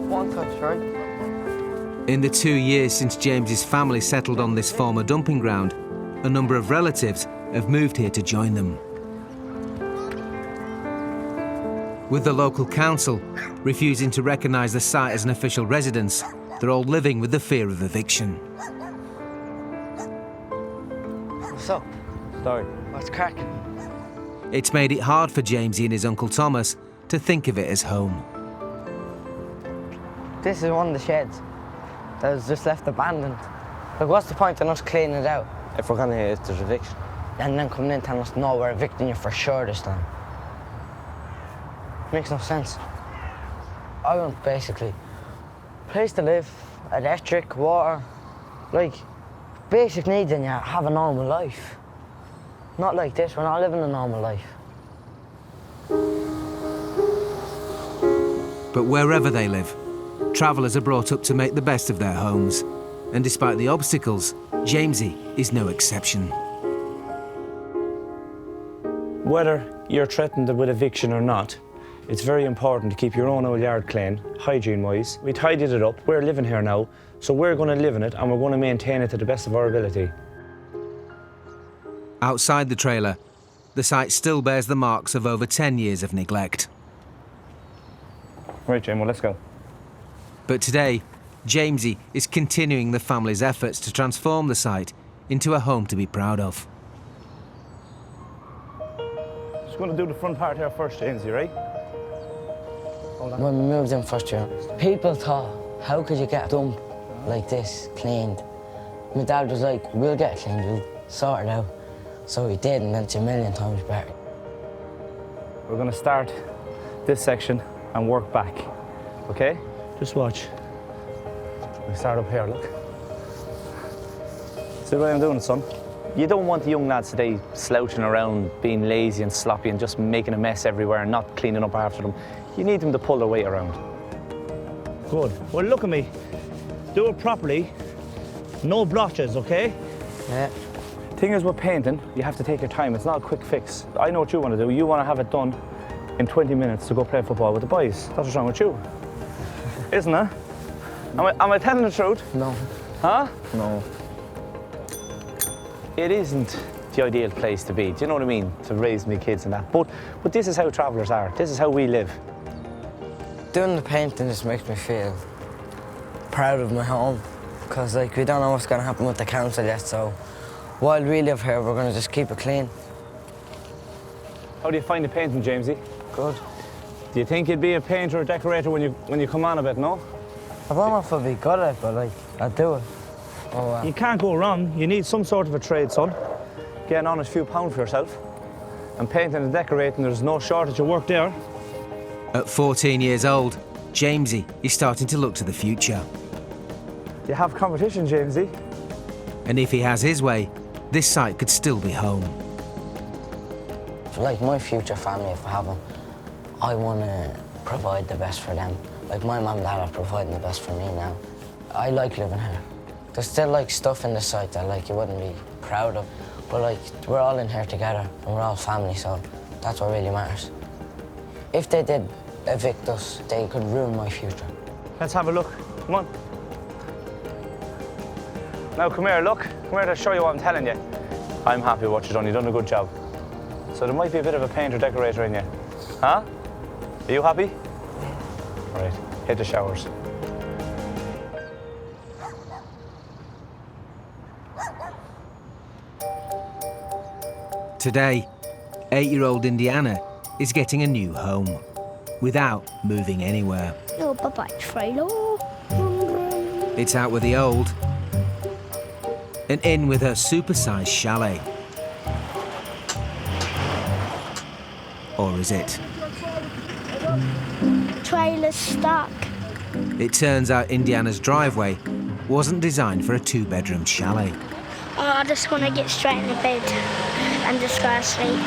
One touch, right? In the 2 years since James's family settled on this former dumping ground, a number of relatives have moved here to join them. With the local council refusing to recognise the site as an official residence, they're all living with the fear of eviction. What's up? Sorry. What's cracking? It's made it hard for Jamesy and his Uncle Thomas to think of it as home. This is one of the sheds that was just left abandoned. Like, what's the point in us cleaning it out? If we're gonna hear it, there's eviction. And then coming in telling us, no, we're evicting you for sure this time. Makes no sense. I want basically a place to live, electric, water, like basic needs, and you have a normal life. Not like this, we're not living a normal life. But wherever they live, travellers are brought up to make the best of their homes. And despite the obstacles, Jamesy is no exception. Whether you're threatened with eviction or not, it's very important to keep your own old yard clean, hygiene-wise. We tidied it up, we're living here now, so we're going to live in it and we're going to maintain it to the best of our ability. Outside the trailer, the site still bears the marks of over 10 years of neglect. Right, Jane, well, let's go. But today, Jamesy is continuing the family's efforts to transform the site into a home to be proud of. Just going to do the front part here first, Jamesy, right? When we moved in first year, people thought, how could you get a dump like this cleaned? My dad was like, we'll get it cleaned, we'll sort it out. So he did, and then it's a million times better. We're going to start this section and work back, okay? Just watch. We start up here, look. See what I'm doing, son? You don't want the young lads today slouching around, being lazy and sloppy and just making a mess everywhere and not cleaning up after them. You need them to pull their weight around. Good. Well, look at me. Do it properly, No blotches, okay? Yeah. Thing is with painting, you have to take your time. It's not a quick fix. I know what you want to do. You want to have it done in 20 minutes to go play football with the boys. That's what's wrong with you. Isn't it? Am I telling the truth? No. Huh? No. It isn't the ideal place to be. Do you know what I mean? To raise my kids and that. But this is how travellers are. This is how we live. Doing the painting just makes me feel proud of my home. Because like we don't know what's going to happen with the council yet, so while we live here, we're going to just keep it clean. How do you find the painting, Jamesy? Good. Do you think you'd be a painter or decorator when you come on a bit, no? I don't know if I'll be good at it, but like, I'll do it. Oh, wow. You can't go wrong. You need some sort of a trade, son. Get an honest few pounds for yourself. And painting and decorating, there's no shortage of work there. At 14 years old, Jamesy is starting to look to the future. You have competition, Jamesy. And if he has his way, this site could still be home. For like my future family, if I have them, I want to provide the best for them. Like my mum and dad are providing the best for me now. I like living here. There's still like stuff in the site that like you wouldn't be proud of, but like we're all in here together and we're all family, so that's what really matters. If they did evict us, they could ruin my future. Let's have a look. Come on. Now come here, look. Come here to show you what I'm telling you. I'm happy with what you've done. You've done a good job. So there might be a bit of a painter decorator in you. Huh? Are you happy? All right, hit the showers. Today, 8-year-old Indiana is getting a new home without moving anywhere. Oh, bye-bye, trailer. It's out with the old and in with her super-sized chalet. Or is it? Trailer's stuck. It turns out Indiana's driveway wasn't designed for a 2-bedroom chalet. Oh, I just want to get straight in the bed and just go to sleep.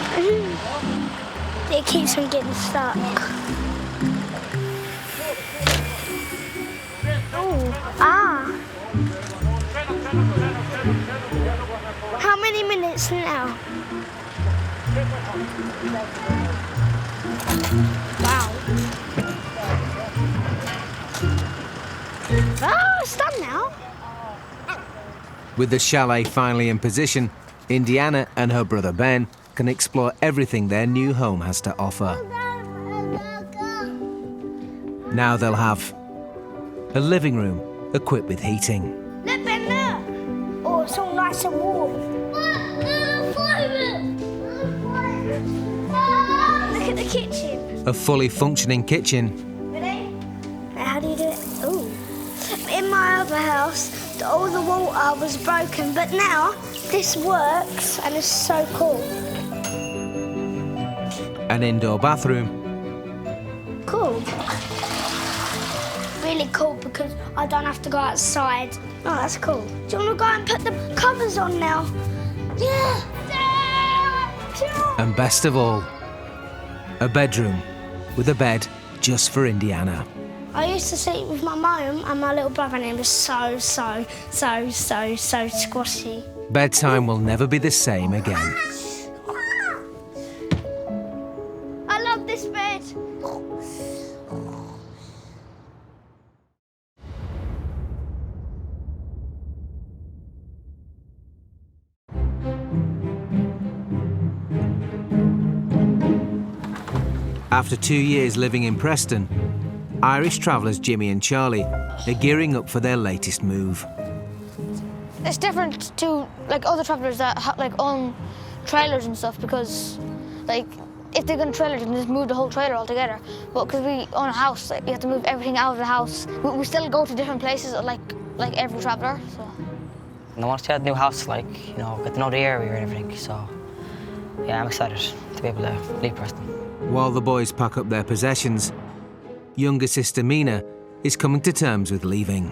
It keeps me getting stuck. Oh, ah. How many minutes now? Wow. Oh, it's done now. With the chalet finally in position, Indiana and her brother Ben can explore everything their new home has to offer. Now they'll have a living room equipped with heating. Look, Ben, there. Oh, it's all nice and warm. Look at the kitchen. A fully functioning kitchen. Ready? Now, how do you do it? Ooh. In my other house, all the water was broken, but now this works and it's so cool. An indoor bathroom. Cool. Really cool because I don't have to go outside. Oh, that's cool. Do you want to go and put the covers on now? Yeah. And best of all, a bedroom with a bed just for Indiana. I used to sleep with my mum and my little brother, and it was so squashy. Bedtime will never be the same again. I love this bed. After 2 years living in Preston, Irish travellers Jimmy and Charlie are gearing up for their latest move. It's different to like other travellers that like own trailers and stuff, because like if they're going to trailer, they can just move the whole trailer altogether. But because we own a house, like, you have to move everything out of the house. We still go to different places like every traveller. So. And I want to see a new house, like, you know, get to know the area and everything. So yeah, I'm excited to be able to leave Preston. While the boys pack up their possessions, younger sister Mina is coming to terms with leaving.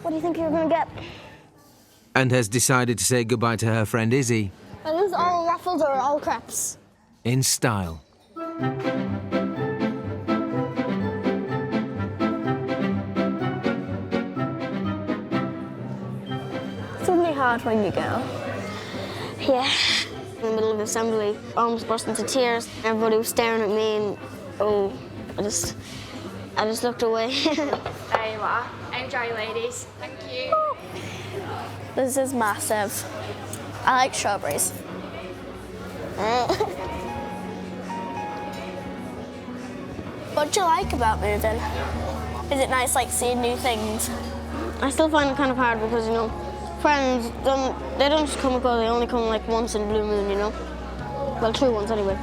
What do you think you're going to get? And has decided to say goodbye to her friend Izzy. Are those all ruffles or all crepes? In style. hard when you go. Yeah. In the middle of assembly, I almost burst into tears. Everybody was staring at me and, oh, I just looked away. There you are. Enjoy, ladies. Thank you. This is massive. I like strawberries. What do you like about moving? Is it nice, like, seeing new things? I still find it kind of hard because, you know, friends, they don't just come and go, they only come like once in a blue moon, you know? Well, 2 ones anyway.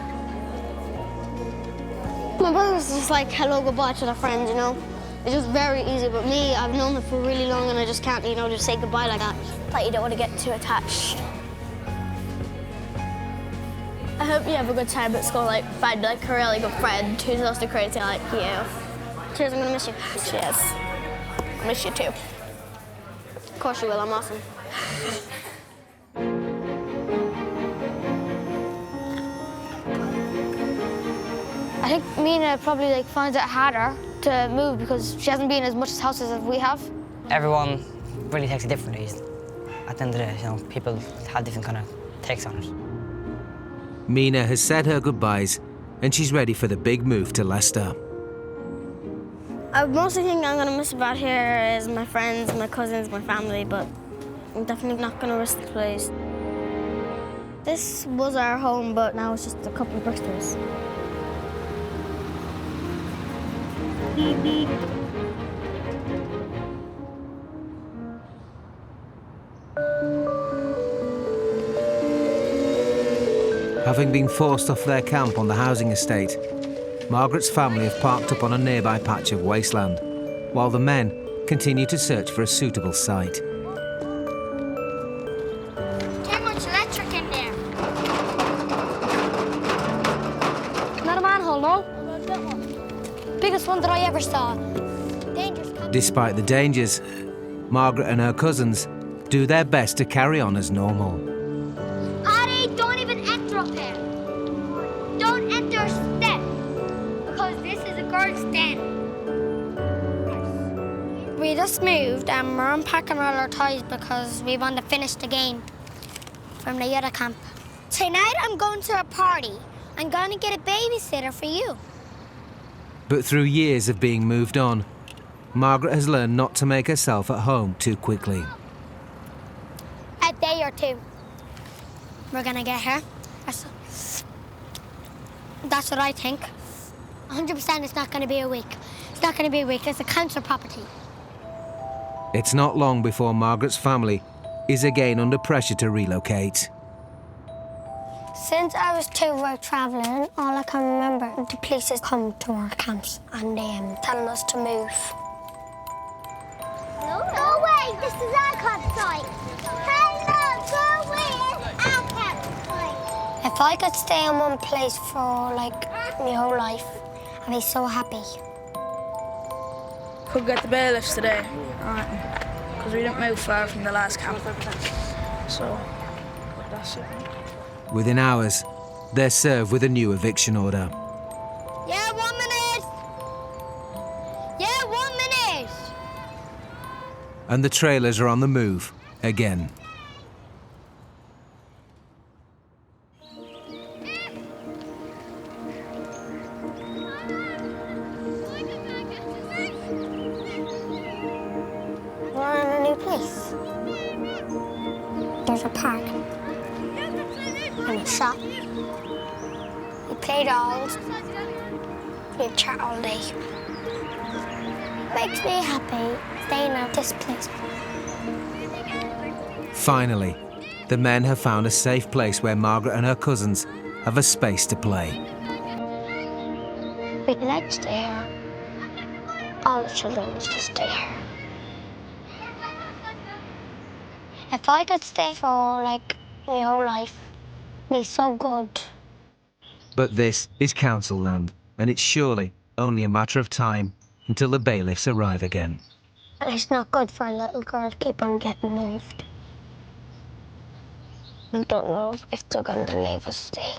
My brother's just like hello, goodbye to their friends, you know? It's just very easy, but me, I've known them for really long and I just can't, you know, just say goodbye like that. Like you don't want to get too attached. I hope you have a good time at school, like find like a really good friend who's also crazy like you. Cheers, I'm gonna miss you. Cheers. I miss you too. Of course you will, I'm awesome. I think Mina probably like finds it harder to move because she hasn't been as much houses as we have. Everyone really takes it differently. At the end of the day, you know, people have different kind of takes on it. Mina has said her goodbyes and she's ready for the big move to Leicester. I mostly think I'm gonna miss about here is my friends, my cousins, my family, but I'm definitely not gonna risk the place. This was our home, but now it's just a couple of bricks to us. Having been forced off their camp on the housing estate, Margaret's family have parked up on a nearby patch of wasteland, while the men continue to search for a suitable site. Too much electric in there. Not a manhole, no? Biggest one that I ever saw. Dangerous. Despite the dangers, Margaret and her cousins do their best to carry on as normal. Ari, don't even enter up here. Don't enter step. Because this is a girl's den. We just moved and we're unpacking all our toys because we want to finish the game from the other camp. Tonight I'm going to a party. I'm going to get a babysitter for you. But through years of being moved on, Margaret has learned not to make herself at home too quickly. A day or two. We're going to get her. That's what I think. 100% it's not going to be a week. It's not going to be a week. It's a council property. It's not long before Margaret's family is again under pressure to relocate. Since I was 2, we're travelling. All I can remember, the police come to our camps and telling us to move. No way! This is our campsite. Hey, look! Go away! It's our campsite. If I could stay in one place for, like, my whole life, I'd be so happy. Could get the bailiffs today, because we didn't move far from the last camp. So, that's it. Within hours, they're served with a new eviction order. Yeah, 1 minute! Yeah, 1 minute! And the trailers are on the move again. We're in a new place. There's a park. And a shop. We play dolls. We chat all day. Makes me happy staying at this place. Finally, the men have found a safe place where Margaret and her cousins have a space to play. We'd like to stay here. All the children used to stay here. If I could stay for, like, my whole life, it'd be so good. But this is council land, and it's surely only a matter of time until the bailiffs arrive again. And it's not good for a little girl to keep on getting moved. We don't know if they're going to leave us stay.